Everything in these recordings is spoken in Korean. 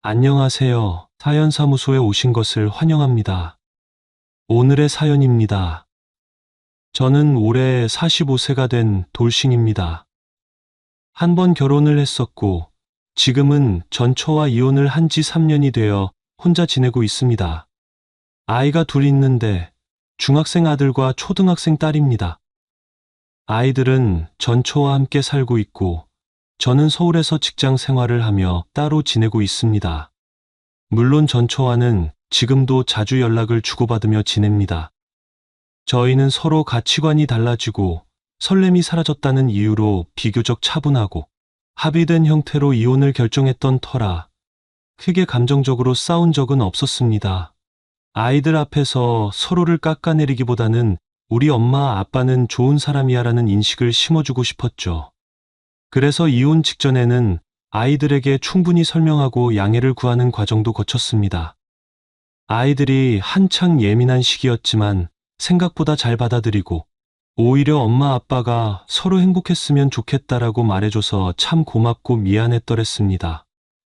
안녕하세요. 사연사무소에 오신 것을 환영합니다. 오늘의 사연입니다. 저는 올해 45세가 된 돌싱입니다. 한 번 결혼을 했었고, 지금은 전처와 이혼을 한 지 3년이 되어 혼자 지내고 있습니다. 아이가 둘 있는데, 중학생 아들과 초등학생 딸입니다. 아이들은 전처와 함께 살고 있고, 저는 서울에서 직장 생활을 하며 따로 지내고 있습니다. 물론 전처와는 지금도 자주 연락을 주고받으며 지냅니다. 저희는 서로 가치관이 달라지고 설렘이 사라졌다는 이유로 비교적 차분하고 합의된 형태로 이혼을 결정했던 터라 크게 감정적으로 싸운 적은 없었습니다. 아이들 앞에서 서로를 깎아내리기보다는 우리 엄마 아빠는 좋은 사람이야라는 인식을 심어주고 싶었죠. 그래서 이혼 직전에는 아이들에게 충분히 설명하고 양해를 구하는 과정도 거쳤습니다. 아이들이 한창 예민한 시기였지만 생각보다 잘 받아들이고 오히려 엄마 아빠가 서로 행복했으면 좋겠다라고 말해줘서 참 고맙고 미안했더랬습니다.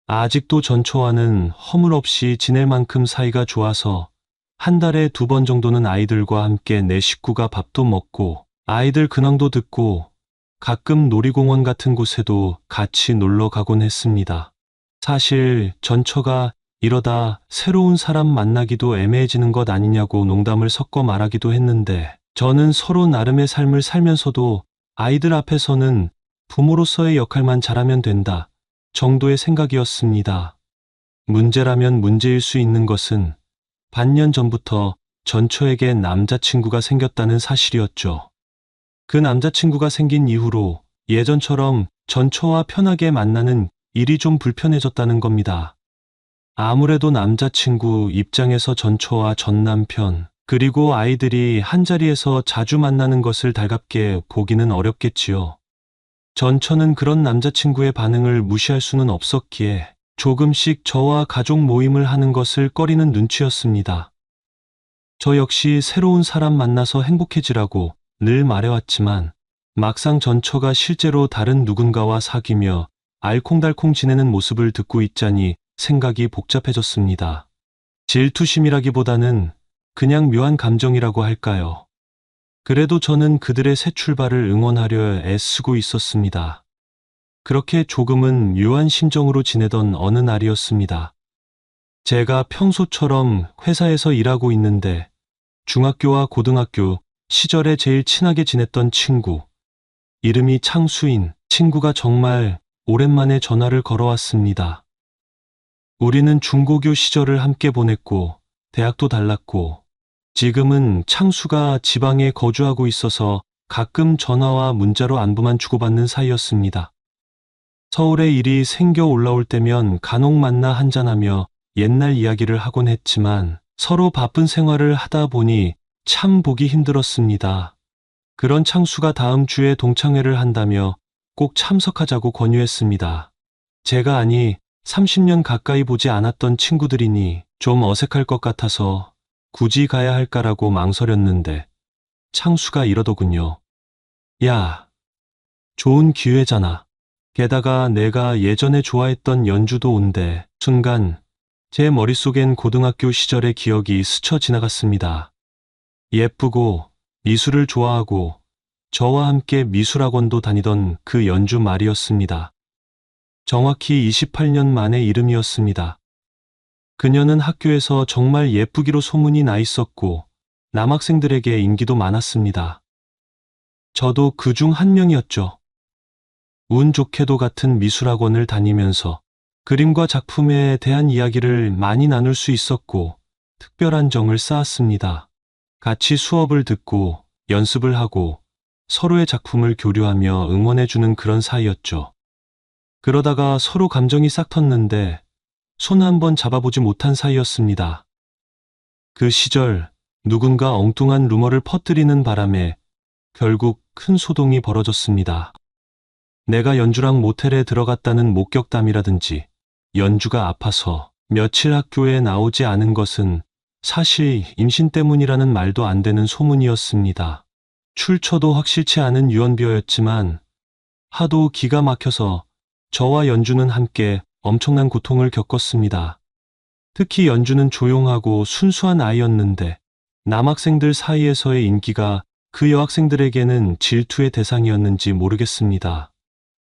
아직도 전처와는 허물없이 지낼 만큼 사이가 좋아서 한 달에 2번 정도는 아이들과 함께 내 식구가 밥도 먹고 아이들 근황도 듣고 가끔 놀이공원 같은 곳에도 같이 놀러 가곤 했습니다. 사실 전처가 이러다 새로운 사람 만나기도 애매해지는 것 아니냐고 농담을 섞어 말하기도 했는데 저는 서로 나름의 삶을 살면서도 아이들 앞에서는 부모로서의 역할만 잘하면 된다 정도의 생각이었습니다. 문제라면 문제일 수 있는 것은 반년 전부터 전처에게 남자친구가 생겼다는 사실이었죠. 그 남자친구가 생긴 이후로 예전처럼 전처와 편하게 만나는 일이 좀 불편해졌다는 겁니다. 아무래도 남자친구 입장에서 전처와 전 남편, 그리고 아이들이 한자리에서 자주 만나는 것을 달갑게 보기는 어렵겠지요. 전처는 그런 남자친구의 반응을 무시할 수는 없었기에 조금씩 저와 가족 모임을 하는 것을 꺼리는 눈치였습니다. 저 역시 새로운 사람 만나서 행복해지라고 늘 말해왔지만 막상 전처가 실제로 다른 누군가와 사귀며 알콩달콩 지내는 모습을 듣고 있자니 생각이 복잡해졌습니다. 질투심이라기보다는 그냥 묘한 감정이라고 할까요? 그래도 저는 그들의 새 출발을 응원하려 애쓰고 있었습니다. 그렇게 조금은 묘한 심정으로 지내던 어느 날이었습니다. 제가 평소처럼 회사에서 일하고 있는데 중학교와 고등학교 시절에 제일 친하게 지냈던 친구, 이름이 창수인 친구가 정말 오랜만에 전화를 걸어왔습니다. 우리는 중고교 시절을 함께 보냈고 대학도 달랐고 지금은 창수가 지방에 거주하고 있어서 가끔 전화와 문자로 안부만 주고받는 사이였습니다. 서울에 일이 생겨 올라올 때면 간혹 만나 한잔하며 옛날 이야기를 하곤 했지만 서로 바쁜 생활을 하다 보니 참 보기 힘들었습니다. 그런 창수가 다음 주에 동창회를 한다며 꼭 참석하자고 권유했습니다. 제가 아니 30년 가까이 보지 않았던 친구들이니 좀 어색할 것 같아서 굳이 가야 할까라고 망설였는데 창수가 이러더군요. 야, 좋은 기회잖아. 게다가 내가 예전에 좋아했던 연주도 온대. 순간 제 머릿속엔 고등학교 시절의 기억이 스쳐 지나갔습니다. 예쁘고 미술을 좋아하고 저와 함께 미술학원도 다니던 그 연주 말이었습니다. 정확히 28년 만의 이름이었습니다. 그녀는 학교에서 정말 예쁘기로 소문이 나 있었고 남학생들에게 인기도 많았습니다. 저도 그중 한 명이었죠. 운 좋게도 같은 미술학원을 다니면서 그림과 작품에 대한 이야기를 많이 나눌 수 있었고 특별한 정을 쌓았습니다. 같이 수업을 듣고 연습을 하고 서로의 작품을 교류하며 응원해주는 그런 사이였죠. 그러다가 서로 감정이 싹 텄는데 손 한번 잡아보지 못한 사이였습니다. 그 시절 누군가 엉뚱한 루머를 퍼뜨리는 바람에 결국 큰 소동이 벌어졌습니다. 내가 연주랑 모텔에 들어갔다는 목격담이라든지 연주가 아파서 며칠 학교에 나오지 않은 것은 사실 임신 때문이라는 말도 안 되는 소문이었습니다. 출처도 확실치 않은 유언비어였지만 하도 기가 막혀서 저와 연주는 함께 엄청난 고통을 겪었습니다. 특히 연주는 조용하고 순수한 아이였는데 남학생들 사이에서의 인기가 그 여학생들에게는 질투의 대상이었는지 모르겠습니다.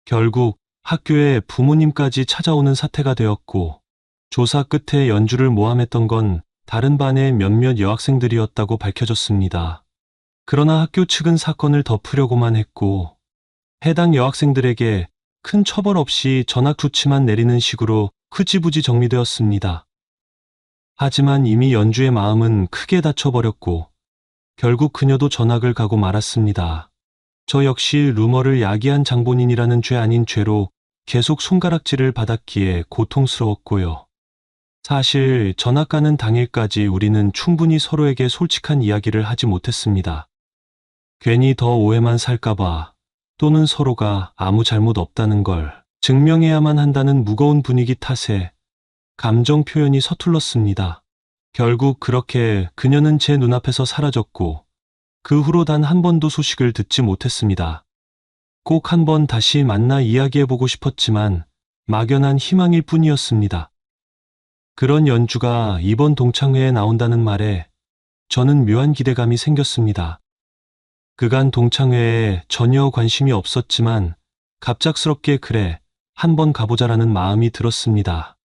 결국 학교에 부모님까지 찾아오는 사태가 되었고, 조사 끝에 연주를 모함했던 건 다른 반의 몇몇 여학생들이었다고 밝혀졌습니다. 그러나 학교 측은 사건을 덮으려고만 했고, 해당 여학생들에게 큰 처벌 없이 전학조치만 내리는 식으로 흐지부지 정리되었습니다. 하지만 이미 연주의 마음은 크게 다쳐버렸고, 결국 그녀도 전학을 가고 말았습니다. 저 역시 루머를 야기한 장본인이라는 죄 아닌 죄로 계속 손가락질을 받았기에 고통스러웠고요. 사실 전학 가는 당일까지 우리는 충분히 서로에게 솔직한 이야기를 하지 못했습니다. 괜히 더 오해만 살까봐, 또는 서로가 아무 잘못 없다는 걸 증명해야만 한다는 무거운 분위기 탓에 감정 표현이 서툴렀습니다. 결국 그렇게 그녀는 제 눈앞에서 사라졌고, 그 후로 단 한 번도 소식을 듣지 못했습니다. 꼭 한 번 다시 만나 이야기해보고 싶었지만 막연한 희망일 뿐이었습니다. 그런 연주가 이번 동창회에 나온다는 말에 저는 묘한 기대감이 생겼습니다. 그간 동창회에 전혀 관심이 없었지만 갑작스럽게 그래, 한번 가보자라는 마음이 들었습니다.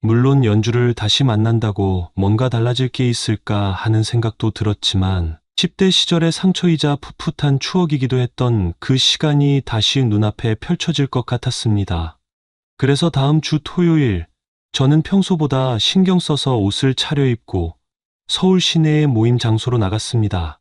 물론 연주를 다시 만난다고 뭔가 달라질 게 있을까 하는 생각도 들었지만 10대 시절의 상처이자 풋풋한 추억이기도 했던 그 시간이 다시 눈앞에 펼쳐질 것 같았습니다. 그래서 다음 주 토요일, 저는 평소보다 신경 써서 옷을 차려입고 서울 시내의 모임 장소로 나갔습니다.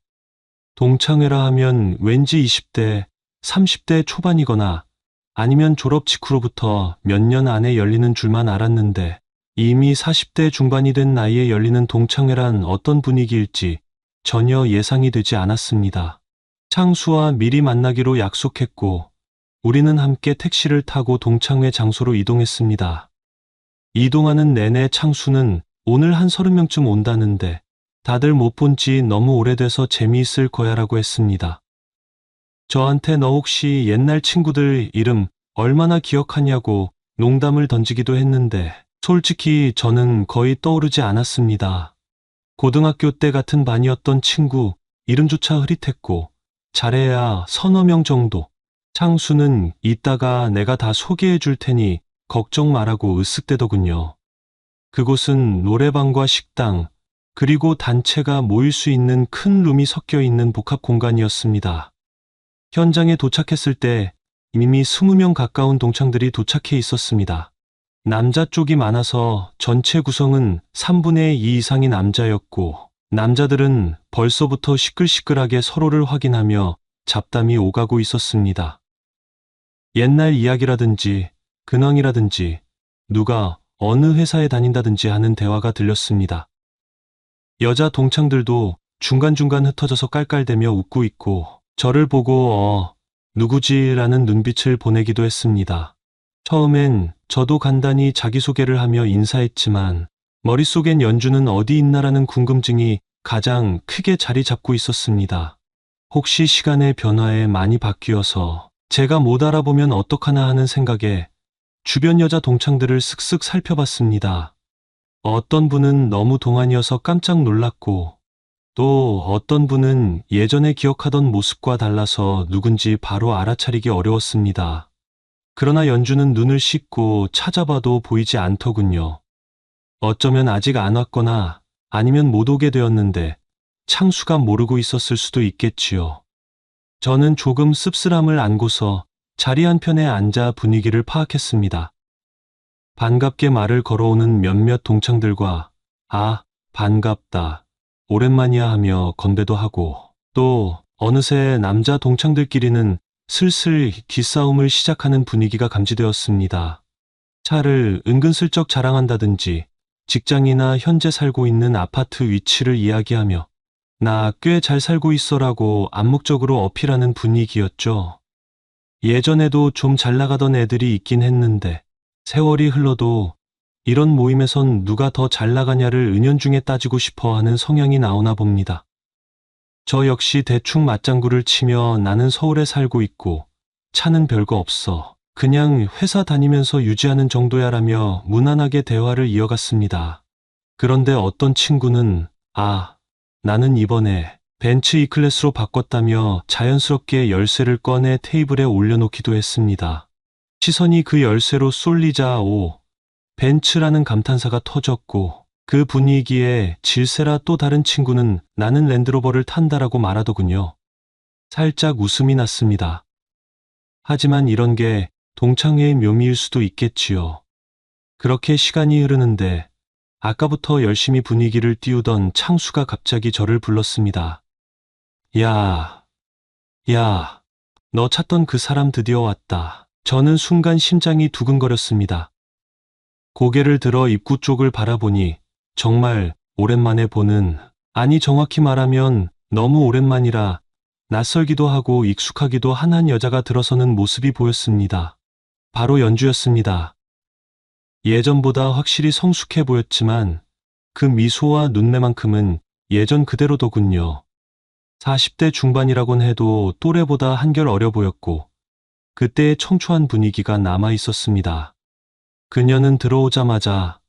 동창회라 하면 왠지 20대, 30대 초반이거나 아니면 졸업 직후로부터 몇 년 안에 열리는 줄만 알았는데, 이미 40대 중반이 된 나이에 열리는 동창회란 어떤 분위기일지 전혀 예상이 되지 않았습니다. 창수와 미리 만나기로 약속했고, 우리는 함께 택시를 타고 동창회 장소로 이동했습니다. 이동하는 내내 창수는 오늘 한 30명쯤 온다는데 다들 못 본 지 너무 오래돼서 재미있을 거야라고 했습니다. 저한테 너 혹시 옛날 친구들 이름 얼마나 기억하냐고 농담을 던지기도 했는데 솔직히 저는 거의 떠오르지 않았습니다. 고등학교 때 같은 반이었던 친구 이름조차 흐릿했고 잘해야 서너 명 정도. 창수는 이따가 내가 다 소개해 줄 테니 걱정 말라고 으쓱대더군요. 그곳은 노래방과 식당, 그리고 단체가 모일 수 있는 큰 룸이 섞여 있는 복합 공간이었습니다. 현장에 도착했을 때 이미 20명 가까운 동창들이 도착해 있었습니다. 남자 쪽이 많아서 전체 구성은 3분의 2 이상이 남자였고, 남자들은 벌써부터 시끌시끌하게 서로를 확인하며 잡담이 오가고 있었습니다. 옛날 이야기라든지 근황이라든지 누가 어느 회사에 다닌다든지 하는 대화가 들렸습니다. 여자 동창들도 중간중간 흩어져서 깔깔대며 웃고 있고 저를 보고 누구지라는 눈빛을 보내기도 했습니다. 처음엔 저도 간단히 자기소개를 하며 인사했지만 머릿속엔 연주는 어디 있나라는 궁금증이 가장 크게 자리 잡고 있었습니다. 혹시 시간의 변화에 많이 바뀌어서 제가 못 알아보면 어떡하나 하는 생각에 주변 여자 동창들을 슥슥 살펴봤습니다. 어떤 분은 너무 동안이어서 깜짝 놀랐고, 또 어떤 분은 예전에 기억하던 모습과 달라서 누군지 바로 알아차리기 어려웠습니다. 그러나 연주는 눈을 씻고 찾아봐도 보이지 않더군요. 어쩌면 아직 안 왔거나 아니면 못 오게 되었는데 창수가 모르고 있었을 수도 있겠지요. 저는 조금 씁쓸함을 안고서 자리 한편에 앉아 분위기를 파악했습니다. 반갑게 말을 걸어오는 몇몇 동창들과 반갑다, 오랜만이야 하며 건배도 하고, 또 어느새 남자 동창들끼리는 슬슬 기싸움을 시작하는 분위기가 감지되었습니다. 차를 은근슬쩍 자랑한다든지 직장이나 현재 살고 있는 아파트 위치를 이야기하며 나 꽤 잘 살고 있어라고 암묵적으로 어필하는 분위기였죠. 예전에도 좀 잘 나가던 애들이 있긴 했는데 세월이 흘러도 이런 모임에선 누가 더 잘 나가냐를 은연중에 따지고 싶어 하는 성향이 나오나 봅니다. 저 역시 대충 맞장구를 치며 나는 서울에 살고 있고 차는 별거 없어, 그냥 회사 다니면서 유지하는 정도야라며 무난하게 대화를 이어갔습니다. 그런데 어떤 친구는 나는 이번에 벤츠 E클래스로 바꿨다며 자연스럽게 열쇠를 꺼내 테이블에 올려놓기도 했습니다. 시선이 그 열쇠로 쏠리자 벤츠라는 감탄사가 터졌고 그 분위기에 질세라 또 다른 친구는 나는 랜드로버를 탄다라고 말하더군요. 살짝 웃음이 났습니다. 하지만 이런 게 동창회의 묘미일 수도 있겠지요. 그렇게 시간이 흐르는데 아까부터 열심히 분위기를 띄우던 창수가 갑자기 저를 불렀습니다. 야, 너 찾던 그 사람 드디어 왔다. 저는 순간 심장이 두근거렸습니다. 고개를 들어 입구 쪽을 바라보니 정말 오랜만에 보는, 아니 정확히 말하면 너무 오랜만이라 낯설기도 하고 익숙하기도 한 여자가 들어서는 모습이 보였습니다. 바로 연주였습니다. 예전보다 확실히 성숙해 보였지만 그 미소와 눈매만큼은 예전 그대로더군요. 40대 중반이라곤 해도 또래보다 한결 어려 보였고 그때의 청초한 분위기가 남아 있었습니다. 그녀는 들어오자마자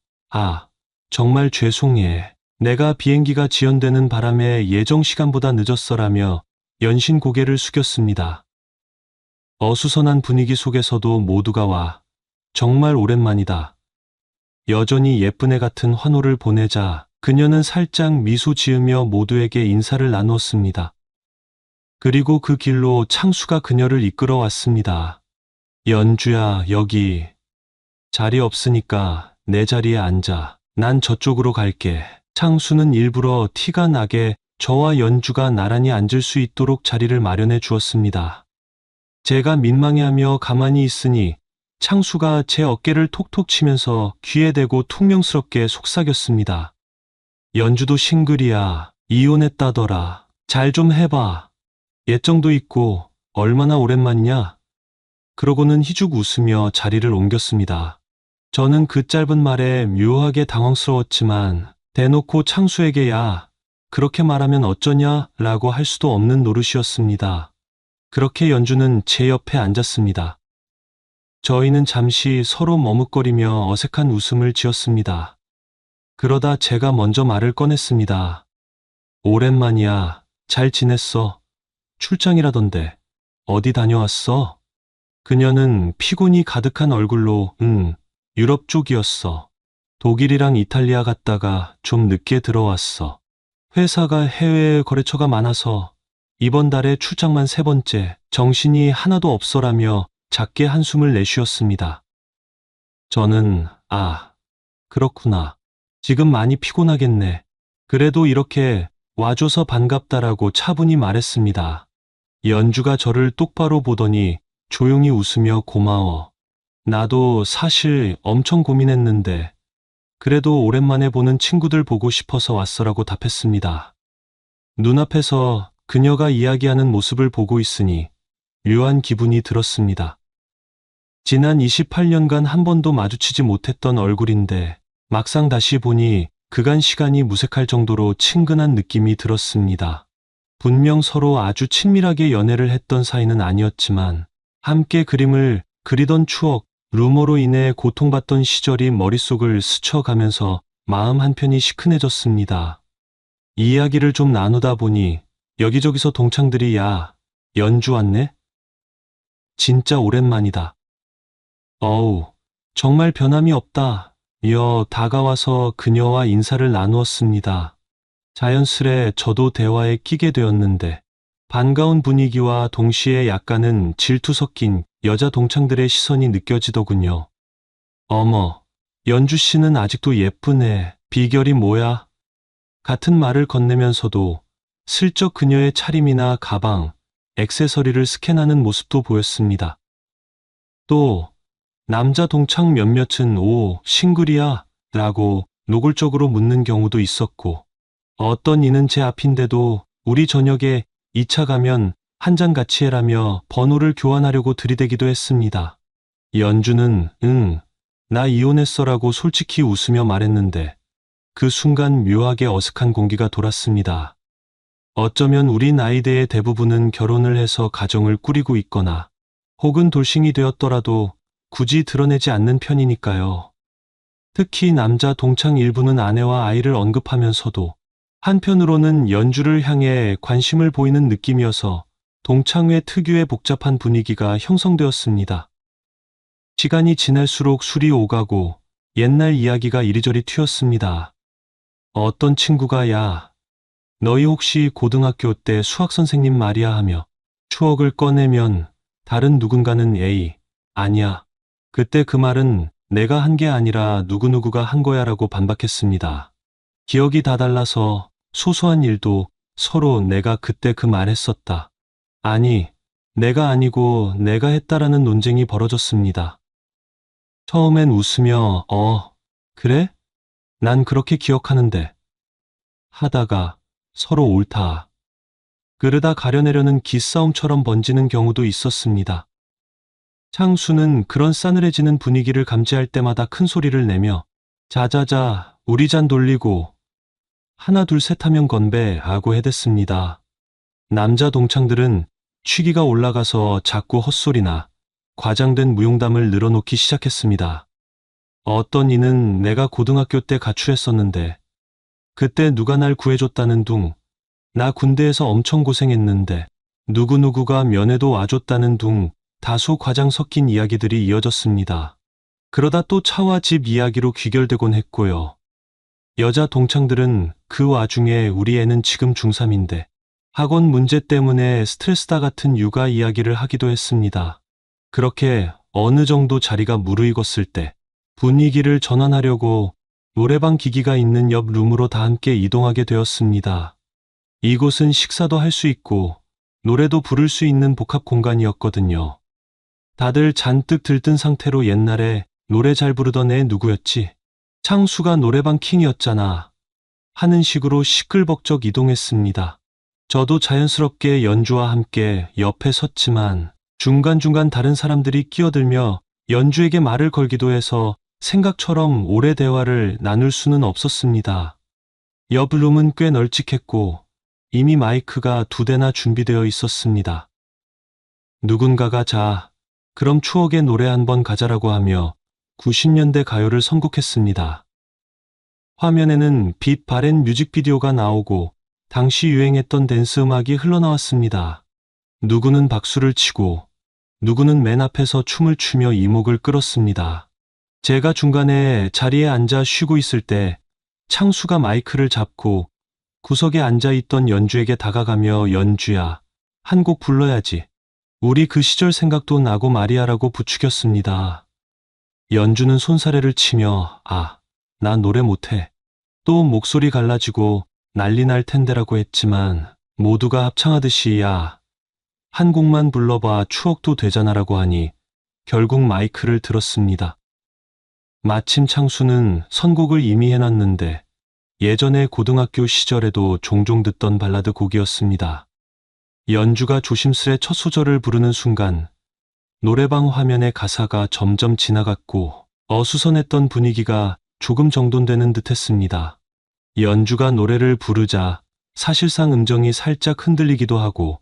정말 죄송해. 내가 비행기가 지연되는 바람에 예정 시간보다 늦었어라며 연신 고개를 숙였습니다. 어수선한 분위기 속에서도 모두가 정말 오랜만이다. 여전히 예쁜 애 같은 환호를 보내자 그녀는 살짝 미소 지으며 모두에게 인사를 나누었습니다. 그리고 그 길로 창수가 그녀를 이끌어왔습니다. 연주야, 여기 자리 없으니까 내 자리에 앉아. 난 저쪽으로 갈게. 창수는 일부러 티가 나게 저와 연주가 나란히 앉을 수 있도록 자리를 마련해 주었습니다. 제가 민망해하며 가만히 있으니 창수가 제 어깨를 톡톡 치면서 귀에 대고 퉁명스럽게 속삭였습니다. 연주도 싱글이야. 이혼했다더라. 잘 좀 해봐. 예정도 있고 얼마나 오랜만이냐? 그러고는 희죽 웃으며 자리를 옮겼습니다. 저는 그 짧은 말에 묘하게 당황스러웠지만 대놓고 창수에게 그렇게 말하면 어쩌냐? 라고 할 수도 없는 노릇이었습니다. 그렇게 연주는 제 옆에 앉았습니다. 저희는 잠시 서로 머뭇거리며 어색한 웃음을 지었습니다. 그러다 제가 먼저 말을 꺼냈습니다. 오랜만이야. 잘 지냈어? 출장이라던데 어디 다녀왔어? 그녀는 피곤이 가득한 얼굴로 유럽 쪽이었어. 독일이랑 이탈리아 갔다가 좀 늦게 들어왔어. 회사가 해외 거래처가 많아서 이번 달에 출장만 3번째, 정신이 하나도 없어라며 작게 한숨을 내쉬었습니다. 저는 그렇구나. 지금 많이 피곤하겠네. 그래도 이렇게 와줘서 반갑다라고 차분히 말했습니다. 연주가 저를 똑바로 보더니 조용히 웃으며 고마워. 나도 사실 엄청 고민했는데 그래도 오랜만에 보는 친구들 보고 싶어서 왔어라고 답했습니다. 눈앞에서 그녀가 이야기하는 모습을 보고 있으니 묘한 기분이 들었습니다. 지난 28년간 한 번도 마주치지 못했던 얼굴인데 막상 다시 보니 그간 시간이 무색할 정도로 친근한 느낌이 들었습니다. 분명 서로 아주 친밀하게 연애를 했던 사이는 아니었지만 함께 그림을 그리던 추억, 루머로 인해 고통받던 시절이 머릿속을 스쳐가면서 마음 한편이 시큰해졌습니다. 이야기를 좀 나누다 보니 여기저기서 동창들이 연주 왔네? 진짜 오랜만이다. 어우, 정말 변함이 없다. 다가와서 그녀와 인사를 나누었습니다. 자연스레 저도 대화에 끼게 되었는데 반가운 분위기와 동시에 약간은 질투 섞인 여자 동창들의 시선이 느껴지더군요. 어머, 연주 씨는 아직도 예쁘네. 비결이 뭐야? 같은 말을 건네면서도 슬쩍 그녀의 차림이나 가방, 액세서리를 스캔하는 모습도 보였습니다. 또 남자 동창 몇몇은 싱글이야? 라고 노골적으로 묻는 경우도 있었고 어떤 이는 제 앞인데도 우리 저녁에 2차 가면 한 잔 같이 해라며 번호를 교환하려고 들이대기도 했습니다. 연주는 나 이혼했어라고 솔직히 웃으며 말했는데 그 순간 묘하게 어색한 공기가 돌았습니다. 어쩌면 우리 나이대의 대부분은 결혼을 해서 가정을 꾸리고 있거나 혹은 돌싱이 되었더라도 굳이 드러내지 않는 편이니까요. 특히 남자 동창 일부는 아내와 아이를 언급하면서도 한편으로는 연주를 향해 관심을 보이는 느낌이어서 동창회 특유의 복잡한 분위기가 형성되었습니다. 시간이 지날수록 술이 오가고 옛날 이야기가 이리저리 튀었습니다. 어떤 친구가 야, 너희 혹시 고등학교 때 수학 선생님 말이야 하며 추억을 꺼내면 다른 누군가는 에이, 아니야. 그때 그 말은 내가 한 게 아니라 누구누구가 한 거야라고 반박했습니다. 기억이 다 달라서 소소한 일도 서로 내가 그때 그 말 했었다. 아니, 내가 아니고 내가 했다라는 논쟁이 벌어졌습니다. 처음엔 웃으며 그래? 난 그렇게 기억하는데 하다가 서로 옳다. 그러다 가려내려는 기싸움처럼 번지는 경우도 있었습니다. 창수는 그런 싸늘해지는 분위기를 감지할 때마다 큰 소리를 내며 자자자 우리 잔 돌리고 하나 둘 셋 하면 건배 하고 해댔습니다. 남자 동창들은 취기가 올라가서 자꾸 헛소리나 과장된 무용담을 늘어놓기 시작했습니다. 어떤 이는 내가 고등학교 때 가출했었는데 그때 누가 날 구해줬다는 둥, 나 군대에서 엄청 고생했는데 누구누구가 면회도 와줬다는 둥 다소 과장 섞인 이야기들이 이어졌습니다. 그러다 또 차와 집 이야기로 귀결되곤 했고요. 여자 동창들은 그 와중에 우리 애는 지금 중3인데 학원 문제 때문에 스트레스다 같은 육아 이야기를 하기도 했습니다. 그렇게 어느 정도 자리가 무르익었을 때 분위기를 전환하려고 노래방 기기가 있는 옆 룸으로 다 함께 이동하게 되었습니다. 이곳은 식사도 할 수 있고 노래도 부를 수 있는 복합 공간이었거든요. 다들 잔뜩 들뜬 상태로 옛날에 노래 잘 부르던 애 누구였지? 창수가 노래방 킹이었잖아. 하는 식으로 시끌벅적 이동했습니다. 저도 자연스럽게 연주와 함께 옆에 섰지만 중간중간 다른 사람들이 끼어들며 연주에게 말을 걸기도 해서 생각처럼 오래 대화를 나눌 수는 없었습니다. 옆 룸은 꽤 널찍했고 이미 마이크가 2대나 준비되어 있었습니다. 누군가가 자, 그럼 추억의 노래 한번 가자라고 하며 90년대 가요를 선곡했습니다. 화면에는 빛 바랜 뮤직비디오가 나오고 당시 유행했던 댄스 음악이 흘러나왔습니다. 누구는 박수를 치고 누구는 맨 앞에서 춤을 추며 이목을 끌었습니다. 제가 중간에 자리에 앉아 쉬고 있을 때 창수가 마이크를 잡고 구석에 앉아있던 연주에게 다가가며 연주야, 한 곡 불러야지. 우리 그 시절 생각도 나고 말이야라고 부추겼습니다. 연주는 손사래를 치며 나 노래 못해. 또 목소리 갈라지고 난리 날 텐데라고 했지만 모두가 합창하듯이 야, 한 곡만 불러봐 추억도 되잖아라고 하니 결국 마이크를 들었습니다. 마침 창수는 선곡을 이미 해놨는데 예전에 고등학교 시절에도 종종 듣던 발라드 곡이었습니다. 연주가 조심스레 첫 소절을 부르는 순간 노래방 화면의 가사가 점점 지나갔고 어수선했던 분위기가 조금 정돈되는 듯했습니다. 연주가 노래를 부르자 사실상 음정이 살짝 흔들리기도 하고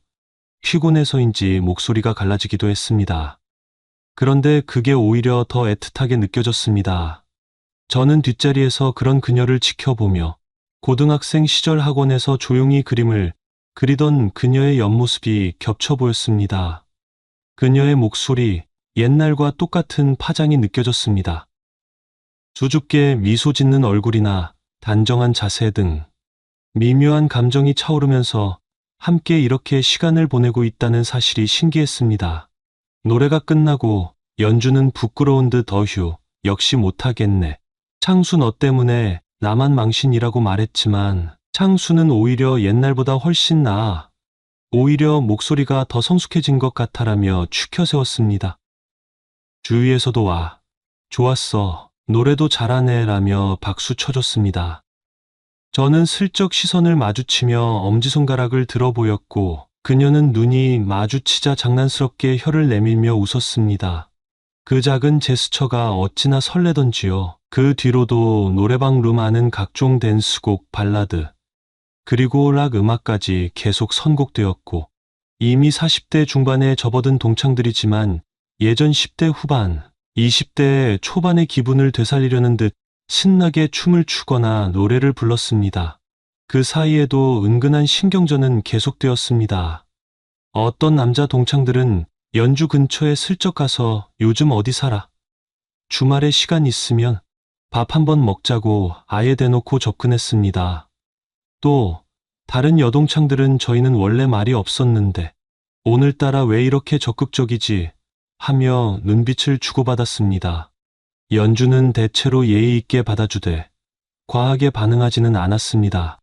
피곤해서인지 목소리가 갈라지기도 했습니다. 그런데 그게 오히려 더 애틋하게 느껴졌습니다. 저는 뒷자리에서 그런 그녀를 지켜보며 고등학생 시절 학원에서 조용히 그림을 그리던 그녀의 옆모습이 겹쳐 보였습니다. 그녀의 목소리, 옛날과 똑같은 파장이 느껴졌습니다. 수줍게 미소 짓는 얼굴이나 단정한 자세 등 미묘한 감정이 차오르면서 함께 이렇게 시간을 보내고 있다는 사실이 신기했습니다. 노래가 끝나고 연주는 부끄러운 듯 어휴, 역시 못하겠네. 창수 너 때문에 나만 망신이라고 말했지만 창수는 오히려 옛날보다 훨씬 나아. 오히려 목소리가 더 성숙해진 것 같아라며 추켜 세웠습니다. 주위에서도 와, 좋았어, 노래도 잘하네라며 박수 쳐줬습니다. 저는 슬쩍 시선을 마주치며 엄지손가락을 들어 보였고 그녀는 눈이 마주치자 장난스럽게 혀를 내밀며 웃었습니다. 그 작은 제스처가 어찌나 설레던지요. 그 뒤로도 노래방 룸 안은 각종 댄스곡, 발라드, 그리고 락 음악까지 계속 선곡되었고 이미 40대 중반에 접어든 동창들이지만 예전 10대 후반, 20대 초반의 기분을 되살리려는 듯 신나게 춤을 추거나 노래를 불렀습니다. 그 사이에도 은근한 신경전은 계속되었습니다. 어떤 남자 동창들은 연주 근처에 슬쩍 가서 요즘 어디 살아? 주말에 시간 있으면 밥 한번 먹자고 아예 대놓고 접근했습니다. 또 다른 여동창들은 저희는 원래 말이 없었는데 오늘따라 왜 이렇게 적극적이지 하며 눈빛을 주고받았습니다. 연주는 대체로 예의 있게 받아주되 과하게 반응하지는 않았습니다.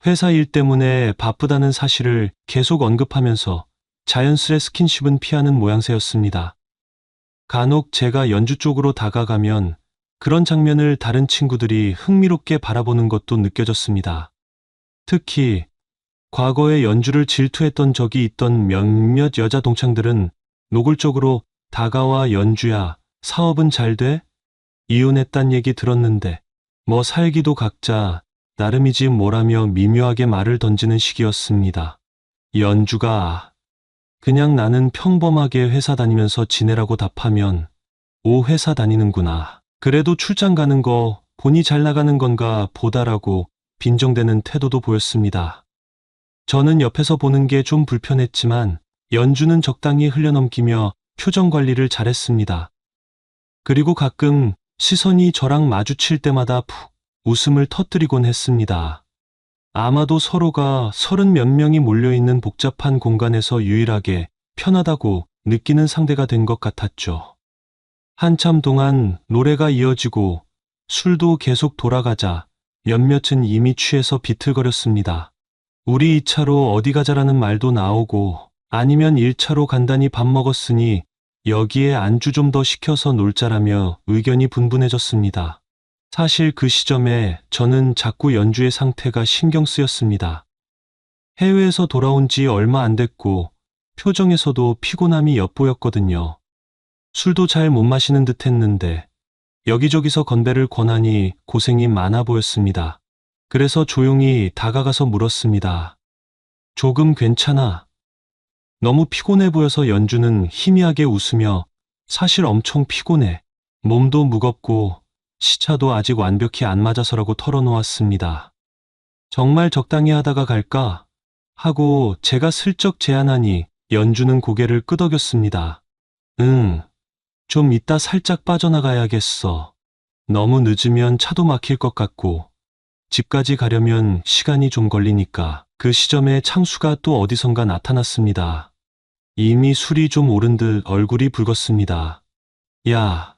회사 일 때문에 바쁘다는 사실을 계속 언급하면서 자연스레 스킨십은 피하는 모양새였습니다. 간혹 제가 연주 쪽으로 다가가면 그런 장면을 다른 친구들이 흥미롭게 바라보는 것도 느껴졌습니다. 특히 과거에 연주를 질투했던 적이 있던 몇몇 여자 동창들은 노골적으로 다가와 연주야, 사업은 잘 돼? 이혼했단 얘기 들었는데 뭐 살기도 각자 나름이지 뭐라며 미묘하게 말을 던지는 시기였습니다. 연주가 그냥 나는 평범하게 회사 다니면서 지내라고 답하면 오 회사 다니는구나. 그래도 출장 가는 거 본이 잘 나가는 건가 보다라고 빈정대는 태도도 보였습니다. 저는 옆에서 보는 게 좀 불편했지만 연주는 적당히 흘려넘기며 표정 관리를 잘했습니다. 그리고 가끔 시선이 저랑 마주칠 때마다 푹 웃음을 터뜨리곤 했습니다. 아마도 서로가 30몇 명이 몰려있는 복잡한 공간에서 유일하게 편하다고 느끼는 상대가 된 것 같았죠. 한참 동안 노래가 이어지고 술도 계속 돌아가자 몇몇은 이미 취해서 비틀거렸습니다. 우리 2차로 어디 가자라는 말도 나오고 아니면 1차로 간단히 밥 먹었으니 여기에 안주 좀 더 시켜서 놀자라며 의견이 분분해졌습니다. 사실 그 시점에 저는 자꾸 연주의 상태가 신경 쓰였습니다. 해외에서 돌아온 지 얼마 안 됐고 표정에서도 피곤함이 엿보였거든요. 술도 잘 못 마시는 듯 했는데 여기저기서 건배를 권하니 고생이 많아 보였습니다. 그래서 조용히 다가가서 물었습니다. 조금 괜찮아? 너무 피곤해 보여서 연주는 희미하게 웃으며 사실 엄청 피곤해. 몸도 무겁고 시차도 아직 완벽히 안 맞아서라고 털어놓았습니다. 정말 적당히 하다가 갈까? 하고 제가 슬쩍 제안하니 연주는 고개를 끄덕였습니다. 응, 좀 이따 살짝 빠져나가야겠어. 너무 늦으면 차도 막힐 것 같고 집까지 가려면 시간이 좀 걸리니까. 그 시점에 창수가 또 어디선가 나타났습니다. 이미 술이 좀 오른 듯 얼굴이 붉었습니다. 야,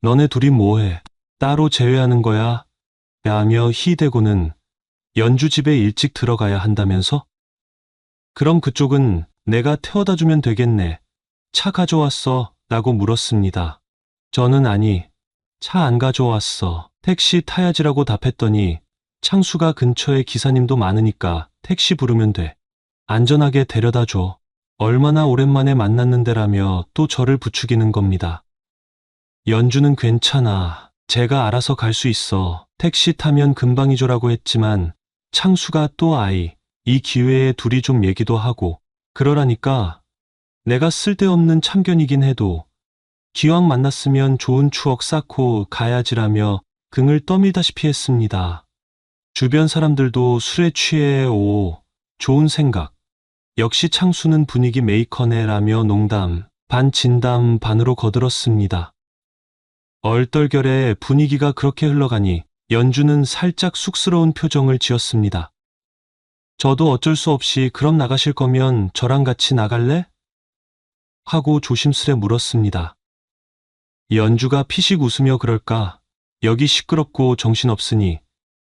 너네 둘이 뭐해? 따로 제외하는 거야? 야며 희대고는 연주 집에 일찍 들어가야 한다면서? 그럼 그쪽은 내가 태워다 주면 되겠네. 차 가져왔어? 라고 물었습니다. 저는 아니, 차 안 가져왔어. 택시 타야지라고 답했더니 창수가 근처에 기사님도 많으니까 택시 부르면 돼. 안전하게 데려다 줘. 얼마나 오랜만에 만났는데라며 또 저를 부추기는 겁니다. 연주는 괜찮아. 제가 알아서 갈 수 있어. 택시 타면 금방이죠라고 했지만 창수가 또 이 기회에 둘이 좀 얘기도 하고 그러라니까 내가 쓸데없는 참견이긴 해도 기왕 만났으면 좋은 추억 쌓고 가야지라며 긍을 떠밀다시피 했습니다. 주변 사람들도 술에 취해 좋은 생각. 역시 창수는 분위기 메이커네라며 농담, 반 진담 반으로 거들었습니다. 얼떨결에 분위기가 그렇게 흘러가니 연주는 살짝 쑥스러운 표정을 지었습니다. 저도 어쩔 수 없이 그럼 나가실 거면 저랑 같이 나갈래? 하고 조심스레 물었습니다. 연주가 피식 웃으며 그럴까? 여기 시끄럽고 정신없으니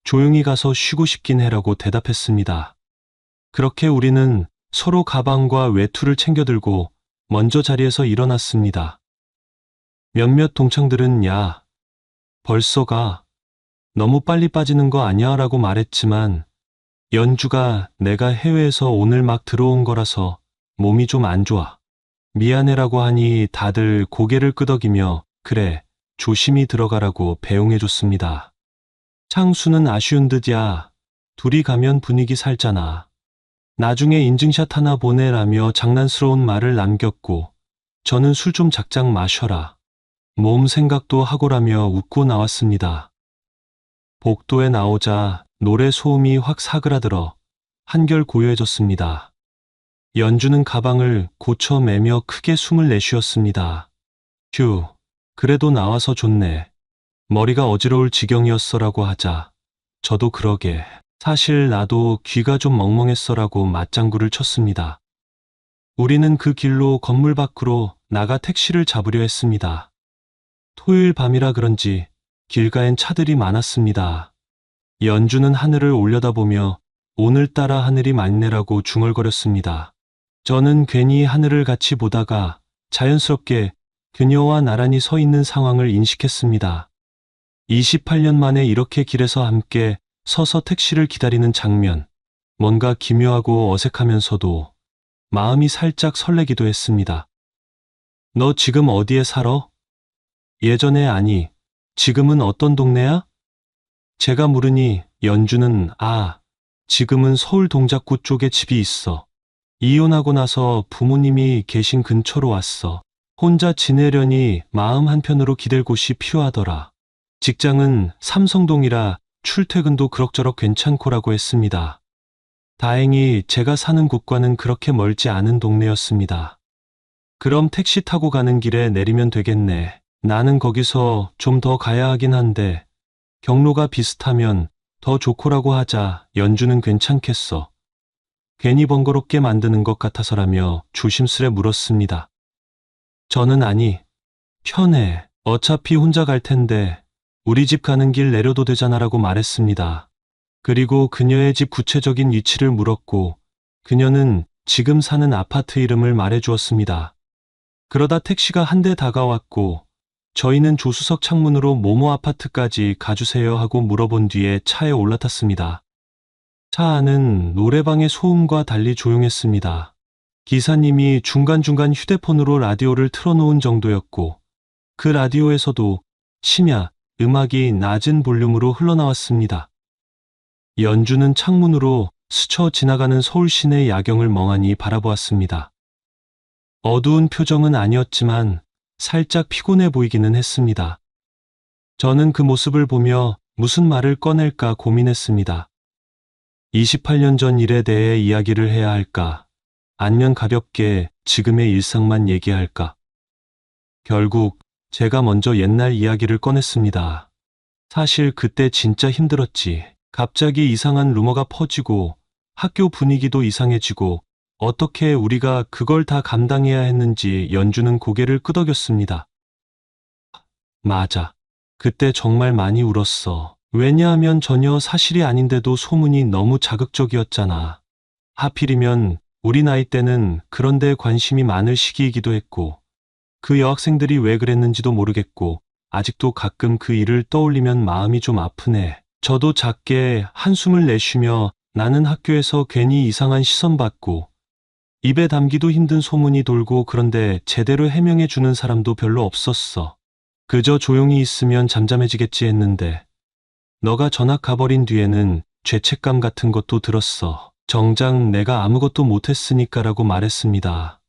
조용히 가서 쉬고 싶긴 해라고 대답했습니다. 그렇게 우리는 서로 가방과 외투를 챙겨들고 먼저 자리에서 일어났습니다. 몇몇 동창들은 야, 벌써 가. 너무 빨리 빠지는 거 아니야? 라고 말했지만 연주가 내가 해외에서 오늘 막 들어온 거라서 몸이 좀 안 좋아. 미안해라고 하니 다들 고개를 끄덕이며 그래, 조심히 들어가라고 배웅해줬습니다. 창수는 아쉬운 듯야, 둘이 가면 분위기 살잖아. 나중에 인증샷 하나 보내라며 장난스러운 말을 남겼고 저는 술 좀 작작 마셔라. 몸 생각도 하고라며 웃고 나왔습니다. 복도에 나오자 노래 소음이 확 사그라들어 한결 고요해졌습니다. 연주는 가방을 고쳐 매며 크게 숨을 내쉬었습니다. 휴, 그래도 나와서 좋네. 머리가 어지러울 지경이었어라고 하자 저도 그러게. 사실 나도 귀가 좀 멍멍했어라고 맞장구를 쳤습니다. 우리는 그 길로 건물 밖으로 나가 택시를 잡으려 했습니다. 토요일 밤이라 그런지 길가엔 차들이 많았습니다. 연주는 하늘을 올려다보며 오늘따라 하늘이 맑네라고 중얼거렸습니다. 저는 괜히 하늘을 같이 보다가 자연스럽게 그녀와 나란히 서 있는 상황을 인식했습니다. 28년 만에 이렇게 길에서 함께 서서 택시를 기다리는 장면. 뭔가 기묘하고 어색하면서도 마음이 살짝 설레기도 했습니다. 너 지금 어디에 살아? 예전에 아니, 지금은 어떤 동네야? 제가 물으니 연주는 지금은 서울 동작구 쪽에 집이 있어. 이혼하고 나서 부모님이 계신 근처로 왔어. 혼자 지내려니 마음 한편으로 기댈 곳이 필요하더라. 직장은 삼성동이라 출퇴근도 그럭저럭 괜찮고라고 했습니다. 다행히 제가 사는 곳과는 그렇게 멀지 않은 동네였습니다. 그럼 택시 타고 가는 길에 내리면 되겠네. 나는 거기서 좀 더 가야 하긴 한데 경로가 비슷하면 더 좋고라고 하자 연주는 괜찮겠어. 괜히 번거롭게 만드는 것 같아서라며 조심스레 물었습니다. 저는 아니, 편해. 어차피 혼자 갈 텐데 우리 집 가는 길 내려도 되잖아라고 말했습니다. 그리고 그녀의 집 구체적인 위치를 물었고 그녀는 지금 사는 아파트 이름을 말해주었습니다. 그러다 택시가 한 대 다가왔고 저희는 조수석 창문으로 모모 아파트까지 가주세요 하고 물어본 뒤에 차에 올라탔습니다. 차 안은 노래방의 소음과 달리 조용했습니다. 기사님이 중간중간 휴대폰으로 라디오를 틀어놓은 정도였고 그 라디오에서도 심야 음악이 낮은 볼륨으로 흘러나왔습니다. 연주는 창문으로 스쳐 지나가는 서울 시내 야경을 멍하니 바라보았습니다. 어두운 표정은 아니었지만 살짝 피곤해 보이기는 했습니다. 저는 그 모습을 보며 무슨 말을 꺼낼까 고민했습니다. 28년 전 일에 대해 이야기를 해야 할까? 아니면 가볍게 지금의 일상만 얘기할까? 결국 제가 먼저 옛날 이야기를 꺼냈습니다. 사실 그때 진짜 힘들었지. 갑자기 이상한 루머가 퍼지고 학교 분위기도 이상해지고 어떻게 우리가 그걸 다 감당해야 했는지 연주는 고개를 끄덕였습니다. 맞아. 그때 정말 많이 울었어. 왜냐하면 전혀 사실이 아닌데도 소문이 너무 자극적이었잖아. 하필이면 우리 나이 때는 그런 데 관심이 많을 시기이기도 했고 그 여학생들이 왜 그랬는지도 모르겠고 아직도 가끔 그 일을 떠올리면 마음이 좀 아프네. 저도 작게 한숨을 내쉬며 나는 학교에서 괜히 이상한 시선 받고 입에 담기도 힘든 소문이 돌고 그런데 제대로 해명해 주는 사람도 별로 없었어. 그저 조용히 있으면 잠잠해지겠지 했는데 너가 전학 가버린 뒤에는 죄책감 같은 것도 들었어. 정작 내가 아무것도 못했으니까라고 말했습니다.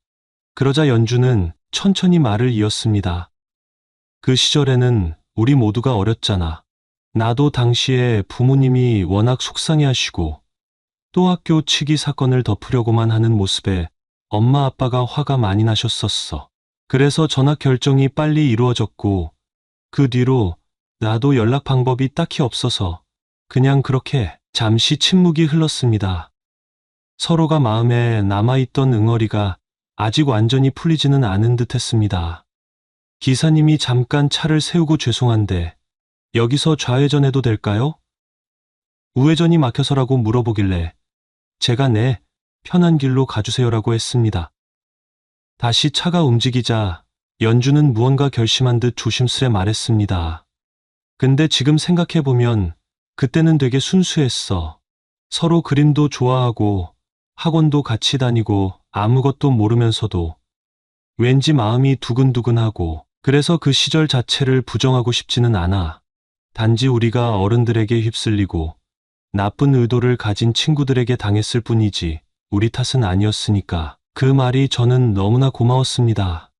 그러자 연주는 천천히 말을 이었습니다. 그 시절에는 우리 모두가 어렸잖아. 나도 당시에 부모님이 워낙 속상해하시고 또 학교 치기 사건을 덮으려고만 하는 모습에 엄마 아빠가 화가 많이 나셨었어. 그래서 전학 결정이 빨리 이루어졌고 그 뒤로 나도 연락 방법이 딱히 없어서 그냥 그렇게 잠시 침묵이 흘렀습니다. 서로가 마음에 남아있던 응어리가 아직 완전히 풀리지는 않은 듯 했습니다. 기사님이 잠깐 차를 세우고 죄송한데 여기서 좌회전해도 될까요? 우회전이 막혀서라고 물어보길래 제가 네, 편한 길로 가주세요라고 했습니다. 다시 차가 움직이자 연주는 무언가 결심한 듯 조심스레 말했습니다. 근데 지금 생각해보면 그때는 되게 순수했어. 서로 그림도 좋아하고 학원도 같이 다니고 아무것도 모르면서도 왠지 마음이 두근두근하고 그래서 그 시절 자체를 부정하고 싶지는 않아. 단지 우리가 어른들에게 휩쓸리고 나쁜 의도를 가진 친구들에게 당했을 뿐이지 우리 탓은 아니었으니까. 그 말이 저는 너무나 고마웠습니다.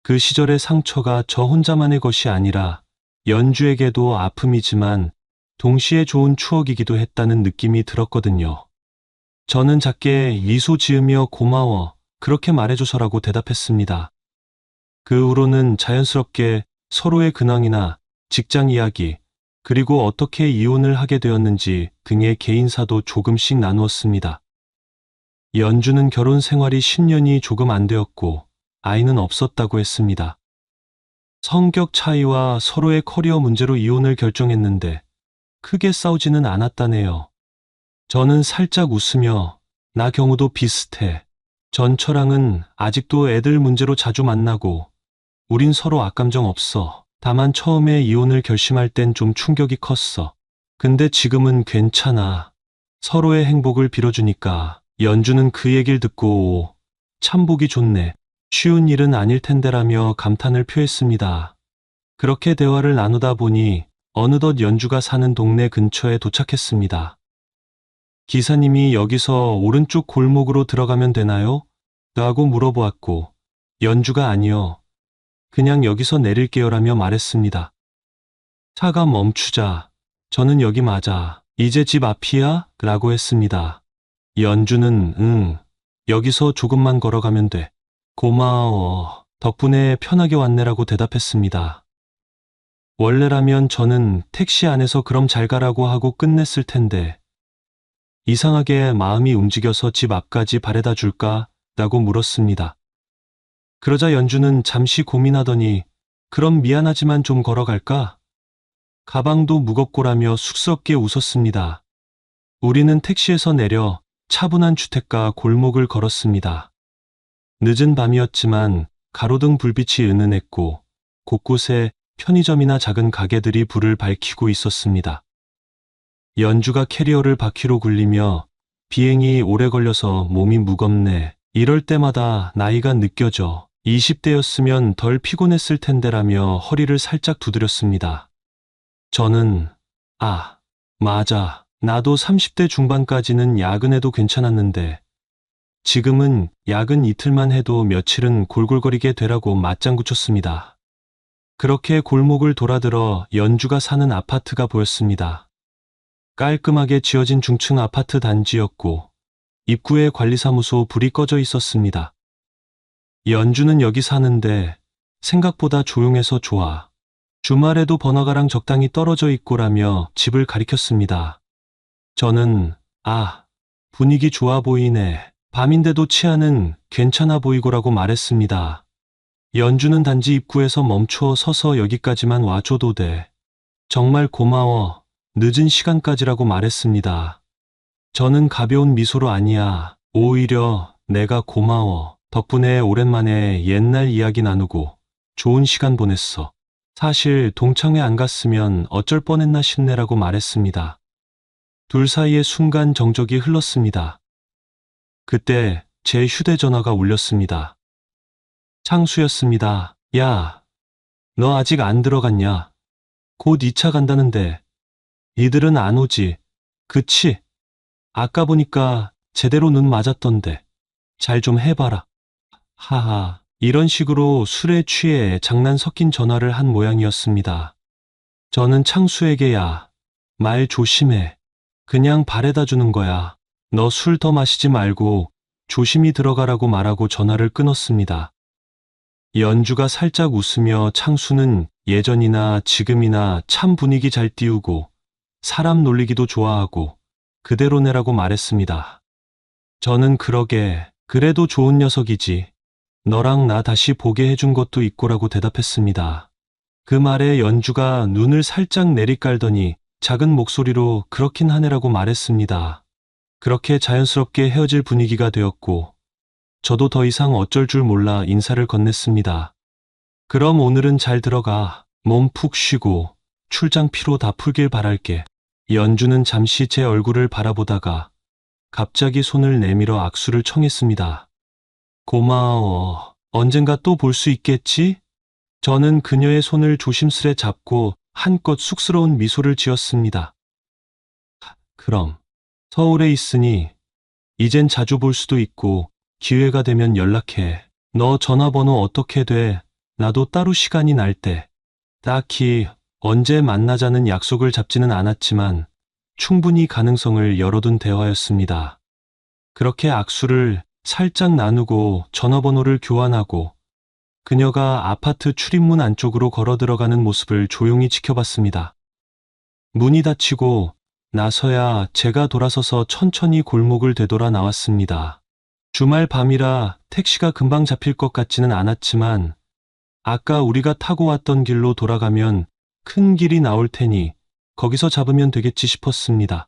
그 시절의 상처가 저 혼자만의 것이 아니라 연주에게도 아픔이지만 동시에 좋은 추억이기도 했다는 느낌이 들었거든요. 저는 작게 미소 지으며 고마워, 그렇게 말해줘서라고 대답했습니다. 그 후로는 자연스럽게 서로의 근황이나 직장 이야기, 그리고 어떻게 이혼을 하게 되었는지 등의 개인사도 조금씩 나누었습니다. 연주는 결혼 생활이 10년이 조금 안 되었고 아이는 없었다고 했습니다. 성격 차이와 서로의 커리어 문제로 이혼을 결정했는데 크게 싸우지는 않았다네요. 저는 살짝 웃으며 나 경우도 비슷해. 전처랑은 아직도 애들 문제로 자주 만나고 우린 서로 악감정 없어. 다만 처음에 이혼을 결심할 땐 좀 충격이 컸어. 근데 지금은 괜찮아. 서로의 행복을 빌어주니까. 연주는 그 얘기를 듣고 참 보기 좋네. 쉬운 일은 아닐 텐데라며 감탄을 표했습니다. 그렇게 대화를 나누다 보니 어느덧 연주가 사는 동네 근처에 도착했습니다. 기사님이 여기서 오른쪽 골목으로 들어가면 되나요? 라고 물어보았고 연주가 아니요. 그냥 여기서 내릴게요라며 말했습니다. 차가 멈추자 저는 여기 맞아. 이제 집 앞이야? 라고 했습니다. 연주는 응. 여기서 조금만 걸어가면 돼. 고마워. 덕분에 편하게 왔네라고 대답했습니다. 원래라면 저는 택시 안에서 그럼 잘 가라고 하고 끝냈을 텐데 이상하게 마음이 움직여서 집 앞까지 바래다 줄까? 라고 물었습니다. 그러자 연주는 잠시 고민하더니 그럼 미안하지만 좀 걸어갈까? 가방도 무겁고라며 쑥스럽게 웃었습니다. 우리는 택시에서 내려 차분한 주택가 골목을 걸었습니다. 늦은 밤이었지만 가로등 불빛이 은은했고 곳곳에 편의점이나 작은 가게들이 불을 밝히고 있었습니다. 연주가 캐리어를 바퀴로 굴리며 비행이 오래 걸려서 몸이 무겁네. 이럴 때마다 나이가 느껴져. 20대였으면 덜 피곤했을 텐데라며 허리를 살짝 두드렸습니다. 저는 맞아. 나도 30대 중반까지는 야근해도 괜찮았는데 지금은 야근 이틀만 해도 며칠은 골골거리게 되라고 맞장구 쳤습니다. 그렇게 골목을 돌아들어 연주가 사는 아파트가 보였습니다. 깔끔하게 지어진 중층 아파트 단지였고 입구에 관리사무소 불이 꺼져 있었습니다. 연주는 여기 사는데 생각보다 조용해서 좋아. 주말에도 번화가랑 적당히 떨어져 있고라며 집을 가리켰습니다. 저는 분위기 좋아 보이네. 밤인데도 치안은 괜찮아 보이고라고 말했습니다. 연주는 단지 입구에서 멈춰 서서 여기까지만 와줘도 돼. 정말 고마워. 늦은 시간까지라고 말했습니다. 저는 가벼운 미소로 아니야. 오히려 내가 고마워. 덕분에 오랜만에 옛날 이야기 나누고 좋은 시간 보냈어. 사실 동창회 안 갔으면 어쩔 뻔했나 싶네라고 말했습니다. 둘 사이에 순간 정적이 흘렀습니다. 그때 제 휴대전화가 울렸습니다. 창수였습니다. 야, 너 아직 안 들어갔냐? 곧 2차 간다는데 이들은 안 오지. 그치? 아까 보니까 제대로 눈 맞았던데 잘 좀 해봐라. 하하, 이런 식으로 술에 취해 장난 섞인 전화를 한 모양이었습니다. 저는 창수에게 말 조심해. 그냥 바래다 주는 거야. 너 술 더 마시지 말고 조심히 들어가라고 말하고 전화를 끊었습니다. 연주가 살짝 웃으며 창수는 예전이나 지금이나 참 분위기 잘 띄우고 사람 놀리기도 좋아하고 그대로네라고 말했습니다. 저는 그래도 좋은 녀석이지. 너랑 나 다시 보게 해준 것도 있고라고 대답했습니다. 그 말에 연주가 눈을 살짝 내리깔더니 작은 목소리로 그렇긴 하네라고 말했습니다. 그렇게 자연스럽게 헤어질 분위기가 되었고 저도 더 이상 어쩔 줄 몰라 인사를 건넸습니다. 그럼 오늘은 잘 들어가. 몸 푹 쉬고 출장 피로 다 풀길 바랄게. 연주는 잠시 제 얼굴을 바라보다가 갑자기 손을 내밀어 악수를 청했습니다. 고마워. 언젠가 또 볼 수 있겠지? 저는 그녀의 손을 조심스레 잡고 한껏 쑥스러운 미소를 지었습니다. 그럼 서울에 있으니 이젠 자주 볼 수도 있고 기회가 되면 연락해. 너 전화번호 어떻게 돼? 나도 따로 시간이 날 때, 딱히 언제 만나자는 약속을 잡지는 않았지만 충분히 가능성을 열어둔 대화였습니다. 그렇게 악수를 살짝 나누고 전화번호를 교환하고 그녀가 아파트 출입문 안쪽으로 걸어 들어가는 모습을 조용히 지켜봤습니다. 문이 닫히고 나서야 제가 돌아서서 천천히 골목을 되돌아 나왔습니다. 주말 밤이라 택시가 금방 잡힐 것 같지는 않았지만 아까 우리가 타고 왔던 길로 돌아가면 큰 길이 나올 테니 거기서 잡으면 되겠지 싶었습니다.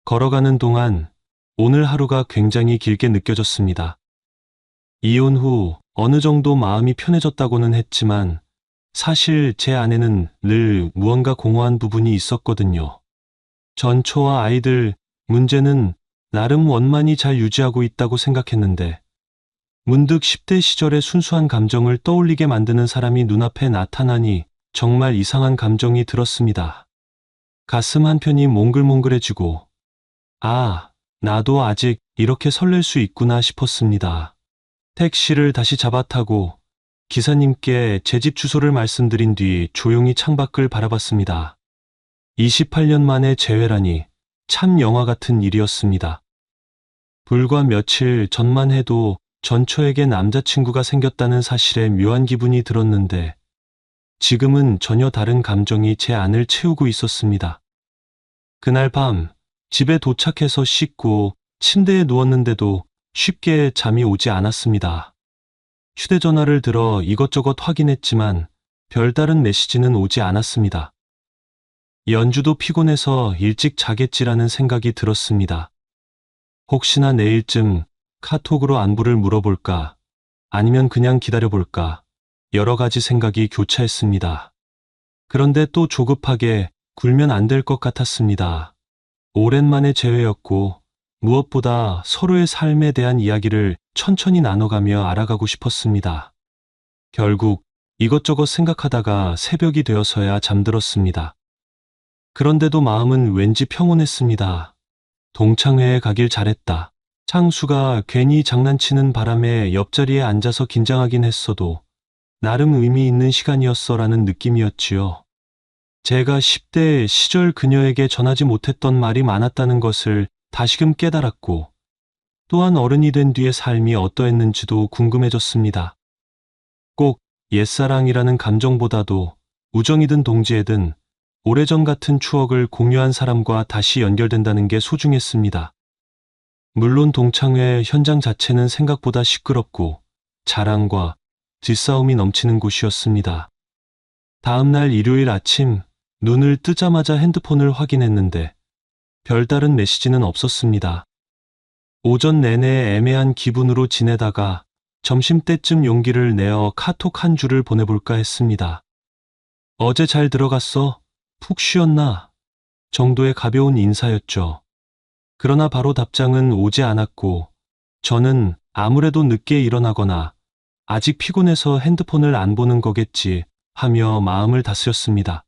걸어가는 동안 오늘 하루가 굉장히 길게 느껴졌습니다. 이혼 후 어느 정도 마음이 편해졌다고는 했지만 사실 제 안에는 늘 무언가 공허한 부분이 있었거든요. 전초와 아이들 문제는 나름 원만히 잘 유지하고 있다고 생각했는데 문득 10대 시절의 순수한 감정을 떠올리게 만드는 사람이 눈앞에 나타나니 정말 이상한 감정이 들었습니다. 가슴 한편이 몽글몽글해지고 나도 아직 이렇게 설렐 수 있구나 싶었습니다. 택시를 다시 잡아 타고 기사님께 제 집 주소를 말씀드린 뒤 조용히 창밖을 바라봤습니다. 28년 만에 재회라니 참 영화 같은 일이었습니다. 불과 며칠 전만 해도 전초에게 남자친구가 생겼다는 사실에 묘한 기분이 들었는데 지금은 전혀 다른 감정이 제 안을 채우고 있었습니다. 그날 밤 집에 도착해서 씻고 침대에 누웠는데도 쉽게 잠이 오지 않았습니다. 휴대전화를 들어 이것저것 확인했지만 별다른 메시지는 오지 않았습니다. 연주도 피곤해서 일찍 자겠지라는 생각이 들었습니다. 혹시나 내일쯤 카톡으로 안부를 물어볼까, 아니면 그냥 기다려볼까, 여러 가지 생각이 교차했습니다. 그런데 또 조급하게 굴면 안 될 것 같았습니다. 오랜만에 재회였고 무엇보다 서로의 삶에 대한 이야기를 천천히 나눠가며 알아가고 싶었습니다. 결국 이것저것 생각하다가 새벽이 되어서야 잠들었습니다. 그런데도 마음은 왠지 평온했습니다. 동창회에 가길 잘했다. 창수가 괜히 장난치는 바람에 옆자리에 앉아서 긴장하긴 했어도 나름 의미 있는 시간이었어라는 느낌이었지요. 제가 10대 시절 그녀에게 전하지 못했던 말이 많았다는 것을 다시금 깨달았고 또한 어른이 된 뒤의 삶이 어떠했는지도 궁금해졌습니다. 꼭 옛사랑이라는 감정보다도 우정이든 동지애든 오래전 같은 추억을 공유한 사람과 다시 연결된다는 게 소중했습니다. 물론 동창회 현장 자체는 생각보다 시끄럽고 자랑과 뒷싸움이 넘치는 곳이었습니다. 다음 날 일요일 아침 눈을 뜨자마자 핸드폰을 확인했는데 별다른 메시지는 없었습니다. 오전 내내 애매한 기분으로 지내다가 점심때쯤 용기를 내어 카톡 한 줄을 보내볼까 했습니다. 어제 잘 들어갔어? 푹 쉬었나? 정도의 가벼운 인사였죠. 그러나 바로 답장은 오지 않았고 저는 아무래도 늦게 일어나거나 아직 피곤해서 핸드폰을 안 보는 거겠지 하며 마음을 다스렸습니다.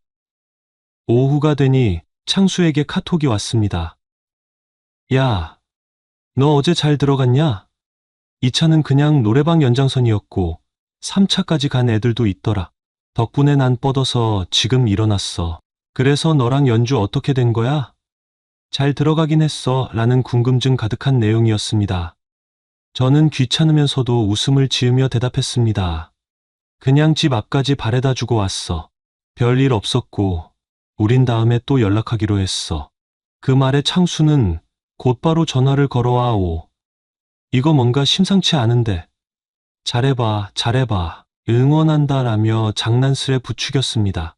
오후가 되니 창수에게 카톡이 왔습니다. 야, 너 어제 잘 들어갔냐? 2차는 그냥 노래방 연장선이었고 3차까지 간 애들도 있더라. 덕분에 난 뻗어서 지금 일어났어. 그래서 너랑 연주 어떻게 된 거야? 잘 들어가긴 했어 라는 궁금증 가득한 내용이었습니다. 저는 귀찮으면서도 웃음을 지으며 대답했습니다. 그냥 집 앞까지 바래다 주고 왔어. 별일 없었고 우린 다음에 또 연락하기로 했어. 그 말에 창수는 곧바로 전화를 걸어와 이거 뭔가 심상치 않은데. 잘해봐, 잘해봐, 응원한다 라며 장난스레 부추겼습니다.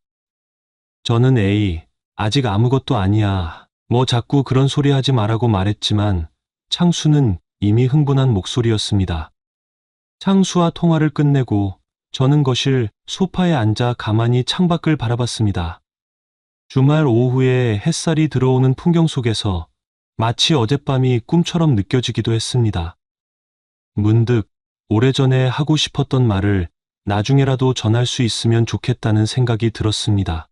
저는 아직 아무것도 아니야. 뭐 자꾸 그런 소리 하지 말라고 말했지만 창수는 이미 흥분한 목소리였습니다. 창수와 통화를 끝내고 저는 거실 소파에 앉아 가만히 창밖을 바라봤습니다. 주말 오후에 햇살이 들어오는 풍경 속에서 마치 어젯밤이 꿈처럼 느껴지기도 했습니다. 문득 오래전에 하고 싶었던 말을 나중에라도 전할 수 있으면 좋겠다는 생각이 들었습니다.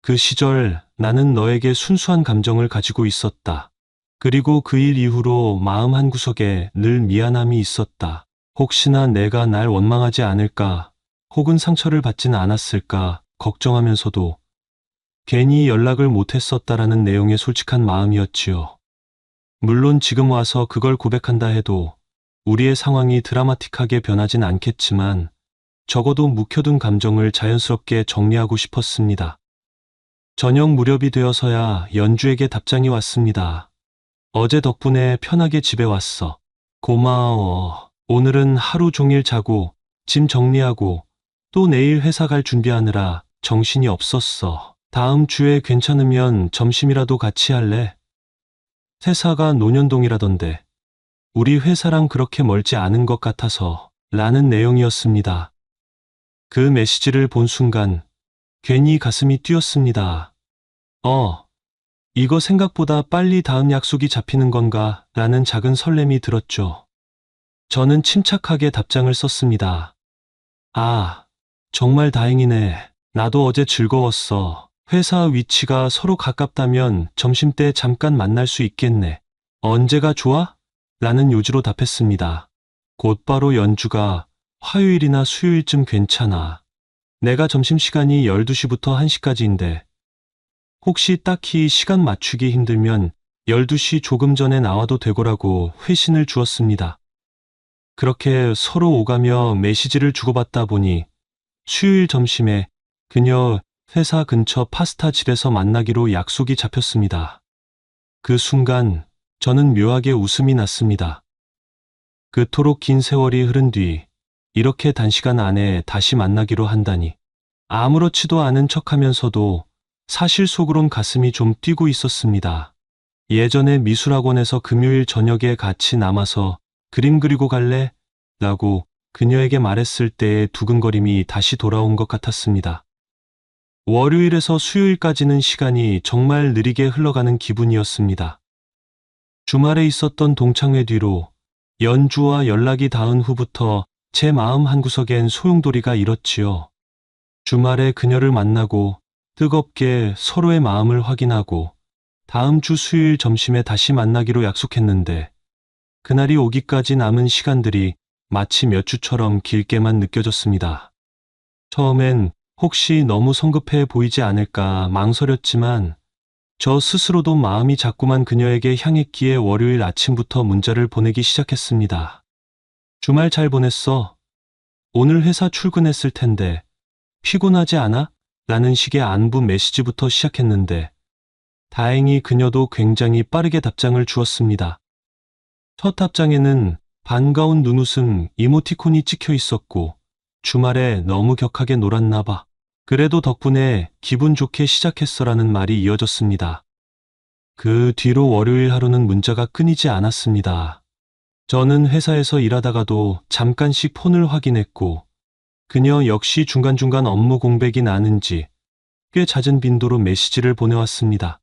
그 시절 나는 너에게 순수한 감정을 가지고 있었다. 그리고 그 일 이후로 마음 한구석에 늘 미안함이 있었다. 혹시나 내가 날 원망하지 않을까, 혹은 상처를 받지는 않았을까 걱정하면서도 괜히 연락을 못했었다라는 내용의 솔직한 마음이었지요. 물론 지금 와서 그걸 고백한다 해도 우리의 상황이 드라마틱하게 변하진 않겠지만 적어도 묵혀둔 감정을 자연스럽게 정리하고 싶었습니다. 저녁 무렵이 되어서야 연주에게 답장이 왔습니다. 어제 덕분에 편하게 집에 왔어. 고마워. 오늘은 하루 종일 자고 짐 정리하고 또 내일 회사 갈 준비하느라 정신이 없었어. 다음 주에 괜찮으면 점심이라도 같이 할래? 회사가 논현동이라던데 우리 회사랑 그렇게 멀지 않은 것 같아서 라는 내용이었습니다. 그 메시지를 본 순간 괜히 가슴이 뛰었습니다. 이거 생각보다 빨리 다음 약속이 잡히는 건가 라는 작은 설렘이 들었죠. 저는 침착하게 답장을 썼습니다. 아, 정말 다행이네. 나도 어제 즐거웠어. 회사 위치가 서로 가깝다면 점심때 잠깐 만날 수 있겠네. 언제가 좋아? 라는 요지로 답했습니다. 곧바로 연주가 화요일이나 수요일쯤 괜찮아. 내가 점심시간이 12시부터 1시까지인데 혹시 딱히 시간 맞추기 힘들면 12시 조금 전에 나와도 되고라고 회신을 주었습니다. 그렇게 서로 오가며 메시지를 주고받다 보니 수요일 점심에 그녀 회사 근처 파스타 집에서 만나기로 약속이 잡혔습니다. 그 순간 저는 묘하게 웃음이 났습니다. 그토록 긴 세월이 흐른 뒤 이렇게 단시간 안에 다시 만나기로 한다니. 아무렇지도 않은 척하면서도 사실 속으론 가슴이 좀 뛰고 있었습니다. 예전에 미술학원에서 금요일 저녁에 같이 남아서 그림 그리고 갈래? 라고 그녀에게 말했을 때의 두근거림이 다시 돌아온 것 같았습니다. 월요일에서 수요일까지는 시간이 정말 느리게 흘러가는 기분이었습니다. 주말에 있었던 동창회 뒤로 연주와 연락이 닿은 후부터 제 마음 한구석엔 소용돌이가 일었지요. 주말에 그녀를 만나고 뜨겁게 서로의 마음을 확인하고 다음 주 수요일 점심에 다시 만나기로 약속했는데 그날이 오기까지 남은 시간들이 마치 몇 주처럼 길게만 느껴졌습니다. 처음엔 혹시 너무 성급해 보이지 않을까 망설였지만 저 스스로도 마음이 자꾸만 그녀에게 향했기에 월요일 아침부터 문자를 보내기 시작했습니다. 주말 잘 보냈어? 오늘 회사 출근했을 텐데 피곤하지 않아? 라는 식의 안부 메시지부터 시작했는데 다행히 그녀도 굉장히 빠르게 답장을 주었습니다. 첫 답장에는 반가운 눈웃음 이모티콘이 찍혀 있었고 주말에 너무 격하게 놀았나 봐. 그래도 덕분에 기분 좋게 시작했어라는 말이 이어졌습니다. 그 뒤로 월요일 하루는 문자가 끊이지 않았습니다. 저는 회사에서 일하다가도 잠깐씩 폰을 확인했고 그녀 역시 중간중간 업무 공백이 나는지 꽤 잦은 빈도로 메시지를 보내왔습니다.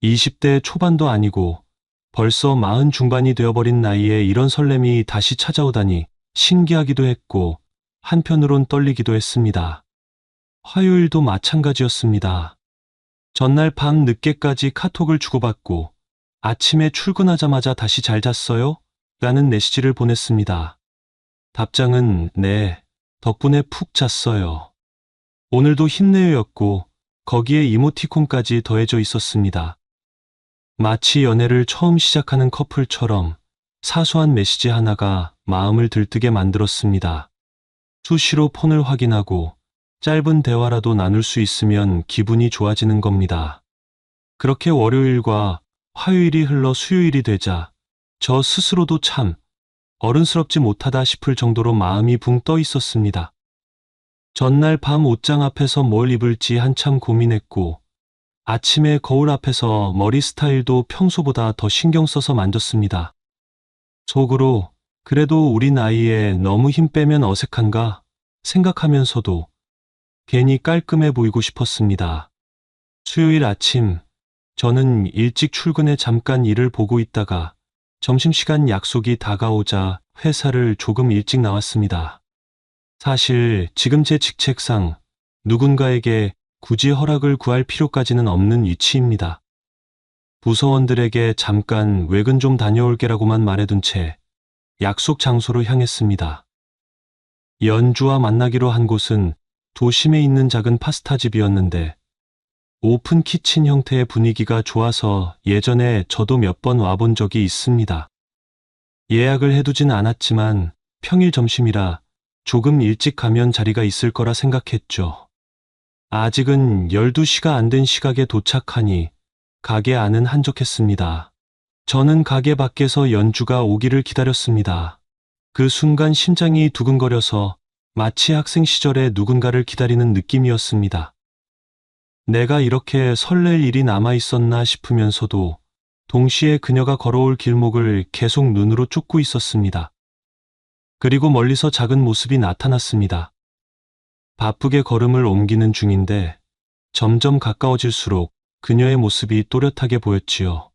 20대 초반도 아니고 벌써 40 중반이 되어버린 나이에 이런 설렘이 다시 찾아오다니 신기하기도 했고 한편으론 떨리기도 했습니다. 화요일도 마찬가지였습니다. 전날 밤 늦게까지 카톡을 주고받고 아침에 출근하자마자 다시 잘 잤어요? 라는 메시지를 보냈습니다. 답장은 네, 덕분에 푹 잤어요. 오늘도 힘내요였고 거기에 이모티콘까지 더해져 있었습니다. 마치 연애를 처음 시작하는 커플처럼 사소한 메시지 하나가 마음을 들뜨게 만들었습니다. 수시로 폰을 확인하고 짧은 대화라도 나눌 수 있으면 기분이 좋아지는 겁니다. 그렇게 월요일과 화요일이 흘러 수요일이 되자 저 스스로도 참 어른스럽지 못하다 싶을 정도로 마음이 붕 떠 있었습니다. 전날 밤 옷장 앞에서 뭘 입을지 한참 고민했고 아침에 거울 앞에서 머리 스타일도 평소보다 더 신경 써서 만졌습니다. 속으로 그래도 우리 나이에 너무 힘 빼면 어색한가 생각하면서도 괜히 깔끔해 보이고 싶었습니다. 수요일 아침 저는 일찍 출근해 잠깐 일을 보고 있다가 점심시간 약속이 다가오자 회사를 조금 일찍 나왔습니다. 사실 지금 제 직책상 누군가에게 굳이 허락을 구할 필요까지는 없는 위치입니다. 부서원들에게 잠깐 외근 좀 다녀올게라고만 말해둔 채 약속 장소로 향했습니다. 연주와 만나기로 한 곳은 도심에 있는 작은 파스타집이었는데 오픈 키친 형태의 분위기가 좋아서 예전에 저도 몇 번 와본 적이 있습니다. 예약을 해두진 않았지만 평일 점심이라 조금 일찍 가면 자리가 있을 거라 생각했죠. 아직은 12시가 안 된 시각에 도착하니 가게 안은 한적했습니다. 저는 가게 밖에서 연주가 오기를 기다렸습니다. 그 순간 심장이 두근거려서 마치 학생 시절에 누군가를 기다리는 느낌이었습니다. 내가 이렇게 설렐 일이 남아 있었나 싶으면서도 동시에 그녀가 걸어올 길목을 계속 눈으로 쫓고 있었습니다. 그리고 멀리서 작은 모습이 나타났습니다. 바쁘게 걸음을 옮기는 중인데 점점 가까워질수록 그녀의 모습이 또렷하게 보였지요.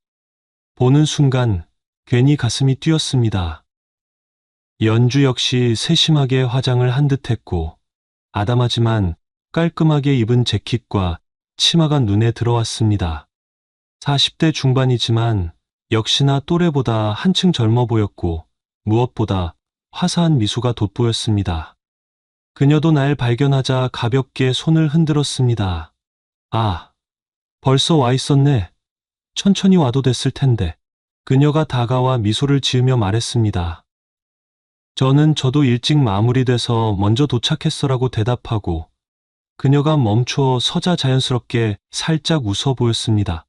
보는 순간 괜히 가슴이 뛰었습니다. 연주 역시 세심하게 화장을 한 듯했고 아담하지만 깔끔하게 입은 재킷과 치마가 눈에 들어왔습니다. 40대 중반이지만 역시나 또래보다 한층 젊어 보였고 무엇보다 화사한 미소가 돋보였습니다. 그녀도 날 발견하자 가볍게 손을 흔들었습니다. 아, 벌써 와 있었네. 천천히 와도 됐을 텐데. 그녀가 다가와 미소를 지으며 말했습니다. 저도 일찍 마무리돼서 먼저 도착했어라고 대답하고 그녀가 멈춰 서자 자연스럽게 살짝 웃어 보였습니다.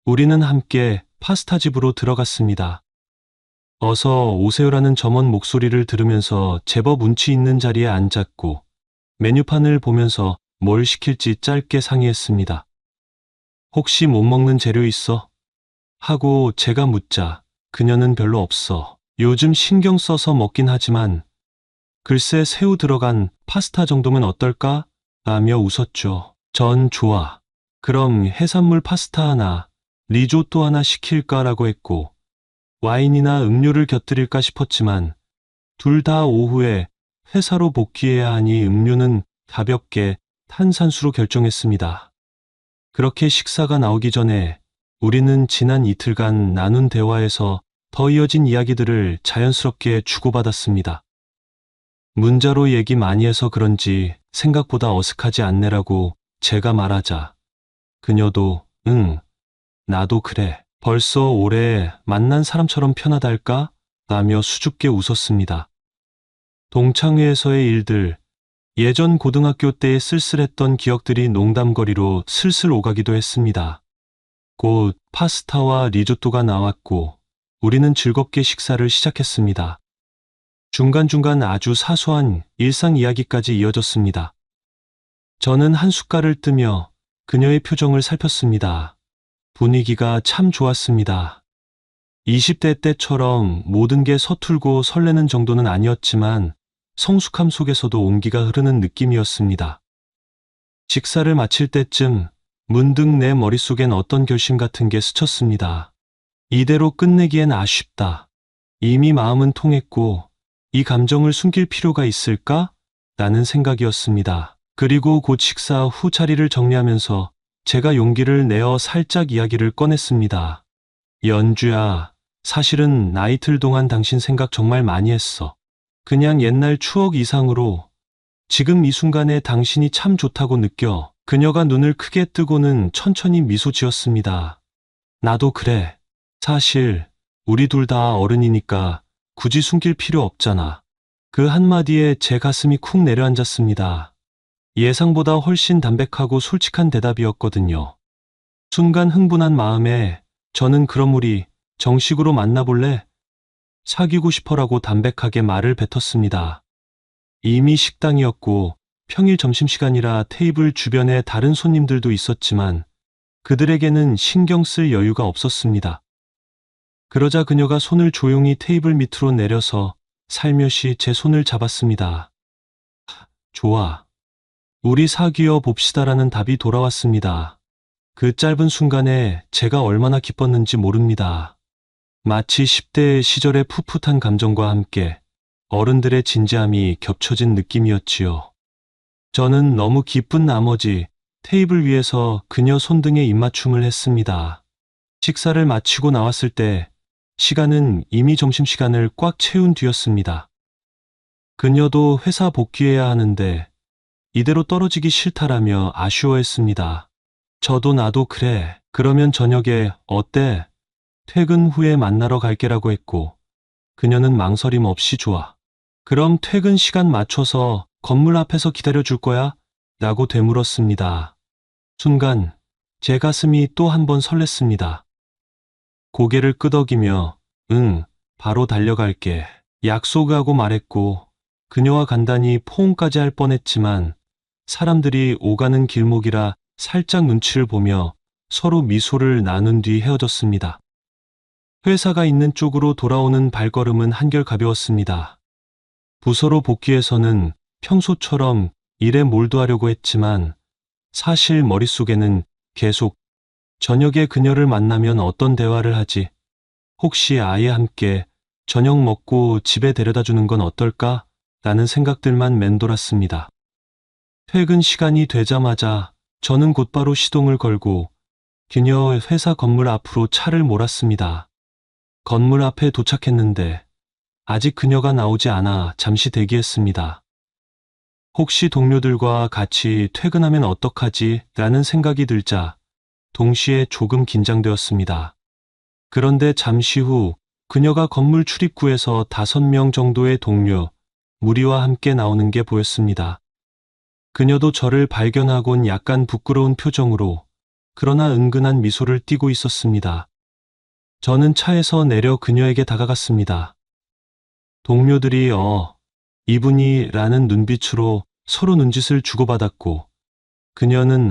우리는 함께 파스타집으로 들어갔습니다. 어서 오세요라는 점원 목소리를 들으면서 제법 운치 있는 자리에 앉았고 메뉴판을 보면서 뭘 시킬지 짧게 상의했습니다. 혹시 못 먹는 재료 있어? 하고 제가 묻자 그녀는 별로 없어. 요즘 신경 써서 먹긴 하지만 글쎄 새우 들어간 파스타 정도면 어떨까? 라며 웃었죠. 전 좋아. 그럼 해산물 파스타 하나, 리조또 하나 시킬까라고 했고 와인이나 음료를 곁들일까 싶었지만 둘 다 오후에 회사로 복귀해야 하니 음료는 가볍게 탄산수로 결정했습니다. 그렇게 식사가 나오기 전에 우리는 지난 이틀간 나눈 대화에서 더 이어진 이야기들을 자연스럽게 주고받았습니다. 문자로 얘기 많이 해서 그런지 생각보다 어색하지 않네라고 제가 말하자 그녀도 응, 나도 그래. 벌써 오래 만난 사람처럼 편하달까? 라며 수줍게 웃었습니다. 동창회에서의 일들, 예전 고등학교 때의 쓸쓸했던 기억들이 농담거리로 슬슬 오가기도 했습니다. 곧 파스타와 리조또가 나왔고 우리는 즐겁게 식사를 시작했습니다. 중간중간 아주 사소한 일상 이야기까지 이어졌습니다. 저는 한 숟갈을 뜨며 그녀의 표정을 살폈습니다. 분위기가 참 좋았습니다. 20대 때처럼 모든 게 서툴고 설레는 정도는 아니었지만 성숙함 속에서도 온기가 흐르는 느낌이었습니다. 식사를 마칠 때쯤 문득 내 머릿속엔 어떤 결심 같은 게 스쳤습니다. 이대로 끝내기엔 아쉽다. 이미 마음은 통했고 이 감정을 숨길 필요가 있을까? 라는 생각이었습니다. 그리고 곧 식사 후 자리를 정리하면서 제가 용기를 내어 살짝 이야기를 꺼냈습니다. 연주야, 사실은 나 이틀 동안 당신 생각 정말 많이 했어. 그냥 옛날 추억 이상으로 지금 이 순간에 당신이 참 좋다고 느껴. 그녀가 눈을 크게 뜨고는 천천히 미소 지었습니다. 나도 그래. 사실 우리 둘 다 어른이니까 굳이 숨길 필요 없잖아. 그 한마디에 제 가슴이 쿵 내려앉았습니다. 예상보다 훨씬 담백하고 솔직한 대답이었거든요. 순간 흥분한 마음에 저는 그럼 우리 정식으로 만나볼래? 사귀고 싶어라고 담백하게 말을 뱉었습니다. 이미 식당이었고 평일 점심시간이라 테이블 주변에 다른 손님들도 있었지만 그들에게는 신경 쓸 여유가 없었습니다. 그러자 그녀가 손을 조용히 테이블 밑으로 내려서 살며시 제 손을 잡았습니다. 좋아. 우리 사귀어 봅시다라는 답이 돌아왔습니다. 그 짧은 순간에 제가 얼마나 기뻤는지 모릅니다. 마치 10대 시절의 풋풋한 감정과 함께 어른들의 진지함이 겹쳐진 느낌이었지요. 저는 너무 기쁜 나머지 테이블 위에서 그녀 손등에 입맞춤을 했습니다. 식사를 마치고 나왔을 때 시간은 이미 점심시간을 꽉 채운 뒤였습니다. 그녀도 회사 복귀해야 하는데 이대로 떨어지기 싫다라며 아쉬워했습니다. 저도 나도 그래. 그러면 저녁에 어때? 퇴근 후에 만나러 갈게라고 했고 그녀는 망설임 없이 좋아. 그럼 퇴근 시간 맞춰서 건물 앞에서 기다려줄 거야? 라고 되물었습니다. 순간 제 가슴이 또 한 번 설렜습니다. 고개를 끄덕이며 응, 바로 달려갈게. 약속하고 말했고 그녀와 간단히 포옹까지 할 뻔했지만 사람들이 오가는 길목이라 살짝 눈치를 보며 서로 미소를 나눈 뒤 헤어졌습니다. 회사가 있는 쪽으로 돌아오는 발걸음은 한결 가벼웠습니다. 부서로 복귀해서는 평소처럼 일에 몰두하려고 했지만 사실 머릿속에는 계속 저녁에 그녀를 만나면 어떤 대화를 하지? 혹시 아예 함께 저녁 먹고 집에 데려다 주는 건 어떨까? 라는 생각들만 맴돌았습니다. 퇴근 시간이 되자마자 저는 곧바로 시동을 걸고 그녀의 회사 건물 앞으로 차를 몰았습니다. 건물 앞에 도착했는데 아직 그녀가 나오지 않아 잠시 대기했습니다. 혹시 동료들과 같이 퇴근하면 어떡하지? 라는 생각이 들자 동시에 조금 긴장되었습니다. 그런데 잠시 후 그녀가 건물 출입구에서 5명 정도의 동료, 무리와 함께 나오는 게 보였습니다. 그녀도 저를 발견하곤 약간 부끄러운 표정으로 그러나 은근한 미소를 띠고 있었습니다. 저는 차에서 내려 그녀에게 다가갔습니다. 동료들이 이분이 라는 눈빛으로 서로 눈짓을 주고받았고 그녀는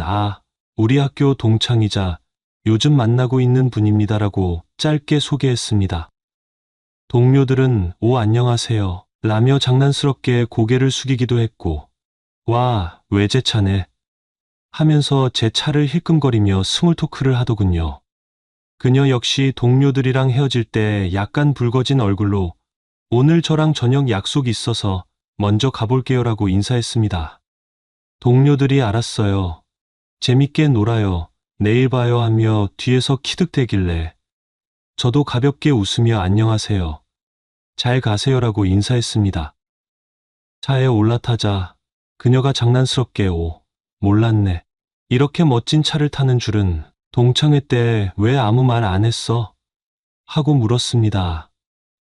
우리 학교 동창이자 요즘 만나고 있는 분입니다라고 짧게 소개했습니다. 동료들은 안녕하세요 라며 장난스럽게 고개를 숙이기도 했고 와, 외제차네 하면서 제 차를 힐끔거리며 스몰 토크를 하더군요. 그녀 역시 동료들이랑 헤어질 때 약간 붉어진 얼굴로 오늘 저랑 저녁 약속이 있어서 먼저 가볼게요라고 인사했습니다. 동료들이 알았어요. 재밌게 놀아요. 내일 봐요 하며 뒤에서 키득대길래 저도 가볍게 웃으며 안녕하세요. 잘 가세요라고 인사했습니다. 차에 올라타자 그녀가 장난스럽게 몰랐네. 이렇게 멋진 차를 타는 줄은 동창회 때 왜 아무 말 안 했어? 하고 물었습니다.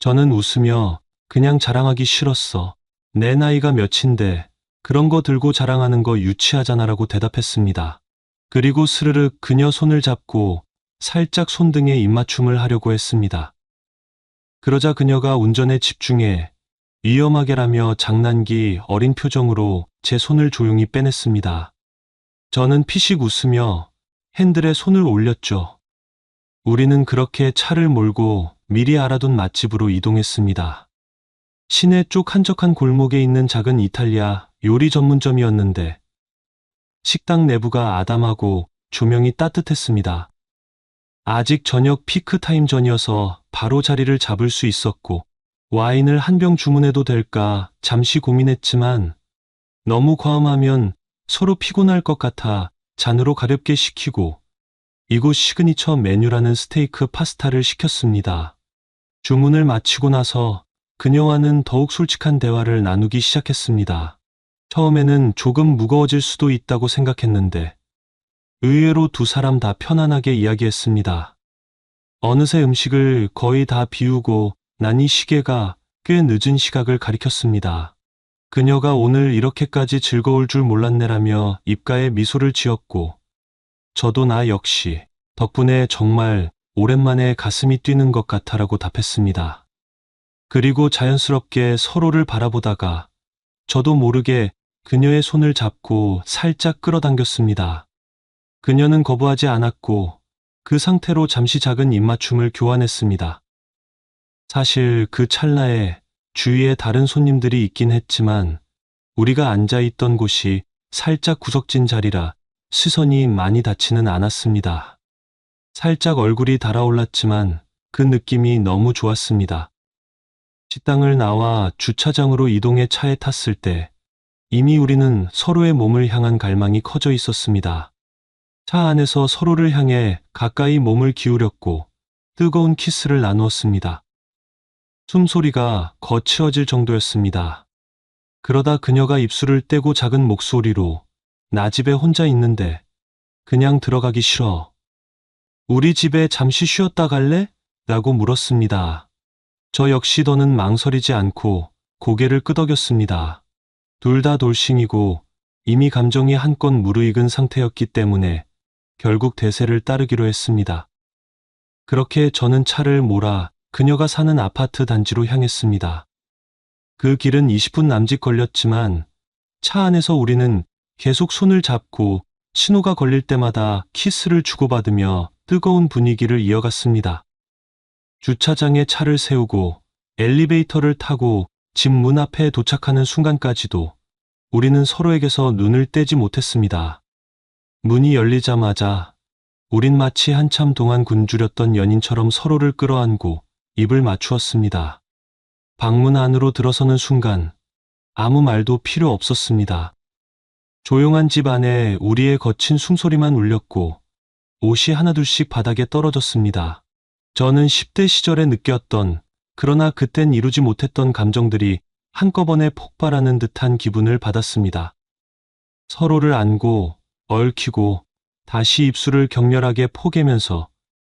저는 웃으며 그냥 자랑하기 싫었어. 내 나이가 몇인데 그런 거 들고 자랑하는 거 유치하잖아라고 대답했습니다. 그리고 스르륵 그녀 손을 잡고 살짝 손등에 입맞춤을 하려고 했습니다. 그러자 그녀가 운전에 집중해 위험하게라며 장난기 어린 표정으로 제 손을 조용히 빼냈습니다. 저는 피식 웃으며 핸들에 손을 올렸죠. 우리는 그렇게 차를 몰고 미리 알아둔 맛집으로 이동했습니다. 시내 쪽 한적한 골목에 있는 작은 이탈리아 요리 전문점이었는데 식당 내부가 아담하고 조명이 따뜻했습니다. 아직 저녁 피크 타임 전이어서 바로 자리를 잡을 수 있었고 와인을 한 병 주문해도 될까 잠시 고민했지만 너무 과음하면 서로 피곤할 것 같아 잔으로 가볍게 시키고 이곳 시그니처 메뉴라는 스테이크 파스타를 시켰습니다. 주문을 마치고 나서 그녀와는 더욱 솔직한 대화를 나누기 시작했습니다. 처음에는 조금 무거워질 수도 있다고 생각했는데 의외로 두 사람 다 편안하게 이야기했습니다. 어느새 음식을 거의 다 비우고 난 이 시계가 꽤 늦은 시각을 가리켰습니다. 그녀가 오늘 이렇게까지 즐거울 줄 몰랐네라며 입가에 미소를 지었고 저도 나 역시 덕분에 정말 오랜만에 가슴이 뛰는 것 같아라고 답했습니다. 그리고 자연스럽게 서로를 바라보다가 저도 모르게 그녀의 손을 잡고 살짝 끌어당겼습니다. 그녀는 거부하지 않았고 그 상태로 잠시 작은 입맞춤을 교환했습니다. 사실 그 찰나에 주위에 다른 손님들이 있긴 했지만 우리가 앉아있던 곳이 살짝 구석진 자리라 시선이 많이 닿지는 않았습니다. 살짝 얼굴이 달아올랐지만 그 느낌이 너무 좋았습니다. 식당을 나와 주차장으로 이동해 차에 탔을 때 이미 우리는 서로의 몸을 향한 갈망이 커져 있었습니다. 차 안에서 서로를 향해 가까이 몸을 기울였고 뜨거운 키스를 나누었습니다. 숨소리가 거칠어질 정도였습니다. 그러다 그녀가 입술을 떼고 작은 목소리로 나 집에 혼자 있는데 그냥 들어가기 싫어. 우리 집에 잠시 쉬었다 갈래? 라고 물었습니다. 저 역시 더는 망설이지 않고 고개를 끄덕였습니다. 둘 다 돌싱이고 이미 감정이 한껏 무르익은 상태였기 때문에 결국 대세를 따르기로 했습니다. 그렇게 저는 차를 몰아 그녀가 사는 아파트 단지로 향했습니다. 그 길은 20분 남짓 걸렸지만 차 안에서 우리는 계속 손을 잡고 신호가 걸릴 때마다 키스를 주고받으며 뜨거운 분위기를 이어갔습니다. 주차장에 차를 세우고 엘리베이터를 타고 집 문 앞에 도착하는 순간까지도 우리는 서로에게서 눈을 떼지 못했습니다. 문이 열리자마자 우린 마치 한참 동안 굶주렸던 연인처럼 서로를 끌어안고 입을 맞추었습니다. 방문 안으로 들어서는 순간 아무 말도 필요 없었습니다. 조용한 집 안에 우리의 거친 숨소리만 울렸고 옷이 하나둘씩 바닥에 떨어졌습니다. 저는 10대 시절에 느꼈던 그러나 그땐 이루지 못했던 감정들이 한꺼번에 폭발하는 듯한 기분을 받았습니다. 서로를 안고 얽히고 다시 입술을 격렬하게 포개면서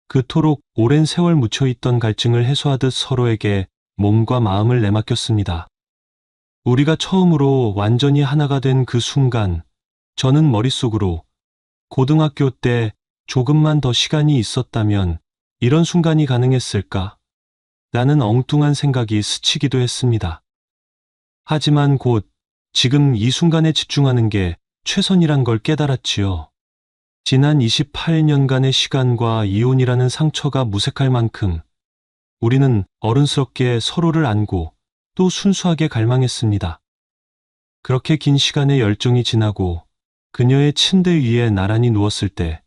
그토록 오랜 세월 묻혀있던 갈증을 해소하듯 서로에게 몸과 마음을 내맡겼습니다. 우리가 처음으로 완전히 하나가 된 그 순간 저는 머릿속으로 고등학교 때 조금만 더 시간이 있었다면 이런 순간이 가능했을까? 라는 엉뚱한 생각이 스치기도 했습니다. 하지만 곧 지금 이 순간에 집중하는 게 최선이란 걸 깨달았지요. 지난 28년간의 시간과 이혼이라는 상처가 무색할 만큼 우리는 어른스럽게 서로를 안고 또 순수하게 갈망했습니다. 그렇게 긴 시간의 열정이 지나고 그녀의 침대 위에 나란히 누웠을 때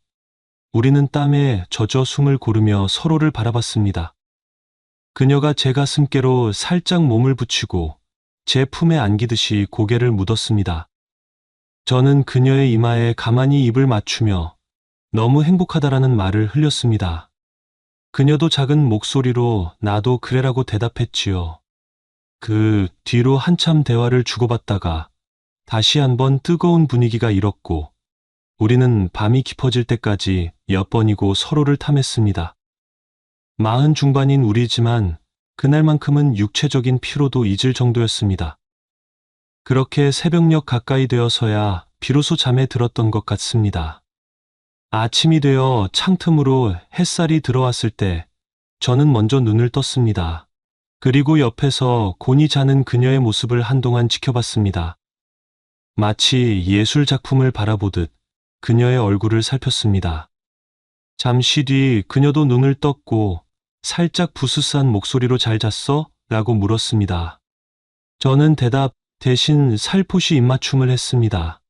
우리는 땀에 젖어 숨을 고르며 서로를 바라봤습니다. 그녀가 제 가슴께로 살짝 몸을 붙이고 제 품에 안기듯이 고개를 묻었습니다. 저는 그녀의 이마에 가만히 입을 맞추며 너무 행복하다라는 말을 흘렸습니다. 그녀도 작은 목소리로 나도 그래라고 대답했지요. 그 뒤로 한참 대화를 주고받다가 다시 한번 뜨거운 분위기가 일었고 우리는 밤이 깊어질 때까지 몇 번이고 서로를 탐했습니다. 40 중반인 우리지만 그날만큼은 육체적인 피로도 잊을 정도였습니다. 그렇게 새벽녘 가까이 되어서야 비로소 잠에 들었던 것 같습니다. 아침이 되어 창틈으로 햇살이 들어왔을 때 저는 먼저 눈을 떴습니다. 그리고 옆에서 곤히 자는 그녀의 모습을 한동안 지켜봤습니다. 마치 예술 작품을 바라보듯 그녀의 얼굴을 살폈습니다. 잠시 뒤 그녀도 눈을 떴고 살짝 부스스한 목소리로 잘 잤어? 라고 물었습니다. 저는 대답 대신 살포시 입맞춤을 했습니다.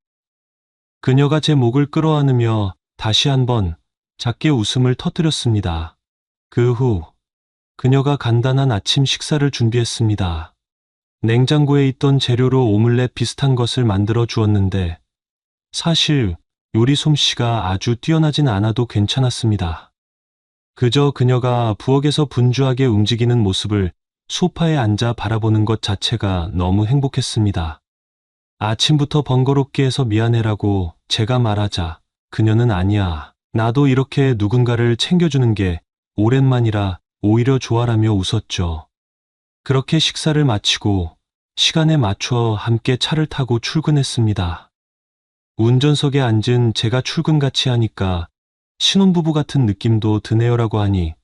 그녀가 제 목을 끌어안으며 다시 한번 작게 웃음을 터뜨렸습니다. 그 후 그녀가 간단한 아침 식사를 준비했습니다. 냉장고에 있던 재료로 오믈렛 비슷한 것을 만들어 주었는데 사실 요리 솜씨가 아주 뛰어나진 않아도 괜찮았습니다. 그저 그녀가 부엌에서 분주하게 움직이는 모습을 소파에 앉아 바라보는 것 자체가 너무 행복했습니다. 아침부터 번거롭게 해서 미안해라고 제가 말하자 그녀는 아니야. 나도 이렇게 누군가를 챙겨주는 게 오랜만이라 오히려 좋아라며 웃었죠. 그렇게 식사를 마치고 시간에 맞춰 함께 차를 타고 출근했습니다. 운전석에 앉은 제가 출근같이 하니까 신혼부부 같은 느낌도 드네요라고 하니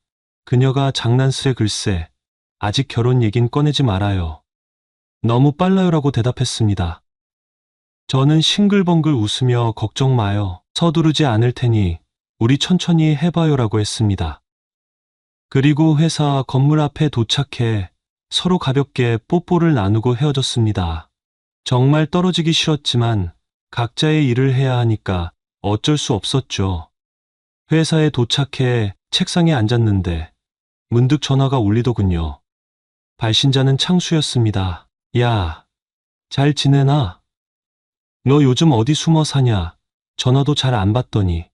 그녀가 장난스레 글쎄 아직 결혼 얘긴 꺼내지 말아요. 너무 빨라요라고 대답했습니다. 저는 싱글벙글 웃으며 걱정 마요. 서두르지 않을 테니 우리 천천히 해봐요라고 했습니다. 그리고 회사 건물 앞에 도착해 서로 가볍게 뽀뽀를 나누고 헤어졌습니다. 정말 떨어지기 싫었지만 각자의 일을 해야 하니까 어쩔 수 없었죠. 회사에 도착해 책상에 앉았는데 문득 전화가 울리더군요. 발신자는 창수였습니다. 야, 잘 지내나? 너 요즘 어디 숨어 사냐? 전화도 잘 안 받더니.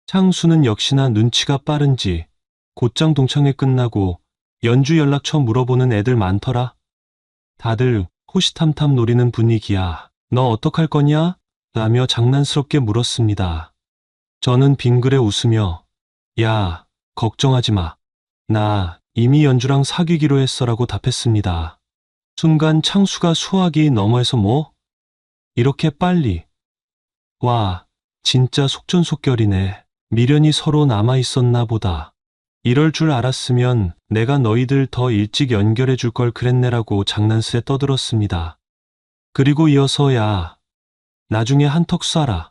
창수는 역시나 눈치가 빠른지 곧장 동창회 끝나고 연주 연락처 물어보는 애들 많더라. 다들 호시탐탐 노리는 분위기야. 너 어떡할 거냐? 라며 장난스럽게 물었습니다. 저는 빙그레 웃으며 야, 걱정하지 마. 나 이미 연주랑 사귀기로 했어라고 답했습니다. 순간 창수가 수학이 너머해서 뭐? 이렇게 빨리. 와, 진짜 속전속결이네. 미련이 서로 남아있었나 보다. 이럴 줄 알았으면 내가 너희들 더 일찍 연결해 줄 걸 그랬네라고 장난스레 떠들었습니다. 그리고 이어서 야, 나중에 한턱 쏴라.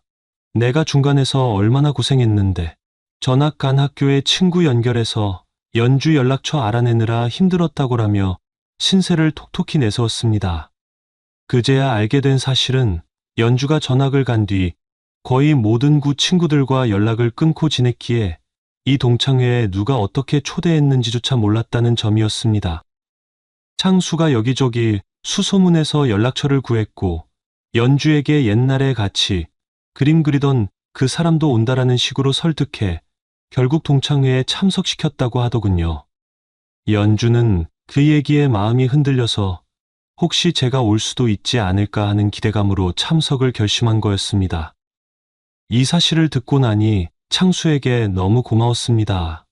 내가 중간에서 얼마나 고생했는데. 전학 간 학교에 친구 연결해서 연주 연락처 알아내느라 힘들었다고라며 신세를 톡톡히 내세웠습니다. 그제야 알게 된 사실은 연주가 전학을 간 뒤 거의 모든 구 친구들과 연락을 끊고 지냈기에 이 동창회에 누가 어떻게 초대했는지조차 몰랐다는 점이었습니다. 창수가 여기저기 수소문해서 연락처를 구했고 연주에게 옛날에 같이 그림 그리던 그 사람도 온다라는 식으로 설득해 결국 동창회에 참석시켰다고 하더군요. 연주는 그 얘기에 마음이 흔들려서 혹시 제가 올 수도 있지 않을까 하는 기대감으로 참석을 결심한 거였습니다. 이 사실을 듣고 나니 창수에게 너무 고마웠습니다.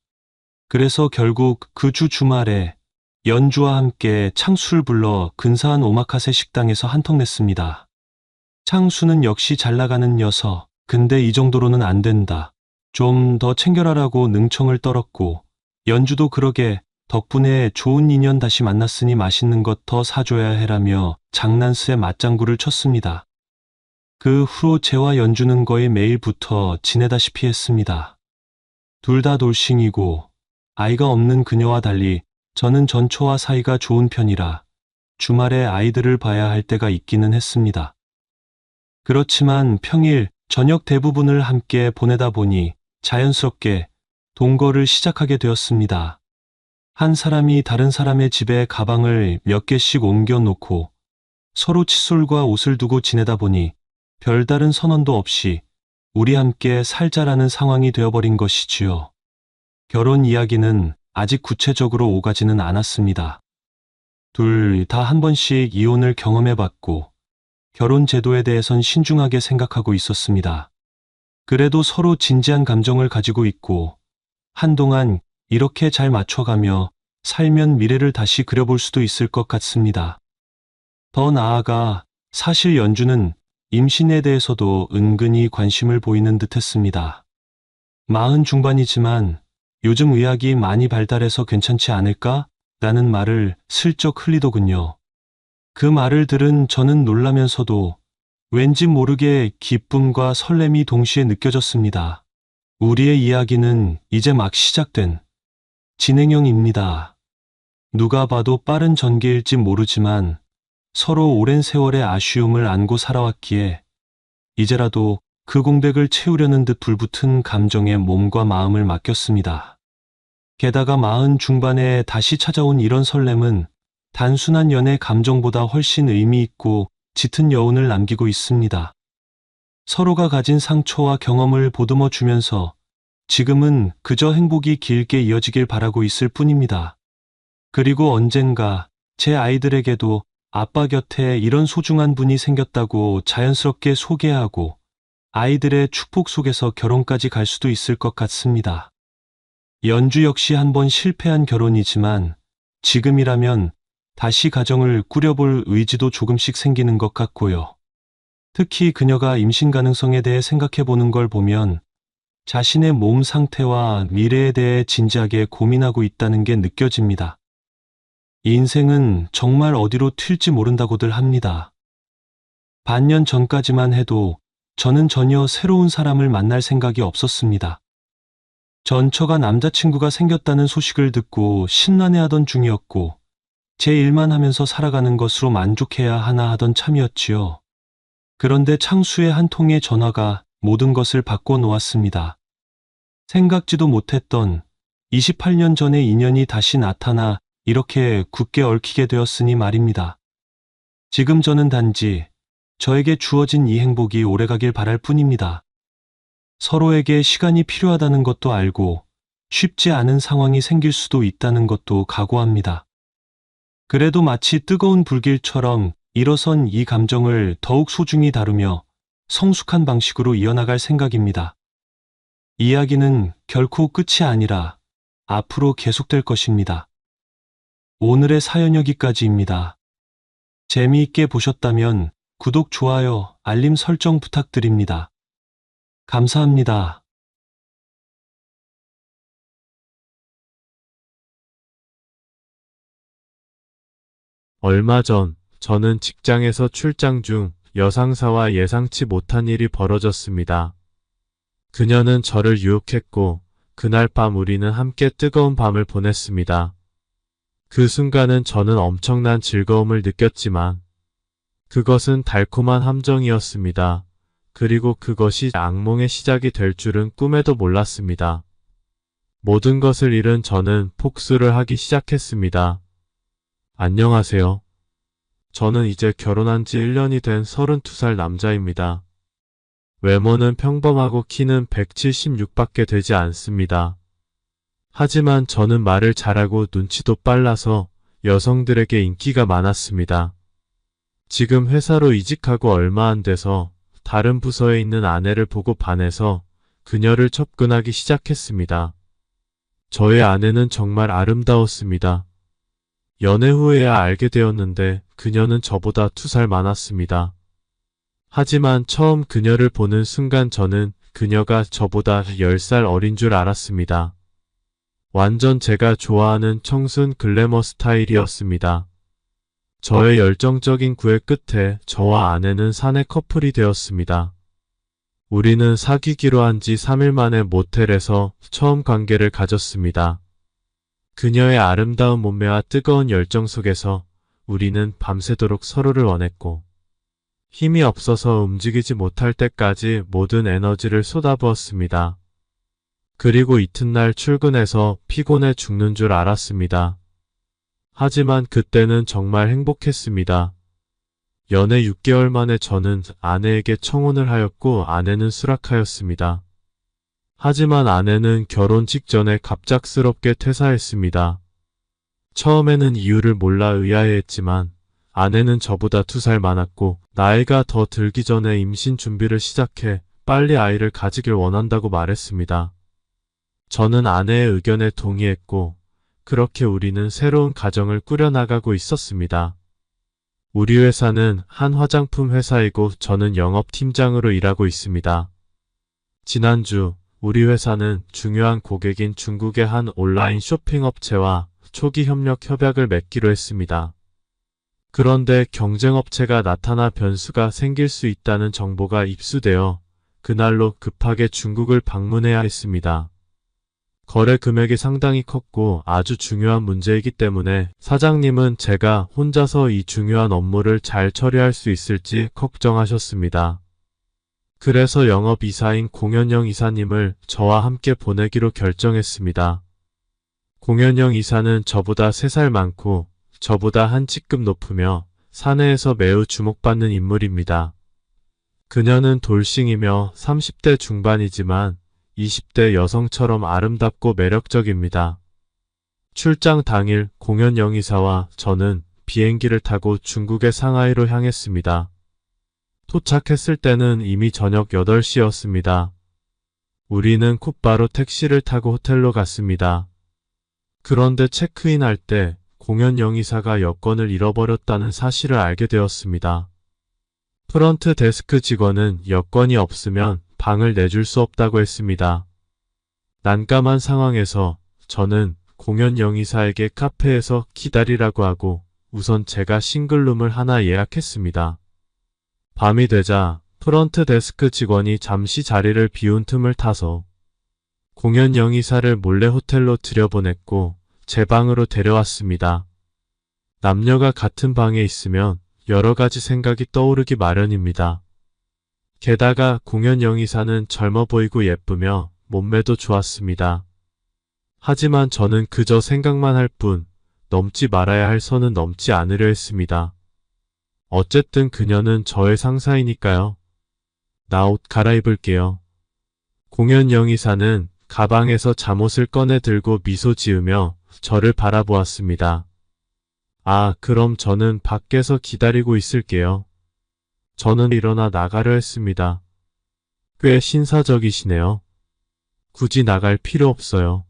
그래서 결국 그 주 주말에 연주와 함께 창수를 불러 근사한 오마카세 식당에서 한턱 냈습니다. 창수는 역시 잘 나가는 녀석, 근데 이 정도로는 안 된다. 좀 더 챙겨라라고 능청을 떨었고 연주도 그러게 덕분에 좋은 인연 다시 만났으니 맛있는 것 더 사줘야 해라며 장난스레 맞장구를 쳤습니다. 그 후로 제와 연주는 거의 매일 붙어 지내다시피 했습니다. 둘 다 돌싱이고 아이가 없는 그녀와 달리 저는 전처와 사이가 좋은 편이라 주말에 아이들을 봐야 할 때가 있기는 했습니다. 그렇지만 평일, 저녁 대부분을 함께 보내다 보니 자연스럽게 동거를 시작하게 되었습니다. 한 사람이 다른 사람의 집에 가방을 몇 개씩 옮겨 놓고 서로 칫솔과 옷을 두고 지내다 보니 별다른 선언도 없이 우리 함께 살자라는 상황이 되어버린 것이지요. 결혼 이야기는 아직 구체적으로 오가지는 않았습니다. 둘 다 한 번씩 이혼을 경험해봤고 결혼 제도에 대해선 신중하게 생각하고 있었습니다. 그래도 서로 진지한 감정을 가지고 있고 한동안 이렇게 잘 맞춰가며 살면 미래를 다시 그려볼 수도 있을 것 같습니다. 더 나아가 사실 연주는 임신에 대해서도 은근히 관심을 보이는 듯했습니다. 40 중반이지만 요즘 의학이 많이 발달해서 괜찮지 않을까? 라는 말을 슬쩍 흘리더군요. 그 말을 들은 저는 놀라면서도 왠지 모르게 기쁨과 설렘이 동시에 느껴졌습니다. 우리의 이야기는 이제 막 시작된 진행형입니다. 누가 봐도 빠른 전개일지 모르지만 서로 오랜 세월의 아쉬움을 안고 살아왔기에 이제라도 그 공백을 채우려는 듯 불붙은 감정에 몸과 마음을 맡겼습니다. 게다가 40 중반에 다시 찾아온 이런 설렘은 단순한 연애 감정보다 훨씬 의미 있고 짙은 여운을 남기고 있습니다. 서로가 가진 상처와 경험을 보듬어 주면서 지금은 그저 행복이 길게 이어지길 바라고 있을 뿐입니다. 그리고 언젠가 제 아이들에게도 아빠 곁에 이런 소중한 분이 생겼다고 자연스럽게 소개하고 아이들의 축복 속에서 결혼까지 갈 수도 있을 것 같습니다. 연주 역시 한번 실패한 결혼이지만 지금이라면 다시 가정을 꾸려볼 의지도 조금씩 생기는 것 같고요. 특히 그녀가 임신 가능성에 대해 생각해보는 걸 보면 자신의 몸 상태와 미래에 대해 진지하게 고민하고 있다는 게 느껴집니다. 인생은 정말 어디로 튈지 모른다고들 합니다. 반년 전까지만 해도 저는 전혀 새로운 사람을 만날 생각이 없었습니다. 전처가 남자친구가 생겼다는 소식을 듣고 신난해하던 중이었고 제 일만 하면서 살아가는 것으로 만족해야 하나 하던 참이었지요. 그런데 창수의 한 통의 전화가 모든 것을 바꿔놓았습니다. 생각지도 못했던 28년 전의 인연이 다시 나타나 이렇게 굳게 얽히게 되었으니 말입니다. 지금 저는 단지 저에게 주어진 이 행복이 오래가길 바랄 뿐입니다. 서로에게 시간이 필요하다는 것도 알고 쉽지 않은 상황이 생길 수도 있다는 것도 각오합니다. 그래도 마치 뜨거운 불길처럼 일어선 이 감정을 더욱 소중히 다루며 성숙한 방식으로 이어나갈 생각입니다. 이야기는 결코 끝이 아니라 앞으로 계속될 것입니다. 오늘의 사연 여기까지입니다. 재미있게 보셨다면 구독, 좋아요, 알림 설정 부탁드립니다. 감사합니다. 얼마 전 저는 직장에서 출장 중 여상사와 예상치 못한 일이 벌어졌습니다. 그녀는 저를 유혹했고 그날 밤 우리는 함께 뜨거운 밤을 보냈습니다. 그 순간은 저는 엄청난 즐거움을 느꼈지만 그것은 달콤한 함정이었습니다. 그리고 그것이 악몽의 시작이 될 줄은 꿈에도 몰랐습니다. 모든 것을 잃은 저는 복수를 하기 시작했습니다. 안녕하세요. 저는 이제 결혼한 지 1년이 된 32살 남자입니다. 외모는 평범하고 키는 176밖에 되지 않습니다. 하지만 저는 말을 잘하고 눈치도 빨라서 여성들에게 인기가 많았습니다. 지금 회사로 이직하고 얼마 안 돼서 다른 부서에 있는 아내를 보고 반해서 그녀를 접근하기 시작했습니다. 저의 아내는 정말 아름다웠습니다. 연애 후에야 알게 되었는데 그녀는 저보다 2살 많았습니다. 하지만 처음 그녀를 보는 순간 저는 그녀가 저보다 10살 어린 줄 알았습니다. 완전 제가 좋아하는 청순 글래머 스타일이었습니다. 저의 열정적인 구애 끝에 저와 아내는 사내 커플이 되었습니다. 우리는 사귀기로 한 지 3일 만에 모텔에서 처음 관계를 가졌습니다. 그녀의 아름다운 몸매와 뜨거운 열정 속에서 우리는 밤새도록 서로를 원했고 힘이 없어서 움직이지 못할 때까지 모든 에너지를 쏟아부었습니다. 그리고 이튿날 출근해서 피곤해 죽는 줄 알았습니다. 하지만 그때는 정말 행복했습니다. 연애 6개월 만에 저는 아내에게 청혼을 하였고 아내는 수락하였습니다. 하지만 아내는 결혼 직전에 갑작스럽게 퇴사했습니다. 처음에는 이유를 몰라 의아해했지만 아내는 저보다 2살 많았고 나이가 더 들기 전에 임신 준비를 시작해 빨리 아이를 가지길 원한다고 말했습니다. 저는 아내의 의견에 동의했고 그렇게 우리는 새로운 가정을 꾸려나가고 있었습니다. 우리 회사는 한 화장품 회사이고 저는 영업팀장으로 일하고 있습니다. 지난주 우리 회사는 중요한 고객인 중국의 한 온라인 쇼핑 업체와 초기 협약을 맺기로 했습니다. 그런데 경쟁업체가 나타나 변수가 생길 수 있다는 정보가 입수되어 그날로 급하게 중국을 방문해야 했습니다. 거래 금액이 상당히 컸고 아주 중요한 문제이기 때문에 사장님은 제가 혼자서 이 중요한 업무를 잘 처리할 수 있을지 걱정하셨습니다. 그래서 영업이사인 공연영 이사님을 저와 함께 보내기로 결정했습니다. 공연영 이사는 저보다 3살 많고 저보다 한 직급 높으며 사내에서 매우 주목받는 인물입니다. 그녀는 돌싱이며 30대 중반이지만 20대 여성처럼 아름답고 매력적입니다. 출장 당일 공연영 이사와 저는 비행기를 타고 중국의 상하이로 향했습니다. 도착했을 때는 이미 저녁 8시였습니다. 우리는 곧바로 택시를 타고 호텔로 갔습니다. 그런데 체크인할 때 공연영 이사가 여권을 잃어버렸다는 사실을 알게 되었습니다. 프런트 데스크 직원은 여권이 없으면 방을 내줄 수 없다고 했습니다. 난감한 상황에서 저는 공연영 이사에게 카페에서 기다리라고 하고 우선 제가 싱글룸을 하나 예약했습니다. 밤이 되자 프런트 데스크 직원이 잠시 자리를 비운 틈을 타서 공연영 이사를 몰래 호텔로 들여보냈고 제 방으로 데려왔습니다. 남녀가 같은 방에 있으면 여러 가지 생각이 떠오르기 마련입니다. 게다가 공연영 이사는 젊어 보이고 예쁘며 몸매도 좋았습니다. 하지만 저는 그저 생각만 할 뿐 넘지 말아야 할 선은 넘지 않으려 했습니다. 어쨌든 그녀는 저의 상사이니까요. 나 옷 갈아입을게요. 공연영 이사는 가방에서 잠옷을 꺼내 들고 미소 지으며 저를 바라보았습니다. 아, 그럼 저는 밖에서 기다리고 있을게요. 저는 일어나 나가려 했습니다. 꽤 신사적이시네요. 굳이 나갈 필요 없어요.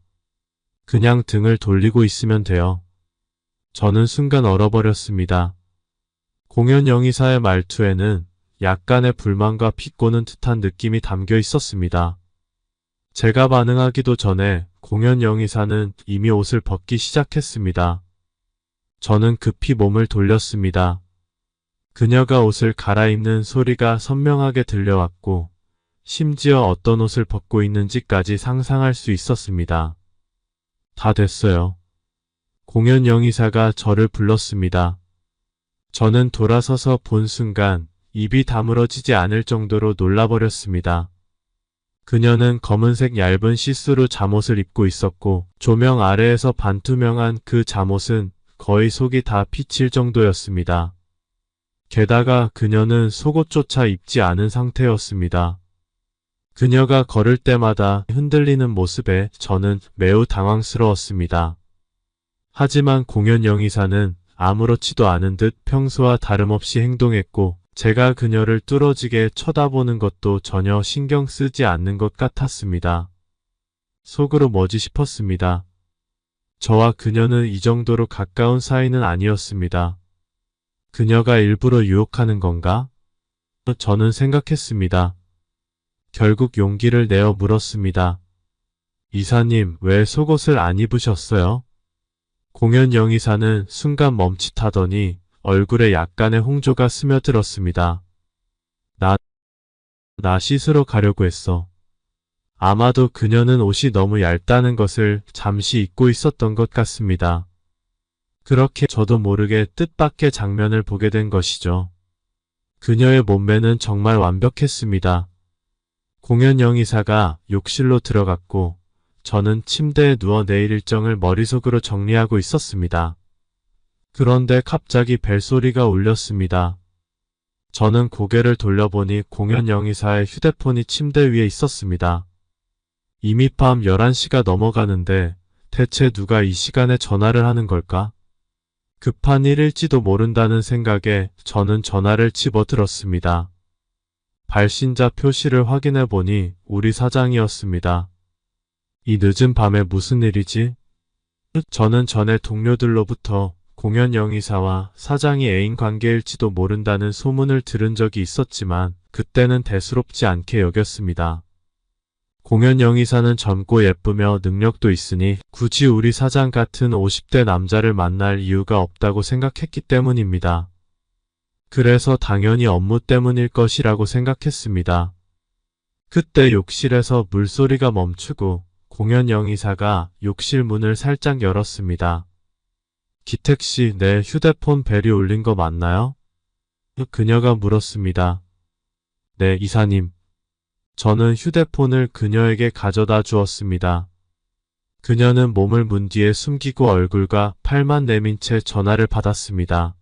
그냥 등을 돌리고 있으면 돼요. 저는 순간 얼어버렸습니다. 공연 영의사의 말투에는 약간의 불만과 비꼬는 듯한 느낌이 담겨 있었습니다. 제가 반응하기도 전에 공연 영의사는 이미 옷을 벗기 시작했습니다. 저는 급히 몸을 돌렸습니다. 그녀가 옷을 갈아입는 소리가 선명하게 들려왔고, 심지어 어떤 옷을 벗고 있는지까지 상상할 수 있었습니다. 다 됐어요. 공연 영의사가 저를 불렀습니다. 저는 돌아서서 본 순간 입이 다물어지지 않을 정도로 놀라버렸습니다. 그녀는 검은색 얇은 시스루 잠옷을 입고 있었고, 조명 아래에서 반투명한 그 잠옷은 거의 속이 다 비칠 정도였습니다. 게다가 그녀는 속옷조차 입지 않은 상태였습니다. 그녀가 걸을 때마다 흔들리는 모습에 저는 매우 당황스러웠습니다. 하지만 공연 영의사는 아무렇지도 않은 듯 평소와 다름없이 행동했고, 제가 그녀를 뚫어지게 쳐다보는 것도 전혀 신경 쓰지 않는 것 같았습니다. 속으로 뭐지 싶었습니다. 저와 그녀는 이 정도로 가까운 사이는 아니었습니다. 그녀가 일부러 유혹하는 건가? 저는 생각했습니다. 결국 용기를 내어 물었습니다. 이사님, 왜 속옷을 안 입으셨어요? 공연 영의사는 순간 멈칫하더니 얼굴에 약간의 홍조가 스며들었습니다. 나 씻으러 가려고 했어. 아마도 그녀는 옷이 너무 얇다는 것을 잠시 잊고 있었던 것 같습니다. 그렇게 저도 모르게 뜻밖의 장면을 보게 된 것이죠. 그녀의 몸매는 정말 완벽했습니다. 공연 영의사가 욕실로 들어갔고, 저는 침대에 누워 내일 일정을 머릿속으로 정리하고 있었습니다. 그런데 갑자기 벨소리가 울렸습니다. 저는 고개를 돌려보니 공연 영의사의 휴대폰이 침대 위에 있었습니다. 이미 밤 11시가 넘어가는데 대체 누가 이 시간에 전화를 하는 걸까? 급한 일일지도 모른다는 생각에 저는 전화를 집어들었습니다. 발신자 표시를 확인해 보니 우리 사장이었습니다. 이 늦은 밤에 무슨 일이지? 저는 전에 동료들로부터 공연 영의사와 사장이 애인 관계일지도 모른다는 소문을 들은 적이 있었지만 그때는 대수롭지 않게 여겼습니다. 공연 영의사는 젊고 예쁘며 능력도 있으니 굳이 우리 사장 같은 50대 남자를 만날 이유가 없다고 생각했기 때문입니다. 그래서 당연히 업무 때문일 것이라고 생각했습니다. 그때 욕실에서 물소리가 멈추고 공연 영의사가 욕실 문을 살짝 열었습니다. 기택씨, 내 휴대폰 벨이 울린 거 맞나요? 그녀가 물었습니다. 네, 이사님. 저는 휴대폰을 그녀에게 가져다 주었습니다. 그녀는 몸을 문 뒤에 숨기고 얼굴과 팔만 내민 채 전화를 받았습니다.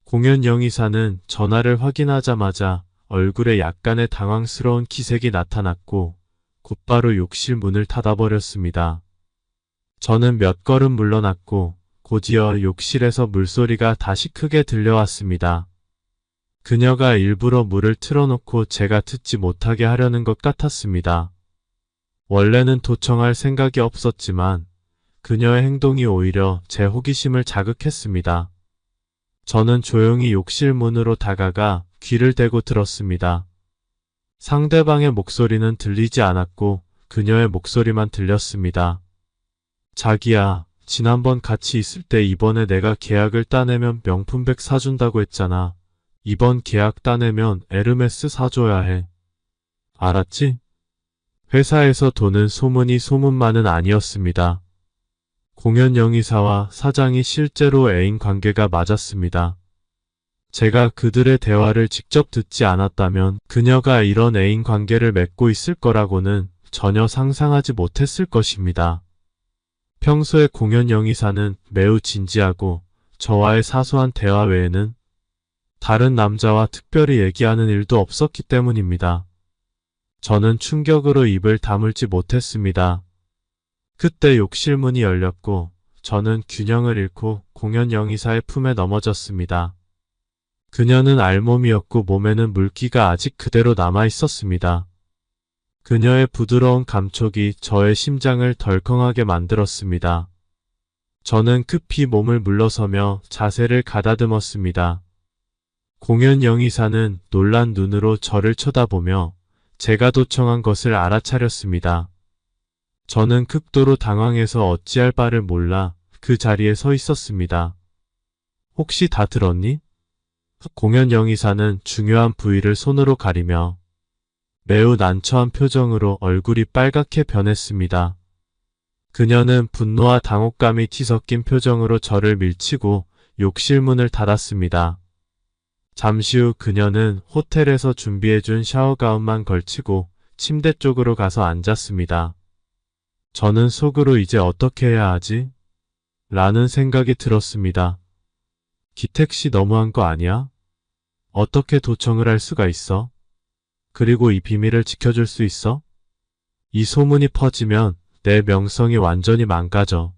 공연 영의사는 전화를 확인하자마자 얼굴에 약간의 당황스러운 기색이 나타났고 곧바로 욕실 문을 닫아버렸습니다. 저는 몇 걸음 물러났고 곧이어 욕실에서 물소리가 다시 크게 들려왔습니다. 그녀가 일부러 물을 틀어놓고 제가 듣지 못하게 하려는 것 같았습니다. 원래는 도청할 생각이 없었지만 그녀의 행동이 오히려 제 호기심을 자극했습니다. 저는 조용히 욕실 문으로 다가가 귀를 대고 들었습니다. 상대방의 목소리는 들리지 않았고 그녀의 목소리만 들렸습니다. 자기야, 지난번 같이 있을 때 이번에 내가 계약을 따내면 명품백 사준다고 했잖아. 이번 계약 따내면 에르메스 사줘야 해. 알았지? 회사에서 도는 소문이 소문만은 아니었습니다. 공연 영의사와 사장이 실제로 애인 관계가 맞았습니다. 제가 그들의 대화를 직접 듣지 않았다면 그녀가 이런 애인 관계를 맺고 있을 거라고는 전혀 상상하지 못했을 것입니다. 평소에 공연 영의사는 매우 진지하고 저와의 사소한 대화 외에는 다른 남자와 특별히 얘기하는 일도 없었기 때문입니다. 저는 충격으로 입을 다물지 못했습니다. 그때 욕실 문이 열렸고 저는 균형을 잃고 공연 영의사의 품에 넘어졌습니다. 그녀는 알몸이었고 몸에는 물기가 아직 그대로 남아 있었습니다. 그녀의 부드러운 감촉이 저의 심장을 덜컹하게 만들었습니다. 저는 급히 몸을 물러서며 자세를 가다듬었습니다. 공연 영의사는 놀란 눈으로 저를 쳐다보며 제가 도청한 것을 알아차렸습니다. 저는 극도로 당황해서 어찌할 바를 몰라 그 자리에 서 있었습니다. 혹시 다 들었니? 공연 영의사는 중요한 부위를 손으로 가리며 매우 난처한 표정으로 얼굴이 빨갛게 변했습니다. 그녀는 분노와 당혹감이 뒤섞인 표정으로 저를 밀치고 욕실 문을 닫았습니다. 잠시 후 그녀는 호텔에서 준비해준 샤워가운만 걸치고 침대 쪽으로 가서 앉았습니다. 저는 속으로 이제 어떻게 해야 하지? 라는 생각이 들었습니다. 기택씨 너무한 거 아니야? 어떻게 도청을 할 수가 있어? 그리고 이 비밀을 지켜줄 수 있어? 이 소문이 퍼지면 내 명성이 완전히 망가져.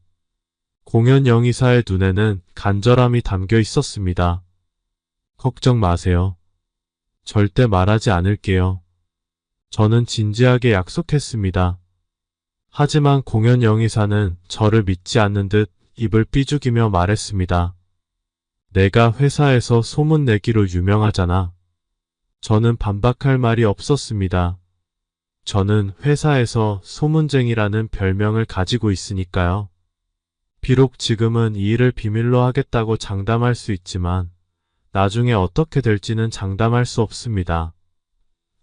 공연 영의사의 눈에는 간절함이 담겨 있었습니다. 걱정 마세요. 절대 말하지 않을게요. 저는 진지하게 약속했습니다. 하지만 공연 영의사는 저를 믿지 않는 듯 입을 삐죽이며 말했습니다. 내가 회사에서 소문 내기로 유명하잖아. 저는 반박할 말이 없었습니다. 저는 회사에서 소문쟁이라는 별명을 가지고 있으니까요. 비록 지금은 이 일을 비밀로 하겠다고 장담할 수 있지만 나중에 어떻게 될지는 장담할 수 없습니다.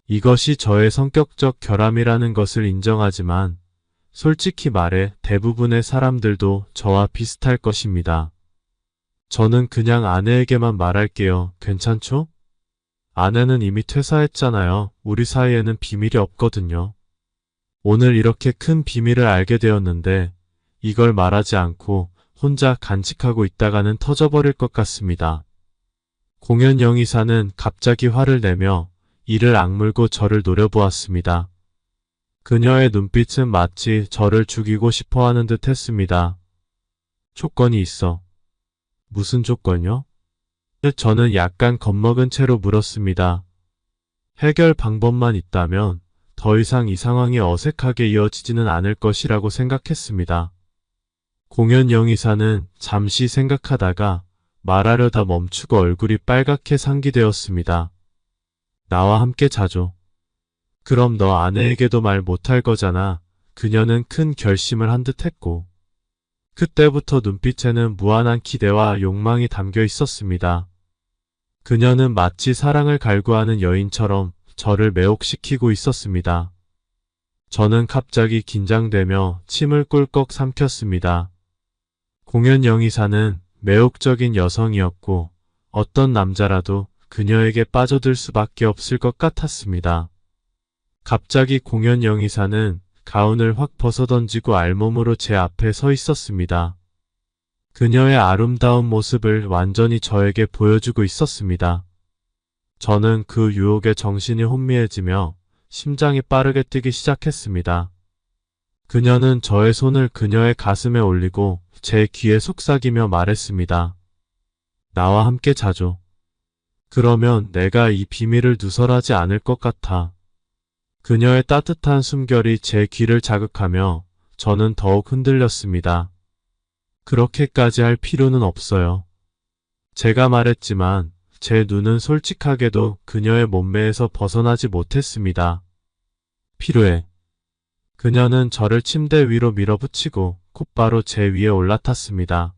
이것이 저의 성격적 결함이라는 것을 인정하지만 솔직히 말해 대부분의 사람들도 저와 비슷할 것입니다. 저는 그냥 아내에게만 말할게요. 괜찮죠? 아내는 이미 퇴사했잖아요. 우리 사이에는 비밀이 없거든요. 오늘 이렇게 큰 비밀을 알게 되었는데 이걸 말하지 않고 혼자 간직하고 있다가는 터져버릴 것 같습니다. 공연 영의사는 갑자기 화를 내며 이를 악물고 저를 노려보았습니다. 그녀의 눈빛은 마치 저를 죽이고 싶어 하는 듯 했습니다. 조건이 있어. 무슨 조건요? 저는 약간 겁먹은 채로 물었습니다. 해결 방법만 있다면 더 이상 이 상황이 어색하게 이어지지는 않을 것이라고 생각했습니다. 공연 영의사는 잠시 생각하다가 말하려다 멈추고 얼굴이 빨갛게 상기되었습니다. 나와 함께 자죠. 그럼 너 아내에게도 말 못할 거잖아. 그녀는 큰 결심을 한 듯 했고 그때부터 눈빛에는 무한한 기대와 욕망이 담겨 있었습니다. 그녀는 마치 사랑을 갈구하는 여인처럼 저를 매혹시키고 있었습니다. 저는 갑자기 긴장되며 침을 꿀꺽 삼켰습니다. 공연 영의사는 매혹적인 여성이었고 어떤 남자라도 그녀에게 빠져들 수밖에 없을 것 같았습니다. 갑자기 공연 영의사는 가운을 확 벗어던지고 알몸으로 제 앞에 서 있었습니다. 그녀의 아름다운 모습을 완전히 저에게 보여주고 있었습니다. 저는 그 유혹에 정신이 혼미해지며 심장이 빠르게 뛰기 시작했습니다. 그녀는 저의 손을 그녀의 가슴에 올리고 제 귀에 속삭이며 말했습니다. 나와 함께 자죠. 그러면 내가 이 비밀을 누설하지 않을 것 같아. 그녀의 따뜻한 숨결이 제 귀를 자극하며 저는 더욱 흔들렸습니다. 그렇게까지 할 필요는 없어요. 제가 말했지만 제 눈은 솔직하게도 그녀의 몸매에서 벗어나지 못했습니다. 필요해. 그녀는 저를 침대 위로 밀어붙이고 곧바로 제 위에 올라탔습니다.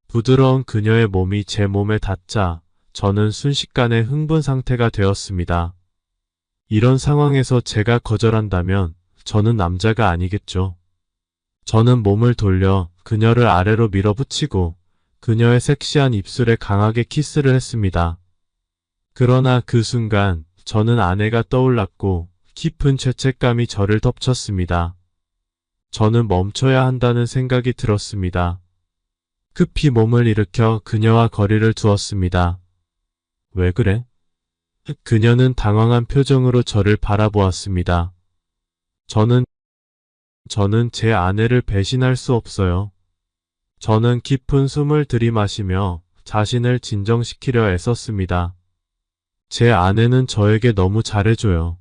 부드러운 그녀의 몸이 제 몸에 닿자 저는 순식간에 흥분 상태가 되었습니다. 이런 상황에서 제가 거절한다면 저는 남자가 아니겠죠. 저는 몸을 돌려 그녀를 아래로 밀어붙이고 그녀의 섹시한 입술에 강하게 키스를 했습니다. 그러나 그 순간 저는 아내가 떠올랐고 깊은 죄책감이 저를 덮쳤습니다. 저는 멈춰야 한다는 생각이 들었습니다. 급히 몸을 일으켜 그녀와 거리를 두었습니다. 왜 그래? 그녀는 당황한 표정으로 저를 바라보았습니다. 저는 제 아내를 배신할 수 없어요. 저는 깊은 숨을 들이마시며 자신을 진정시키려 애썼습니다. 제 아내는 저에게 너무 잘해줘요.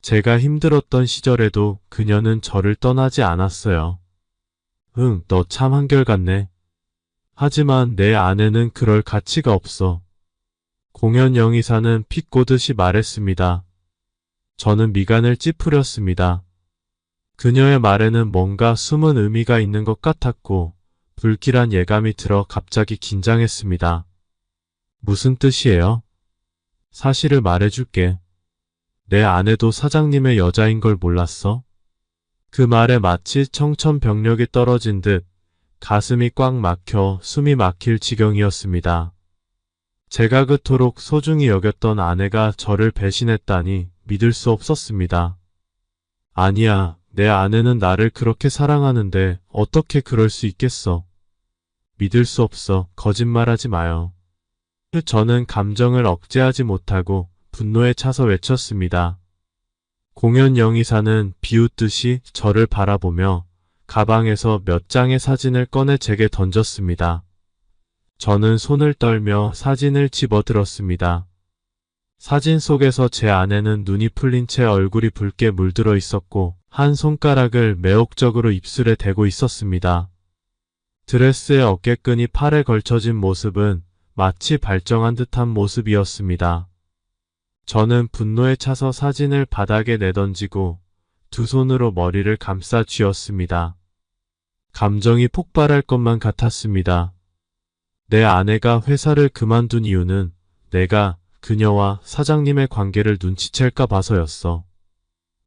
제가 힘들었던 시절에도 그녀는 저를 떠나지 않았어요. 응, 너 참 한결같네. 하지만 내 아내는 그럴 가치가 없어. 공연 영의사는 피 꽂듯이 말했습니다. 저는 미간을 찌푸렸습니다. 그녀의 말에는 뭔가 숨은 의미가 있는 것 같았고 불길한 예감이 들어 갑자기 긴장했습니다. 무슨 뜻이에요? 사실을 말해줄게. 내 아내도 사장님의 여자인 걸 몰랐어? 그 말에 마치 청천벽력이 떨어진 듯 가슴이 꽉 막혀 숨이 막힐 지경이었습니다. 제가 그토록 소중히 여겼던 아내가 저를 배신했다니 믿을 수 없었습니다. 아니야, 내 아내는 나를 그렇게 사랑하는데 어떻게 그럴 수 있겠어? 믿을 수 없어. 거짓말하지 마요. 저는 감정을 억제하지 못하고 분노에 차서 외쳤습니다. 공연 영의사는 비웃듯이 저를 바라보며 가방에서 몇 장의 사진을 꺼내 제게 던졌습니다. 저는 손을 떨며 사진을 집어들었습니다. 사진 속에서 제 아내는 눈이 풀린 채 얼굴이 붉게 물들어 있었고 한 손가락을 매혹적으로 입술에 대고 있었습니다. 드레스의 어깨끈이 팔에 걸쳐진 모습은 마치 발정한 듯한 모습이었습니다. 저는 분노에 차서 사진을 바닥에 내던지고 두 손으로 머리를 감싸 쥐었습니다. 감정이 폭발할 것만 같았습니다. 내 아내가 회사를 그만둔 이유는 내가 그녀와 사장님의 관계를 눈치챌까 봐서였어.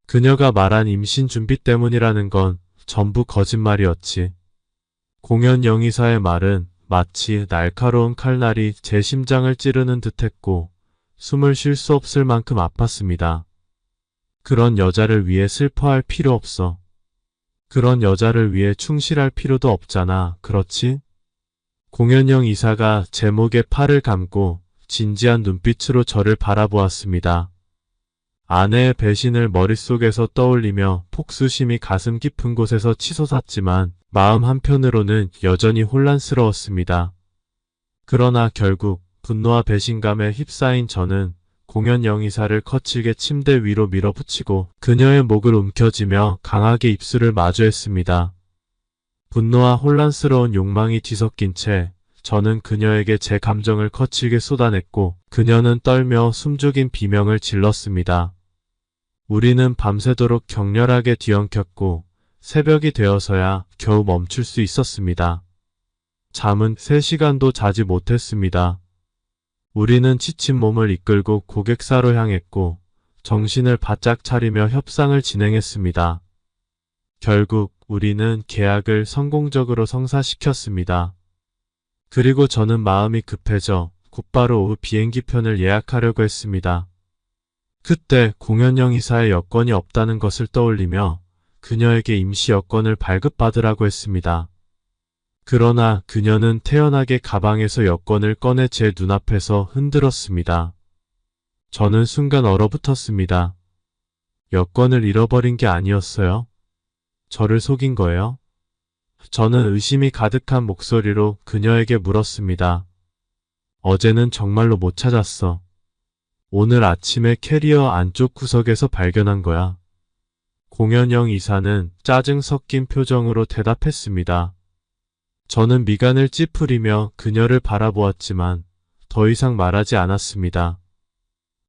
그녀가 말한 임신 준비 때문이라는 건 전부 거짓말이었지. 공연 영의사의 말은 마치 날카로운 칼날이 제 심장을 찌르는 듯했고 숨을 쉴 수 없을 만큼 아팠습니다. 그런 여자를 위해 슬퍼할 필요 없어. 그런 여자를 위해 충실할 필요도 없잖아. 그렇지? 공연영 이사가 제 목에 팔을 감고 진지한 눈빛으로 저를 바라보았습니다. 아내의 배신을 머릿속에서 떠올리며 폭수심이 가슴 깊은 곳에서 치솟았지만 마음 한편으로는 여전히 혼란스러웠습니다. 그러나 결국 분노와 배신감에 휩싸인 저는 공연 영의사를 거칠게 침대 위로 밀어붙이고 그녀의 목을 움켜쥐며 강하게 입술을 마주했습니다. 분노와 혼란스러운 욕망이 뒤섞인 채 저는 그녀에게 제 감정을 거칠게 쏟아냈고 그녀는 떨며 숨죽인 비명을 질렀습니다. 우리는 밤새도록 격렬하게 뒤엉켰고 새벽이 되어서야 겨우 멈출 수 있었습니다. 잠은 3시간도 자지 못했습니다. 우리는 지친 몸을 이끌고 고객사로 향했고 정신을 바짝 차리며 협상을 진행했습니다. 결국 우리는 계약을 성공적으로 성사시켰습니다. 그리고 저는 마음이 급해져 곧바로 오후 비행기편을 예약하려고 했습니다. 그때 공연영 이사의 여권이 없다는 것을 떠올리며 그녀에게 임시 여권을 발급받으라고 했습니다. 그러나 그녀는 태연하게 가방에서 여권을 꺼내 제 눈앞에서 흔들었습니다. 저는 순간 얼어붙었습니다. 여권을 잃어버린 게 아니었어요? 저를 속인 거예요? 저는 의심이 가득한 목소리로 그녀에게 물었습니다. 어제는 정말로 못 찾았어. 오늘 아침에 캐리어 안쪽 구석에서 발견한 거야. 공연영 이사는 짜증 섞인 표정으로 대답했습니다. 저는 미간을 찌푸리며 그녀를 바라보았지만 더 이상 말하지 않았습니다.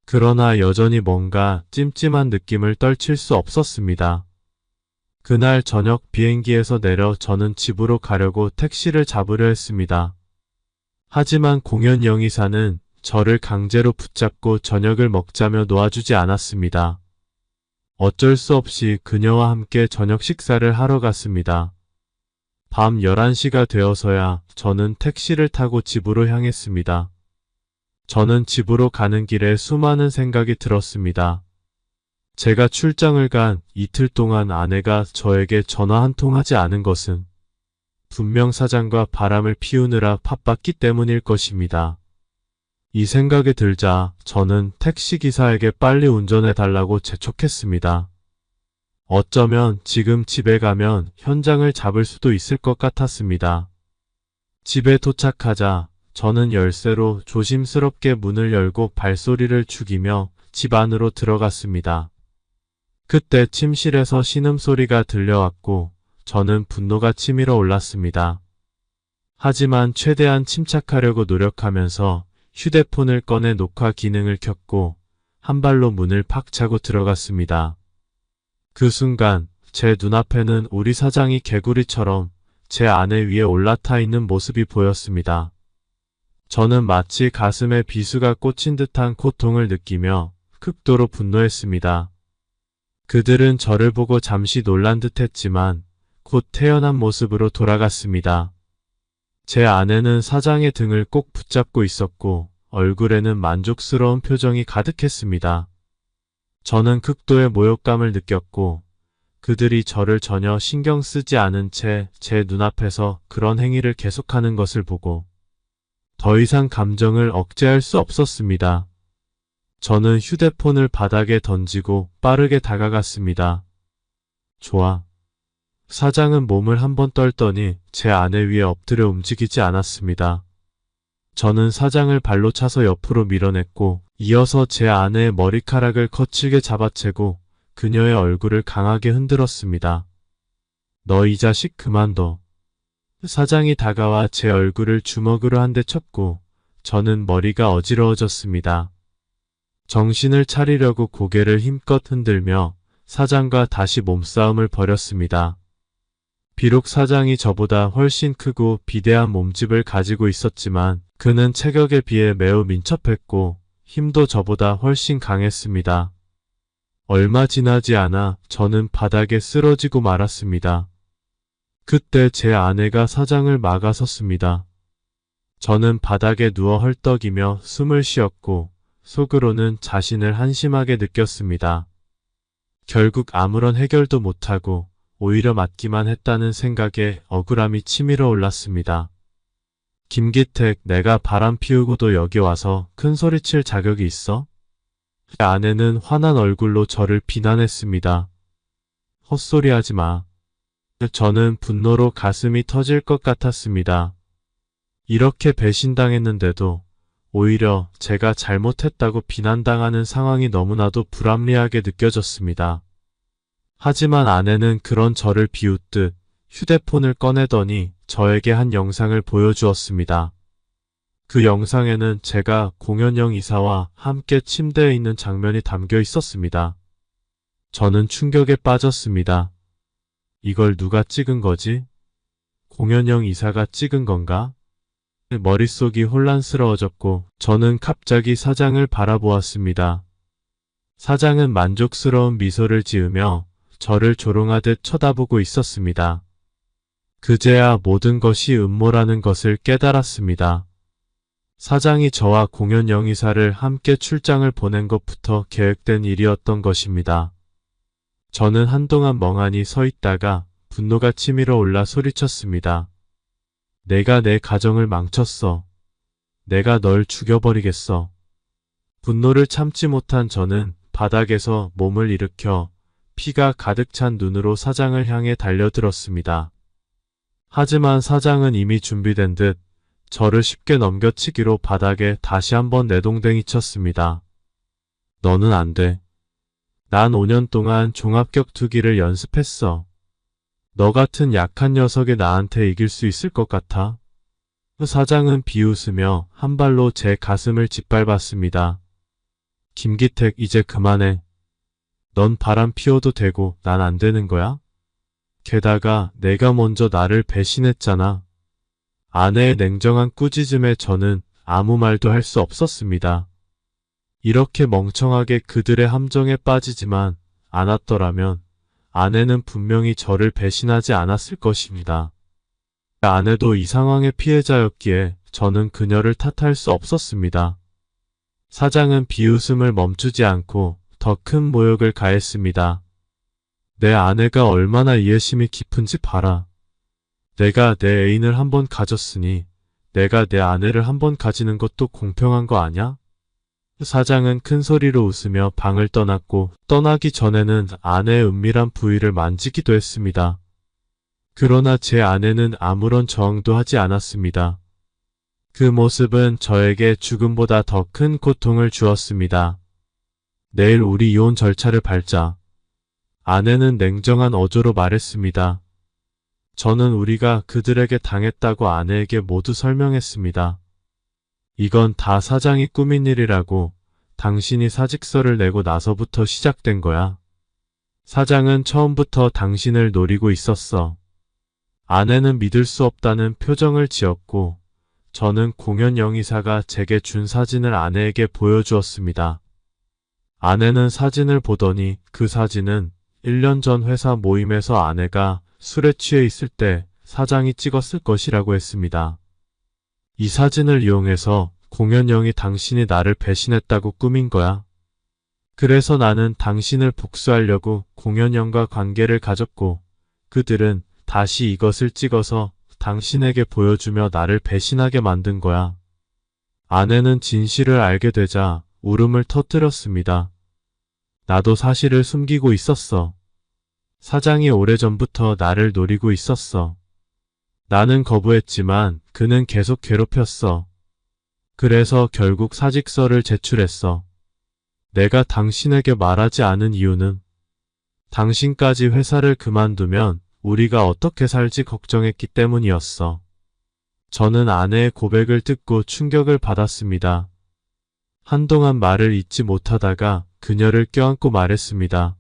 그러나 여전히 뭔가 찜찜한 느낌을 떨칠 수 없었습니다. 그날 저녁 비행기에서 내려 저는 집으로 가려고 택시를 잡으려 했습니다. 하지만 공연 영의사는 저를 강제로 붙잡고 저녁을 먹자며 놓아주지 않았습니다. 어쩔 수 없이 그녀와 함께 저녁 식사를 하러 갔습니다. 밤 11시가 되어서야 저는 택시를 타고 집으로 향했습니다. 저는 집으로 가는 길에 수많은 생각이 들었습니다. 제가 출장을 간 이틀 동안 아내가 저에게 전화 한 통 하지 않은 것은 분명 사장과 바람을 피우느라 바빴기 때문일 것입니다. 이 생각이 들자 저는 택시기사에게 빨리 운전해달라고 재촉했습니다. 어쩌면 지금 집에 가면 현장을 잡을 수도 있을 것 같았습니다. 집에 도착하자 저는 열쇠로 조심스럽게 문을 열고 발소리를 죽이며 집 안으로 들어갔습니다. 그때 침실에서 신음소리가 들려왔고 저는 분노가 치밀어 올랐습니다. 하지만 최대한 침착하려고 노력하면서 휴대폰을 꺼내 녹화 기능을 켰고 한 발로 문을 팍 차고 들어갔습니다. 그 순간 제 눈앞에는 우리 사장이 개구리처럼 제 아내 위에 올라타 있는 모습이 보였습니다. 저는 마치 가슴에 비수가 꽂힌 듯한 고통을 느끼며 극도로 분노했습니다. 그들은 저를 보고 잠시 놀란 듯 했지만 곧 태연한 모습으로 돌아갔습니다. 제 아내는 사장의 등을 꼭 붙잡고 있었고 얼굴에는 만족스러운 표정이 가득했습니다. 저는 극도의 모욕감을 느꼈고 그들이 저를 전혀 신경 쓰지 않은 채 제 눈앞에서 그런 행위를 계속하는 것을 보고 더 이상 감정을 억제할 수 없었습니다. 저는 휴대폰을 바닥에 던지고 빠르게 다가갔습니다. 좋아. 사장은 몸을 한번 떨더니 제 아내 위에 엎드려 움직이지 않았습니다. 저는 사장을 발로 차서 옆으로 밀어냈고 이어서 제 아내의 머리카락을 거칠게 잡아채고 그녀의 얼굴을 강하게 흔들었습니다. 너 이 자식 그만둬. 사장이 다가와 제 얼굴을 주먹으로 한 대 쳤고 저는 머리가 어지러워졌습니다. 정신을 차리려고 고개를 힘껏 흔들며 사장과 다시 몸싸움을 벌였습니다. 비록 사장이 저보다 훨씬 크고 비대한 몸집을 가지고 있었지만 그는 체격에 비해 매우 민첩했고 힘도 저보다 훨씬 강했습니다. 얼마 지나지 않아 저는 바닥에 쓰러지고 말았습니다. 그때 제 아내가 사장을 막아섰습니다. 저는 바닥에 누워 헐떡이며 숨을 쉬었고 속으로는 자신을 한심하게 느꼈습니다. 결국 아무런 해결도 못하고 오히려 맞기만 했다는 생각에 억울함이 치밀어 올랐습니다. 김기택, 내가 바람 피우고도 여기 와서 큰 소리칠 자격이 있어? 제 아내는 화난 얼굴로 저를 비난했습니다. 헛소리하지 마. 저는 분노로 가슴이 터질 것 같았습니다. 이렇게 배신당했는데도 오히려 제가 잘못했다고 비난당하는 상황이 너무나도 불합리하게 느껴졌습니다. 하지만 아내는 그런 저를 비웃듯 휴대폰을 꺼내더니 저에게 한 영상을 보여주었습니다. 그 영상에는 제가 공연영 이사와 함께 침대에 있는 장면이 담겨 있었습니다. 저는 충격에 빠졌습니다. 이걸 누가 찍은 거지? 공연영 이사가 찍은 건가? 머릿속이 혼란스러워졌고 저는 갑자기 사장을 바라보았습니다. 사장은 만족스러운 미소를 지으며 저를 조롱하듯 쳐다보고 있었습니다. 그제야 모든 것이 음모라는 것을 깨달았습니다. 사장이 저와 공연영 이사를 함께 출장을 보낸 것부터 계획된 일이었던 것입니다. 저는 한동안 멍하니 서 있다가 분노가 치밀어 올라 소리쳤습니다. 내가 내 가정을 망쳤어. 내가 널 죽여버리겠어. 분노를 참지 못한 저는 바닥에서 몸을 일으켜 피가 가득 찬 눈으로 사장을 향해 달려들었습니다. 하지만 사장은 이미 준비된 듯 저를 쉽게 넘겨치기로 바닥에 다시 한번 내동댕이 쳤습니다. 너는 안 돼. 난 5년 동안 종합격투기를 연습했어. 너 같은 약한 녀석이 나한테 이길 수 있을 것 같아? 사장은 비웃으며 한 발로 제 가슴을 짓밟았습니다. 김기택, 이제 그만해. 넌 바람 피워도 되고 난 안 되는 거야? 게다가 내가 먼저 나를 배신했잖아. 아내의 냉정한 꾸짖음에 저는 아무 말도 할 수 없었습니다. 이렇게 멍청하게 그들의 함정에 빠지지만 않았더라면 아내는 분명히 저를 배신하지 않았을 것입니다. 아내도 이 상황의 피해자였기에 저는 그녀를 탓할 수 없었습니다. 사장은 비웃음을 멈추지 않고 더 큰 모욕을 가했습니다. 내 아내가 얼마나 이해심이 깊은지 봐라. 내가 내 애인을 한번 가졌으니 내가 내 아내를 한번 가지는 것도 공평한 거 아냐? 사장은 큰 소리로 웃으며 방을 떠났고 떠나기 전에는 아내의 은밀한 부위를 만지기도 했습니다. 그러나 제 아내는 아무런 저항도 하지 않았습니다. 그 모습은 저에게 죽음보다 더 큰 고통을 주었습니다. 내일 우리 이혼 절차를 밟자. 아내는 냉정한 어조로 말했습니다. 저는 우리가 그들에게 당했다고 아내에게 모두 설명했습니다. 이건 다 사장이 꾸민 일이라고, 당신이 사직서를 내고 나서부터 시작된 거야. 사장은 처음부터 당신을 노리고 있었어. 아내는 믿을 수 없다는 표정을 지었고, 저는 공연 영이사가 제게 준 사진을 아내에게 보여주었습니다. 아내는 사진을 보더니 그 사진은 1년 전 회사 모임에서 아내가 술에 취해 있을 때 사장이 찍었을 것이라고 했습니다. 이 사진을 이용해서 공연영이 당신이 나를 배신했다고 꾸민 거야. 그래서 나는 당신을 복수하려고 공연영과 관계를 가졌고, 그들은 다시 이것을 찍어서 당신에게 보여주며 나를 배신하게 만든 거야. 아내는 진실을 알게 되자 울음을 터뜨렸습니다. 나도 사실을 숨기고 있었어. 사장이 오래전부터 나를 노리고 있었어. 나는 거부했지만 그는 계속 괴롭혔어. 그래서 결국 사직서를 제출했어. 내가 당신에게 말하지 않은 이유는 당신까지 회사를 그만두면 우리가 어떻게 살지 걱정했기 때문이었어. 저는 아내의 고백을 듣고 충격을 받았습니다. 한동안 말을 잇지 못하다가 그녀를 껴안고 말했습니다.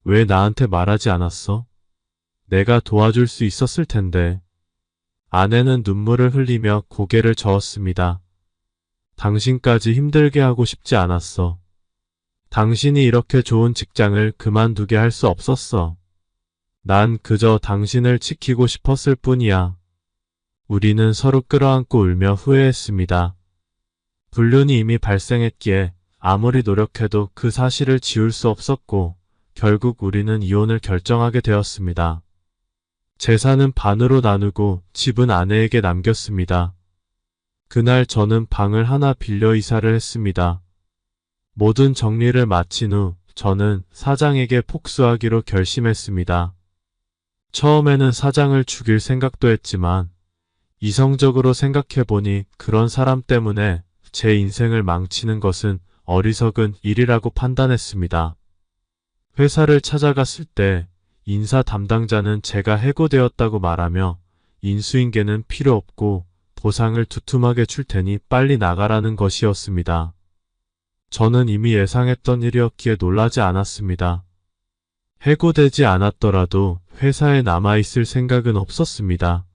왜 나한테 말하지 않았어? 내가 도와줄 수 있었을 텐데. 아내는 눈물을 흘리며 고개를 저었습니다. 당신까지 힘들게 하고 싶지 않았어. 당신이 이렇게 좋은 직장을 그만두게 할 수 없었어. 난 그저 당신을 지키고 싶었을 뿐이야. 우리는 서로 끌어안고 울며 후회했습니다. 불륜이 이미 발생했기에 아무리 노력해도 그 사실을 지울 수 없었고, 결국 우리는 이혼을 결정하게 되었습니다. 재산은 반으로 나누고 집은 아내에게 남겼습니다. 그날 저는 방을 하나 빌려 이사를 했습니다. 모든 정리를 마친 후 저는 사장에게 복수하기로 결심했습니다. 처음에는 사장을 죽일 생각도 했지만 이성적으로 생각해보니 그런 사람 때문에 제 인생을 망치는 것은 어리석은 일이라고 판단했습니다. 회사를 찾아갔을 때 인사 담당자는 제가 해고되었다고 말하며 인수인계는 필요 없고 보상을 두툼하게 줄 테니 빨리 나가라는 것이었습니다. 저는 이미 예상했던 일이었기에 놀라지 않았습니다. 해고되지 않았더라도 회사에 남아있을 생각은 없었습니다.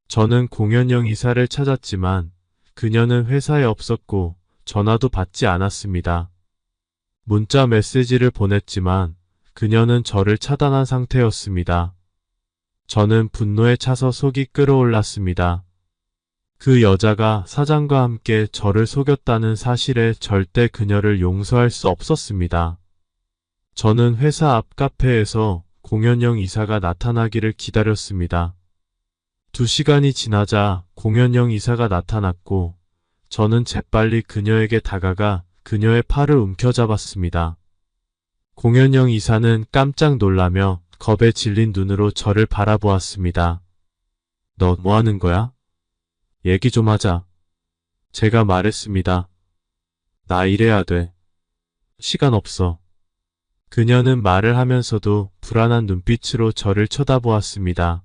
저는 공연영 이사를 찾았지만 그녀는 회사에 없었고 전화도 받지 않았습니다. 문자 메시지를 보냈지만 그녀는 저를 차단한 상태였습니다. 저는 분노에 차서 속이 끓어올랐습니다. 그 여자가 사장과 함께 저를 속였다는 사실에 절대 그녀를 용서할 수 없었습니다. 저는 회사 앞 카페에서 공연영 이사가 나타나기를 기다렸습니다. 2시간이 지나자 공연영 이사가 나타났고 저는 재빨리 그녀에게 다가가 그녀의 팔을 움켜잡았습니다. 공연영 이사는 깜짝 놀라며 겁에 질린 눈으로 저를 바라보았습니다. 너 뭐 하는 거야? 얘기 좀 하자. 제가 말했습니다. 나 일해야 돼. 시간 없어. 그녀는 말을 하면서도 불안한 눈빛으로 저를 쳐다보았습니다.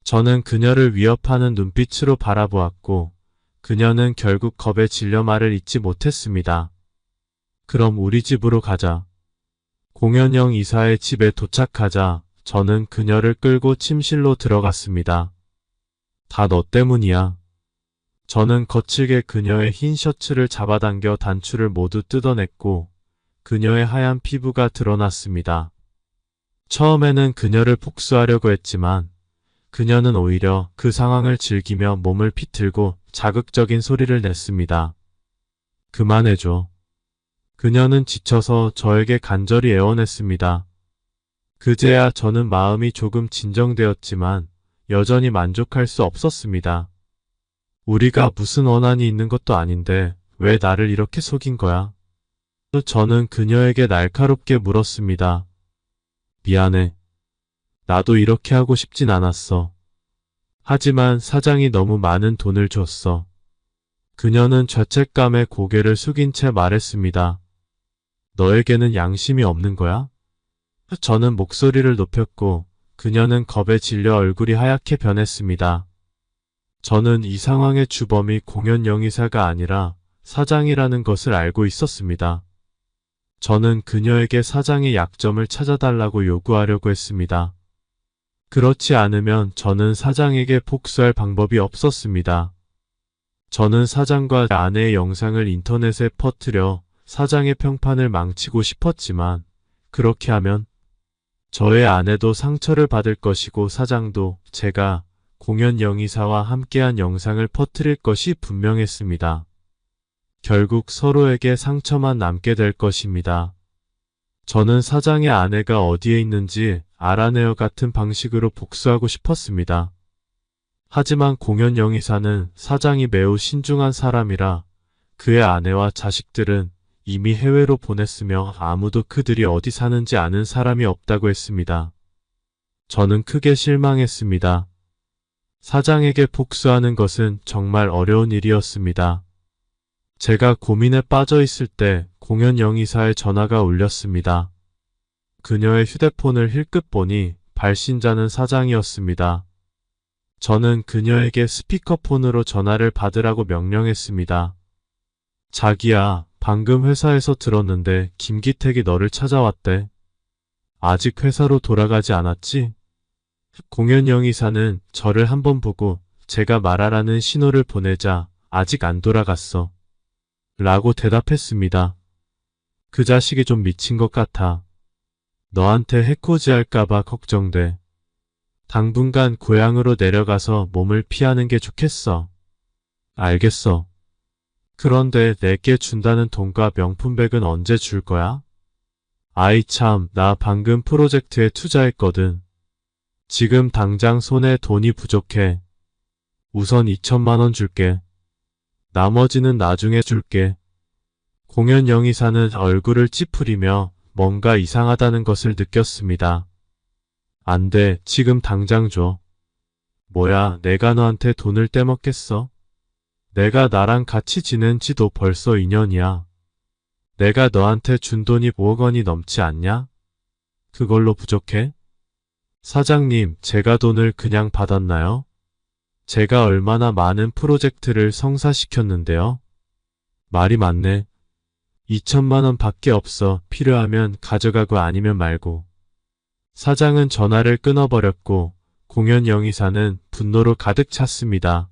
저는 그녀를 위협하는 눈빛으로 바라보았고 그녀는 결국 겁에 질려 말을 잇지 못했습니다. 그럼 우리 집으로 가자. 공연영 이사의 집에 도착하자 저는 그녀를 끌고 침실로 들어갔습니다. 다 너 때문이야. 저는 거칠게 그녀의 흰 셔츠를 잡아당겨 단추를 모두 뜯어냈고 그녀의 하얀 피부가 드러났습니다. 처음에는 그녀를 복수하려고 했지만 그녀는 오히려 그 상황을 즐기며 몸을 비틀고 자극적인 소리를 냈습니다. 그만해줘. 그녀는 지쳐서 저에게 간절히 애원했습니다. 그제야 저는 마음이 조금 진정되었지만 여전히 만족할 수 없었습니다. 우리가 무슨 원한이 있는 것도 아닌데 왜 나를 이렇게 속인 거야? 저는 그녀에게 날카롭게 물었습니다. 미안해. 나도 이렇게 하고 싶진 않았어. 하지만 사장이 너무 많은 돈을 줬어. 그녀는 죄책감에 고개를 숙인 채 말했습니다. 너에게는 양심이 없는 거야? 저는 목소리를 높였고 그녀는 겁에 질려 얼굴이 하얗게 변했습니다. 저는 이 상황의 주범이 공연 영의사가 아니라 사장이라는 것을 알고 있었습니다. 저는 그녀에게 사장의 약점을 찾아달라고 요구하려고 했습니다. 그렇지 않으면 저는 사장에게 복수할 방법이 없었습니다. 저는 사장과 아내의 영상을 인터넷에 퍼뜨려 사장의 평판을 망치고 싶었지만 그렇게 하면 저의 아내도 상처를 받을 것이고 사장도 제가 공연 영의사와 함께한 영상을 퍼뜨릴 것이 분명했습니다. 결국 서로에게 상처만 남게 될 것입니다. 저는 사장의 아내가 어디에 있는지 알아내어 같은 방식으로 복수하고 싶었습니다. 하지만 공연 영의사는 사장이 매우 신중한 사람이라 그의 아내와 자식들은 이미 해외로 보냈으며 아무도 그들이 어디 사는지 아는 사람이 없다고 했습니다. 저는 크게 실망했습니다. 사장에게 복수하는 것은 정말 어려운 일이었습니다. 제가 고민에 빠져 있을 때 공연 영의사의 전화가 울렸습니다. 그녀의 휴대폰을 힐끗 보니 발신자는 사장이었습니다. 저는 그녀에게 스피커폰으로 전화를 받으라고 명령했습니다. 자기야, 방금 회사에서 들었는데 김기택이 너를 찾아왔대. 아직 회사로 돌아가지 않았지? 공연 영의사는 저를 한번 보고 제가 말하라는 신호를 보내자 아직 안 돌아갔어. 라고 대답했습니다. 그 자식이 좀 미친 것 같아. 너한테 해코지 할까봐 걱정돼. 당분간 고향으로 내려가서 몸을 피하는 게 좋겠어. 알겠어. 그런데 내게 준다는 돈과 명품백은 언제 줄 거야? 아이 참, 나 방금 프로젝트에 투자했거든. 지금 당장 손에 돈이 부족해. 우선 2천만 원 줄게. 나머지는 나중에 줄게. 공연 영의사는 얼굴을 찌푸리며 뭔가 이상하다는 것을 느꼈습니다. 안 돼, 지금 당장 줘. 뭐야, 내가 너한테 돈을 떼먹겠어? 내가 나랑 같이 지낸 지도 벌써 2년이야. 내가 너한테 준 돈이 5억 원이 넘지 않냐? 그걸로 부족해? 사장님, 제가 돈을 그냥 받았나요? 제가 얼마나 많은 프로젝트를 성사시켰는데요. 말이 많네. 2천만 원 밖에 없어. 필요하면 가져가고 아니면 말고. 사장은 전화를 끊어버렸고 공연 영의사는 분노로 가득 찼습니다.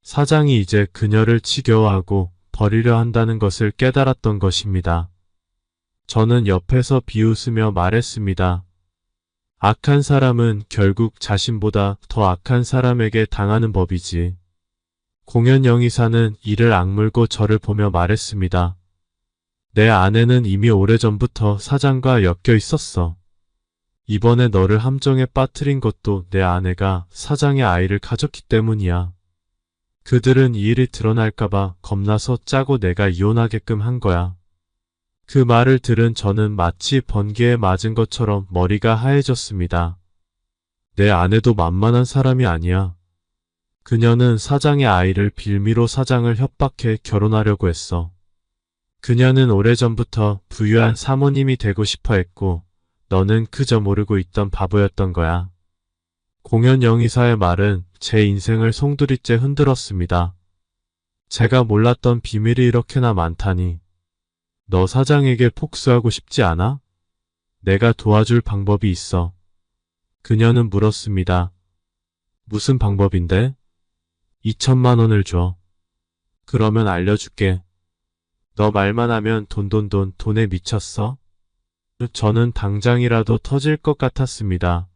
사장이 이제 그녀를 지겨워하고 버리려 한다는 것을 깨달았던 것입니다. 저는 옆에서 비웃으며 말했습니다. 악한 사람은 결국 자신보다 더 악한 사람에게 당하는 법이지. 공연 영의사는 이를 악물고 저를 보며 말했습니다. 내 아내는 이미 오래전부터 사장과 엮여 있었어. 이번에 너를 함정에 빠뜨린 것도 내 아내가 사장의 아이를 가졌기 때문이야. 그들은 이 일이 드러날까봐 겁나서 짜고 내가 이혼하게끔 한 거야. 그 말을 들은 저는 마치 번개에 맞은 것처럼 머리가 하얘졌습니다. 내 아내도 만만한 사람이 아니야. 그녀는 사장의 아이를 빌미로 사장을 협박해 결혼하려고 했어. 그녀는 오래전부터 부유한 사모님이 되고 싶어 했고 너는 그저 모르고 있던 바보였던 거야. 공연 영의사의 말은 제 인생을 송두리째 흔들었습니다. 제가 몰랐던 비밀이 이렇게나 많다니. 너 사장에게 복수하고 싶지 않아? 내가 도와줄 방법이 있어. 그녀는 물었습니다. 무슨 방법인데? 2천만 원을 줘. 그러면 알려줄게. 너 말만 하면 돈에 미쳤어? 저는 당장이라도 터질 것 같았습니다.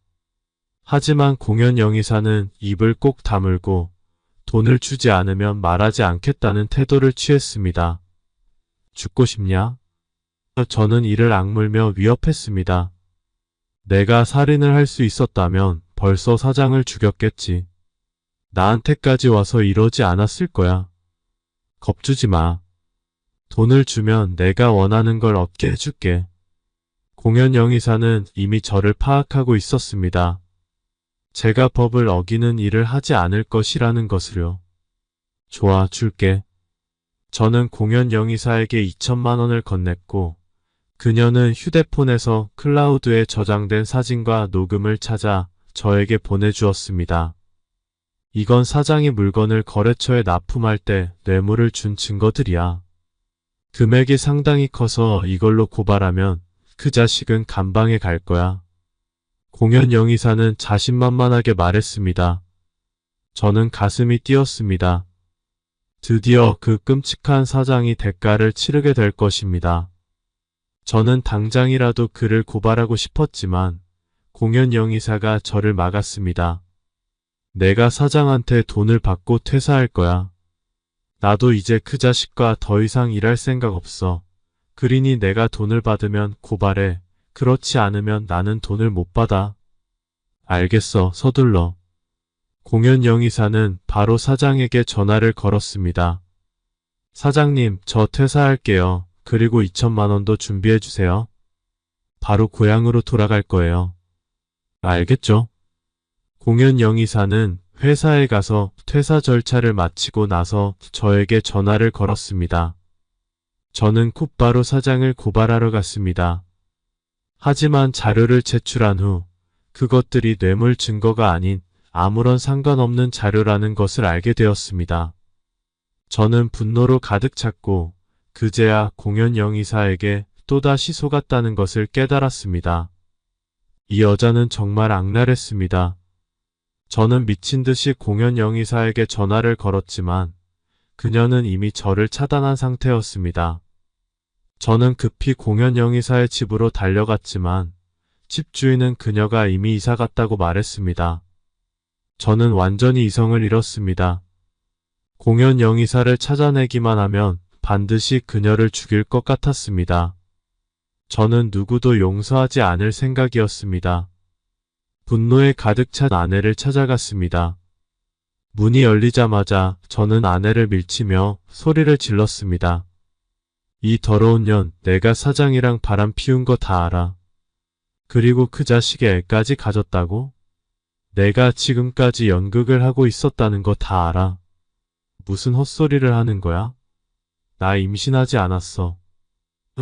하지만 공연 영의사는 입을 꼭 다물고 돈을 주지 않으면 말하지 않겠다는 태도를 취했습니다. 죽고 싶냐? 저는 이를 악물며 위협했습니다. 내가 살인을 할 수 있었다면 벌써 사장을 죽였겠지. 나한테까지 와서 이러지 않았을 거야. 겁주지 마. 돈을 주면 내가 원하는 걸 얻게 해줄게. 공연 영의사는 이미 저를 파악하고 있었습니다. 제가 법을 어기는 일을 하지 않을 것이라는 것을요. 좋아, 줄게. 저는 공연 영의사에게 2천만 원을 건넸고, 그녀는 휴대폰에서 클라우드에 저장된 사진과 녹음을 찾아 저에게 보내주었습니다. 이건 사장이 물건을 거래처에 납품할 때 뇌물을 준 증거들이야. 금액이 상당히 커서 이걸로 고발하면 그 자식은 감방에 갈 거야. 공연 영의사는 자신만만하게 말했습니다. 저는 가슴이 뛰었습니다. 드디어 그 끔찍한 사장이 대가를 치르게 될 것입니다. 저는 당장이라도 그를 고발하고 싶었지만 공연 영의사가 저를 막았습니다. 내가 사장한테 돈을 받고 퇴사할 거야. 나도 이제 그 자식과 더 이상 일할 생각 없어. 그러니 내가 돈을 받으면 고발해. 그렇지 않으면 나는 돈을 못 받아. 알겠어, 서둘러. 공연 영의사는 바로 사장에게 전화를 걸었습니다. 사장님, 저 퇴사할게요. 그리고 2천만 원도 준비해 주세요. 바로 고향으로 돌아갈 거예요. 알겠죠? 공연 영의사는 회사에 가서 퇴사 절차를 마치고 나서 저에게 전화를 걸었습니다. 저는 곧바로 사장을 고발하러 갔습니다. 하지만 자료를 제출한 후 그것들이 뇌물 증거가 아닌 아무런 상관없는 자료라는 것을 알게 되었습니다. 저는 분노로 가득 찼고 그제야 공연 영의사에게 또다시 속았다는 것을 깨달았습니다. 이 여자는 정말 악랄했습니다. 저는 미친 듯이 공연 영의사에게 전화를 걸었지만 그녀는 이미 저를 차단한 상태였습니다. 저는 급히 공연 영의사의 집으로 달려갔지만 집주인은 그녀가 이미 이사 갔다고 말했습니다. 저는 완전히 이성을 잃었습니다. 공연 영의사를 찾아내기만 하면 반드시 그녀를 죽일 것 같았습니다. 저는 누구도 용서하지 않을 생각이었습니다. 분노에 가득 찬 아내를 찾아갔습니다. 문이 열리자마자 저는 아내를 밀치며 소리를 질렀습니다. 이 더러운 년, 내가 사장이랑 바람 피운 거 다 알아. 그리고 그 자식의 애까지 가졌다고? 내가 지금까지 연극을 하고 있었다는 거 다 알아. 무슨 헛소리를 하는 거야? 나 임신하지 않았어.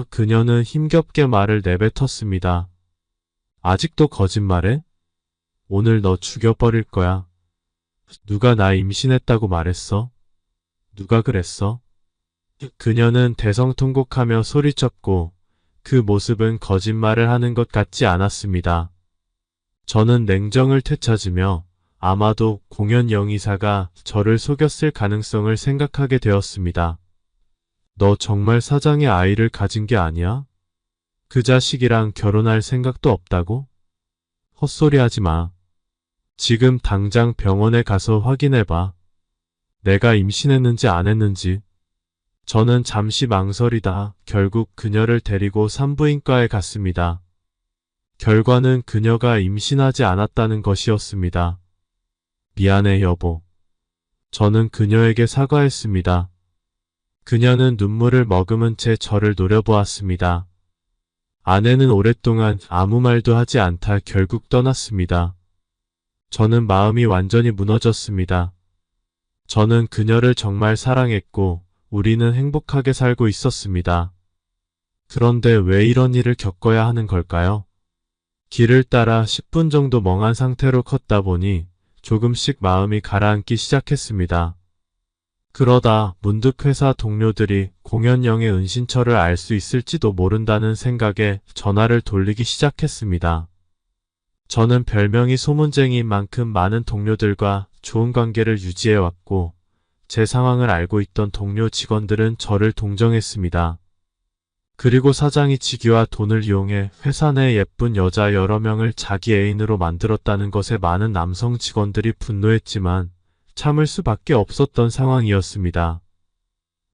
그녀는 힘겹게 말을 내뱉었습니다. 아직도 거짓말해? 오늘 너 죽여버릴 거야. 누가 나 임신했다고 말했어? 누가 그랬어? 그녀는 대성통곡하며 소리쳤고 그 모습은 거짓말을 하는 것 같지 않았습니다. 저는 냉정을 되찾으며 아마도 공연 영의사가 저를 속였을 가능성을 생각하게 되었습니다. 너 정말 사장의 아이를 가진 게 아니야? 그 자식이랑 결혼할 생각도 없다고? 헛소리 하지 마. 지금 당장 병원에 가서 확인해봐. 내가 임신했는지 안 했는지. 저는 잠시 망설이다 결국 그녀를 데리고 산부인과에 갔습니다. 결과는 그녀가 임신하지 않았다는 것이었습니다. 미안해, 여보. 저는 그녀에게 사과했습니다. 그녀는 눈물을 머금은 채 저를 노려보았습니다. 아내는 오랫동안 아무 말도 하지 않다 결국 떠났습니다. 저는 마음이 완전히 무너졌습니다. 저는 그녀를 정말 사랑했고 우리는 행복하게 살고 있었습니다. 그런데 왜 이런 일을 겪어야 하는 걸까요? 길을 따라 10분 정도 멍한 상태로 걷다 보니 조금씩 마음이 가라앉기 시작했습니다. 그러다 문득 회사 동료들이 공연영의 은신처를 알 수 있을지도 모른다는 생각에 전화를 돌리기 시작했습니다. 저는 별명이 소문쟁이인 만큼 많은 동료들과 좋은 관계를 유지해왔고 제 상황을 알고 있던 동료 직원들은 저를 동정했습니다. 그리고 사장이 직위와 돈을 이용해 회사 내 예쁜 여자 여러 명을 자기 애인으로 만들었다는 것에 많은 남성 직원들이 분노했지만 참을 수밖에 없었던 상황이었습니다.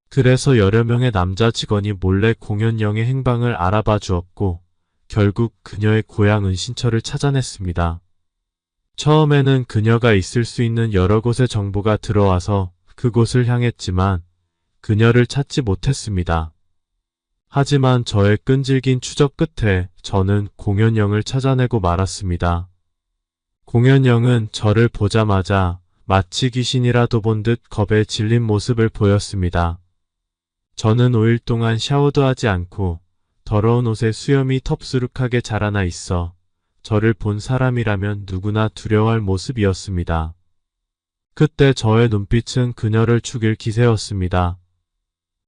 그래서 여러 명의 남자 직원이 몰래 공연영의 행방을 알아봐 주었고 결국 그녀의 고향 은신처를 찾아냈습니다. 처음에는 그녀가 있을 수 있는 여러 곳의 정보가 들어와서 그곳을 향했지만 그녀를 찾지 못했습니다. 하지만 저의 끈질긴 추적 끝에 저는 공연영을 찾아내고 말았습니다. 공연영은 저를 보자마자 마치 귀신이라도 본 듯 겁에 질린 모습을 보였습니다. 저는 5일 동안 샤워도 하지 않고 더러운 옷에 수염이 텁수룩하게 자라나 있어 저를 본 사람이라면 누구나 두려워할 모습이었습니다. 그때 저의 눈빛은 그녀를 죽일 기세였습니다.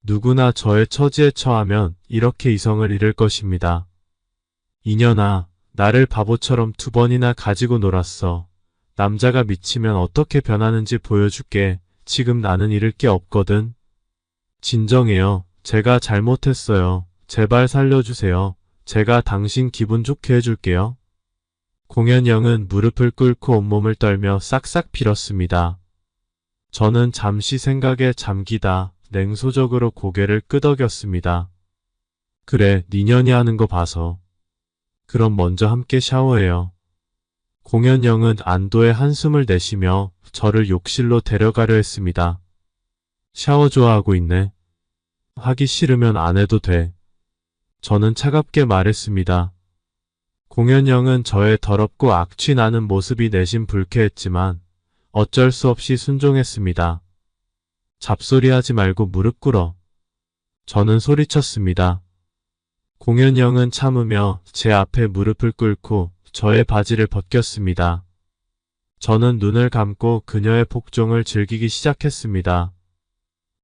누구나 저의 처지에 처하면 이렇게 이성을 잃을 것입니다. 이년아, 나를 바보처럼 2번이나 가지고 놀았어. 남자가 미치면 어떻게 변하는지 보여줄게. 지금 나는 잃을 게 없거든. 진정해요. 제가 잘못했어요. 제발 살려주세요. 제가 당신 기분 좋게 해줄게요. 공연영은 무릎을 꿇고 온몸을 떨며 싹싹 빌었습니다. 저는 잠시 생각에 잠기다 냉소적으로 고개를 끄덕였습니다. 그래, 니년이 하는 거 봐서. 그럼 먼저 함께 샤워해요. 공연영은 안도의 한숨을 내쉬며 저를 욕실로 데려가려 했습니다. 샤워 좋아하고 있네. 하기 싫으면 안 해도 돼. 저는 차갑게 말했습니다. 공연영은 저의 더럽고 악취 나는 모습이 내심 불쾌했지만 어쩔 수 없이 순종했습니다. 잡소리하지 말고 무릎 꿇어. 저는 소리쳤습니다. 공연영은 참으며 제 앞에 무릎을 꿇고 저의 바지를 벗겼습니다. 저는 눈을 감고 그녀의 복종을 즐기기 시작했습니다.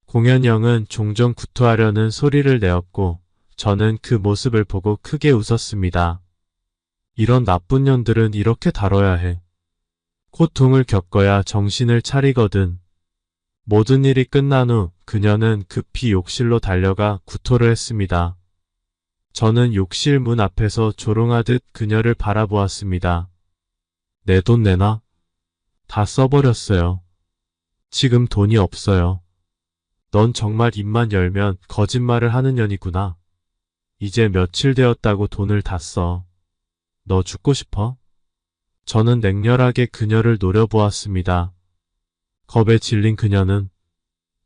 공연영은 종종 구토하려는 소리를 내었고 저는 그 모습을 보고 크게 웃었습니다. 이런 나쁜 년들은 이렇게 다뤄야 해. 고통을 겪어야 정신을 차리거든. 모든 일이 끝난 후 그녀는 급히 욕실로 달려가 구토를 했습니다. 저는 욕실 문 앞에서 조롱하듯 그녀를 바라보았습니다. 내 돈 내놔? 다 써버렸어요. 지금 돈이 없어요. 넌 정말 입만 열면 거짓말을 하는 년이구나. 이제 며칠 되었다고 돈을 다 써. 너 죽고 싶어? 저는 냉렬하게 그녀를 노려보았습니다. 겁에 질린 그녀는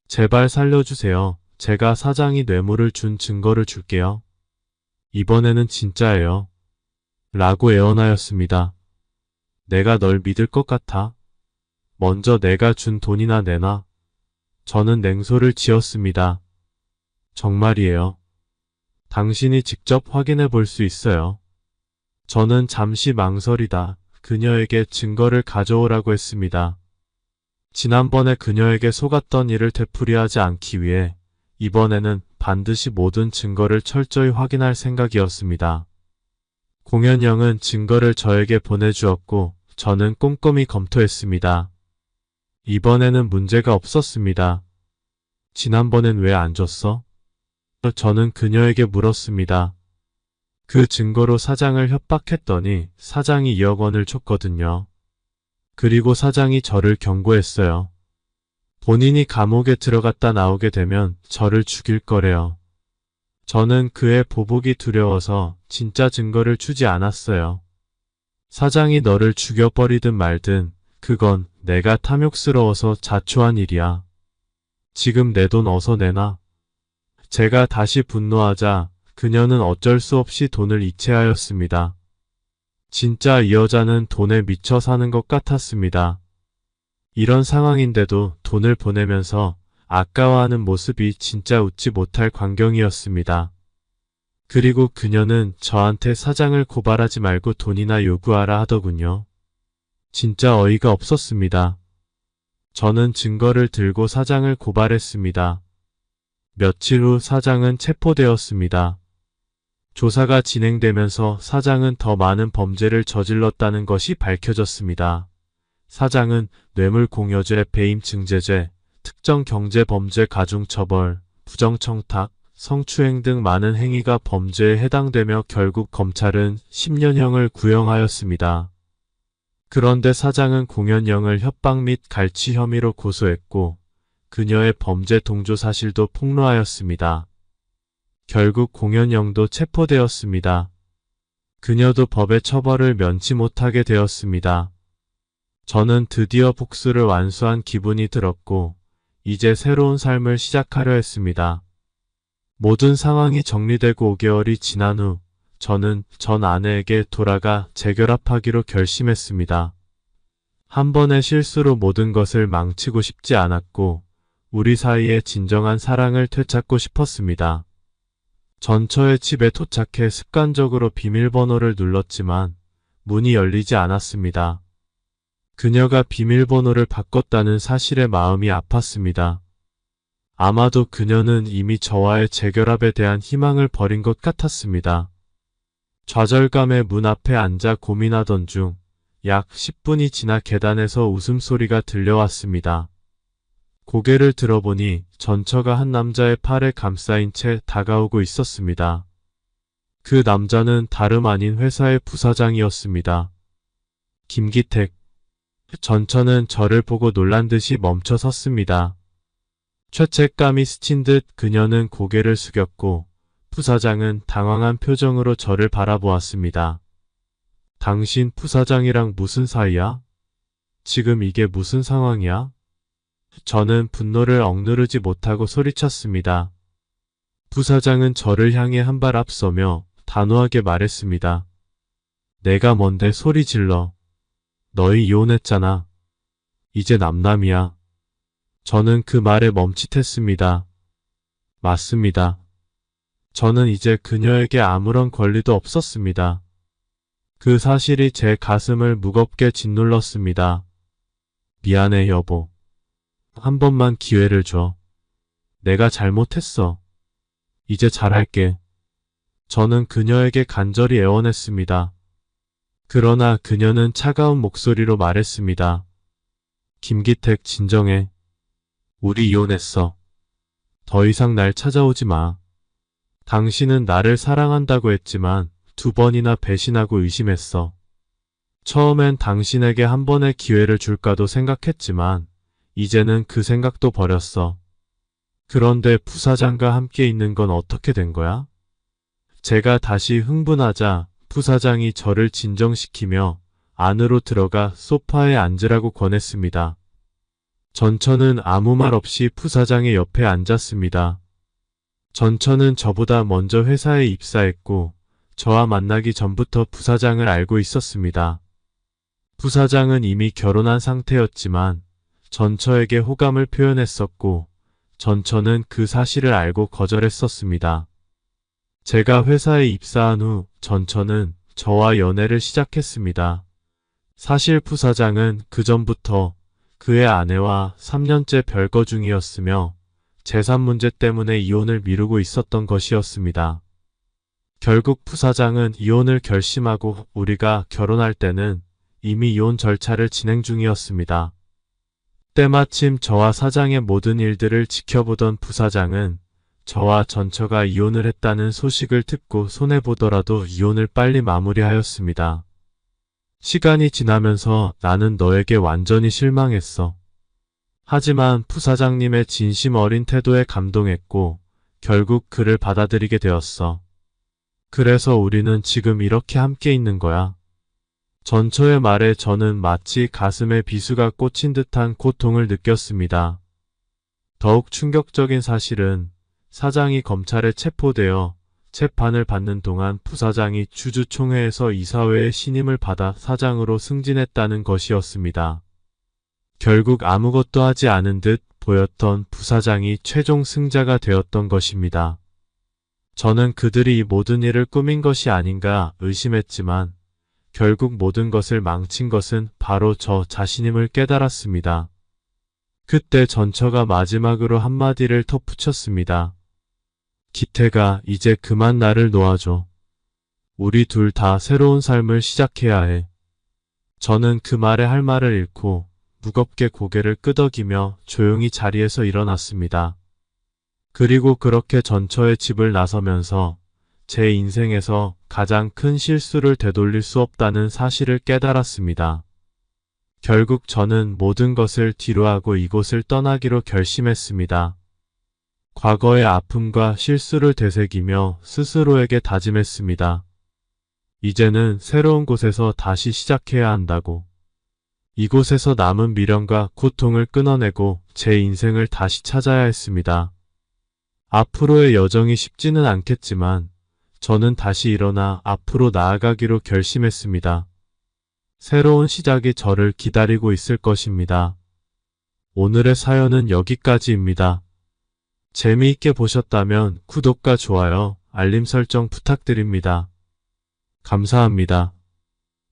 제발 살려주세요. 제가 사장이 뇌물을 준 증거를 줄게요. 이번에는 진짜예요. 라고 애원하였습니다. 내가 널 믿을 것 같아? 먼저 내가 준 돈이나 내놔. 저는 냉소를 지었습니다. 정말이에요. 당신이 직접 확인해 볼 수 있어요. 저는 잠시 망설이다 그녀에게 증거를 가져오라고 했습니다. 지난번에 그녀에게 속았던 일을 되풀이하지 않기 위해 이번에는 반드시 모든 증거를 철저히 확인할 생각이었습니다. 공연영은 증거를 저에게 보내주었고 저는 꼼꼼히 검토했습니다. 이번에는 문제가 없었습니다. 지난번엔 왜 안 줬어? 저는 그녀에게 물었습니다. 그 증거로 사장을 협박했더니 사장이 2억 원을 줬거든요. 그리고 사장이 저를 경고했어요. 본인이 감옥에 들어갔다 나오게 되면 저를 죽일 거래요. 저는 그의 보복이 두려워서 진짜 증거를 주지 않았어요. 사장이 너를 죽여버리든 말든 그건 내가 탐욕스러워서 자초한 일이야. 지금 내 돈 어서 내놔. 제가 다시 분노하자 그녀는 어쩔 수 없이 돈을 이체하였습니다. 진짜 이 여자는 돈에 미쳐 사는 것 같았습니다. 이런 상황인데도 돈을 보내면서 아까워하는 모습이 진짜 웃지 못할 광경이었습니다. 그리고 그녀는 저한테 사장을 고발하지 말고 돈이나 요구하라 하더군요. 진짜 어이가 없었습니다. 저는 증거를 들고 사장을 고발했습니다. 며칠 후 사장은 체포되었습니다. 조사가 진행되면서 사장은 더 많은 범죄를 저질렀다는 것이 밝혀졌습니다. 사장은 뇌물공여죄, 배임증제죄, 특정경제범죄 가중처벌, 부정청탁, 성추행 등 많은 행위가 범죄에 해당되며 결국 검찰은 10년형을 구형하였습니다. 그런데 사장은 공연영을 협박 및 갈취 혐의로 고소했고 그녀의 범죄 동조 사실도 폭로하였습니다. 결국 공연영도 체포되었습니다. 그녀도 법의 처벌을 면치 못하게 되었습니다. 저는 드디어 복수를 완수한 기분이 들었고 이제 새로운 삶을 시작하려 했습니다. 모든 상황이 정리되고 5개월이 지난 후 저는 전 아내에게 돌아가 재결합하기로 결심했습니다. 한 번의 실수로 모든 것을 망치고 싶지 않았고 우리 사이에 진정한 사랑을 되찾고 싶었습니다. 전처의 집에 도착해 습관적으로 비밀번호를 눌렀지만 문이 열리지 않았습니다. 그녀가 비밀번호를 바꿨다는 사실에 마음이 아팠습니다. 아마도 그녀는 이미 저와의 재결합에 대한 희망을 버린 것 같았습니다. 좌절감에 문 앞에 앉아 고민하던 중 약 10분이 지나 계단에서 웃음소리가 들려왔습니다. 고개를 들어보니 전처가 한 남자의 팔에 감싸인 채 다가오고 있었습니다. 그 남자는 다름 아닌 회사의 부사장이었습니다. 김기택. 전처는 저를 보고 놀란 듯이 멈춰 섰습니다. 죄책감이 스친 듯 그녀는 고개를 숙였고 부사장은 당황한 표정으로 저를 바라보았습니다. 당신 부사장이랑 무슨 사이야? 지금 이게 무슨 상황이야? 저는 분노를 억누르지 못하고 소리쳤습니다. 부사장은 저를 향해 한 발 앞서며 단호하게 말했습니다. 내가 뭔데 소리 질러. 너희 이혼했잖아. 이제 남남이야. 저는 그 말에 멈칫했습니다. 맞습니다. 저는 이제 그녀에게 아무런 권리도 없었습니다. 그 사실이 제 가슴을 무겁게 짓눌렀습니다. 미안해, 여보. 한 번만 기회를 줘. 내가 잘못했어. 이제 잘할게. 저는 그녀에게 간절히 애원했습니다. 그러나 그녀는 차가운 목소리로 말했습니다. 김기택, 진정해. 우리 이혼했어. 더 이상 날 찾아오지 마. 당신은 나를 사랑한다고 했지만 2번이나 배신하고 의심했어. 처음엔 당신에게 한 번의 기회를 줄까도 생각했지만 이제는 그 생각도 버렸어. 그런데 부사장과 함께 있는 건 어떻게 된 거야? 제가 다시 흥분하자 부사장이 저를 진정시키며 안으로 들어가 소파에 앉으라고 권했습니다. 전처는 아무 말 없이 부사장의 옆에 앉았습니다. 전처는 저보다 먼저 회사에 입사했고 저와 만나기 전부터 부사장을 알고 있었습니다. 부사장은 이미 결혼한 상태였지만 전처에게 호감을 표현했었고 전처는 그 사실을 알고 거절했었습니다. 제가 회사에 입사한 후 전처는 저와 연애를 시작했습니다. 사실 부사장은 그 전부터 그의 아내와 3년째 별거 중이었으며 재산 문제 때문에 이혼을 미루고 있었던 것이었습니다. 결국 부사장은 이혼을 결심하고 우리가 결혼할 때는 이미 이혼 절차를 진행 중이었습니다. 때마침 저와 사장의 모든 일들을 지켜보던 부사장은 저와 전처가 이혼을 했다는 소식을 듣고 손해보더라도 이혼을 빨리 마무리하였습니다. 시간이 지나면서 나는 너에게 완전히 실망했어. 하지만 부사장님의 진심 어린 태도에 감동했고 결국 그를 받아들이게 되었어. 그래서 우리는 지금 이렇게 함께 있는 거야. 전처의 말에 저는 마치 가슴에 비수가 꽂힌 듯한 고통을 느꼈습니다. 더욱 충격적인 사실은 사장이 검찰에 체포되어 재판을 받는 동안 부사장이 주주총회에서 이사회의 신임을 받아 사장으로 승진했다는 것이었습니다. 결국 아무것도 하지 않은 듯 보였던 부사장이 최종 승자가 되었던 것입니다. 저는 그들이 이 모든 일을 꾸민 것이 아닌가 의심했지만 결국 모든 것을 망친 것은 바로 저 자신임을 깨달았습니다. 그때 전처가 마지막으로 한마디를 덧붙였습니다. 기태가 이제 그만 나를 놓아줘. 우리 둘 다 새로운 삶을 시작해야 해. 저는 그 말에 할 말을 잃고 무겁게 고개를 끄덕이며 조용히 자리에서 일어났습니다. 그리고 그렇게 전처의 집을 나서면서 제 인생에서 가장 큰 실수를 되돌릴 수 없다는 사실을 깨달았습니다. 결국 저는 모든 것을 뒤로하고 이곳을 떠나기로 결심했습니다. 과거의 아픔과 실수를 되새기며 스스로에게 다짐했습니다. 이제는 새로운 곳에서 다시 시작해야 한다고. 이곳에서 남은 미련과 고통을 끊어내고 제 인생을 다시 찾아야 했습니다. 앞으로의 여정이 쉽지는 않겠지만 저는 다시 일어나 앞으로 나아가기로 결심했습니다. 새로운 시작이 저를 기다리고 있을 것입니다. 오늘의 사연은 여기까지입니다. 재미있게 보셨다면 구독과 좋아요, 알림 설정 부탁드립니다. 감사합니다.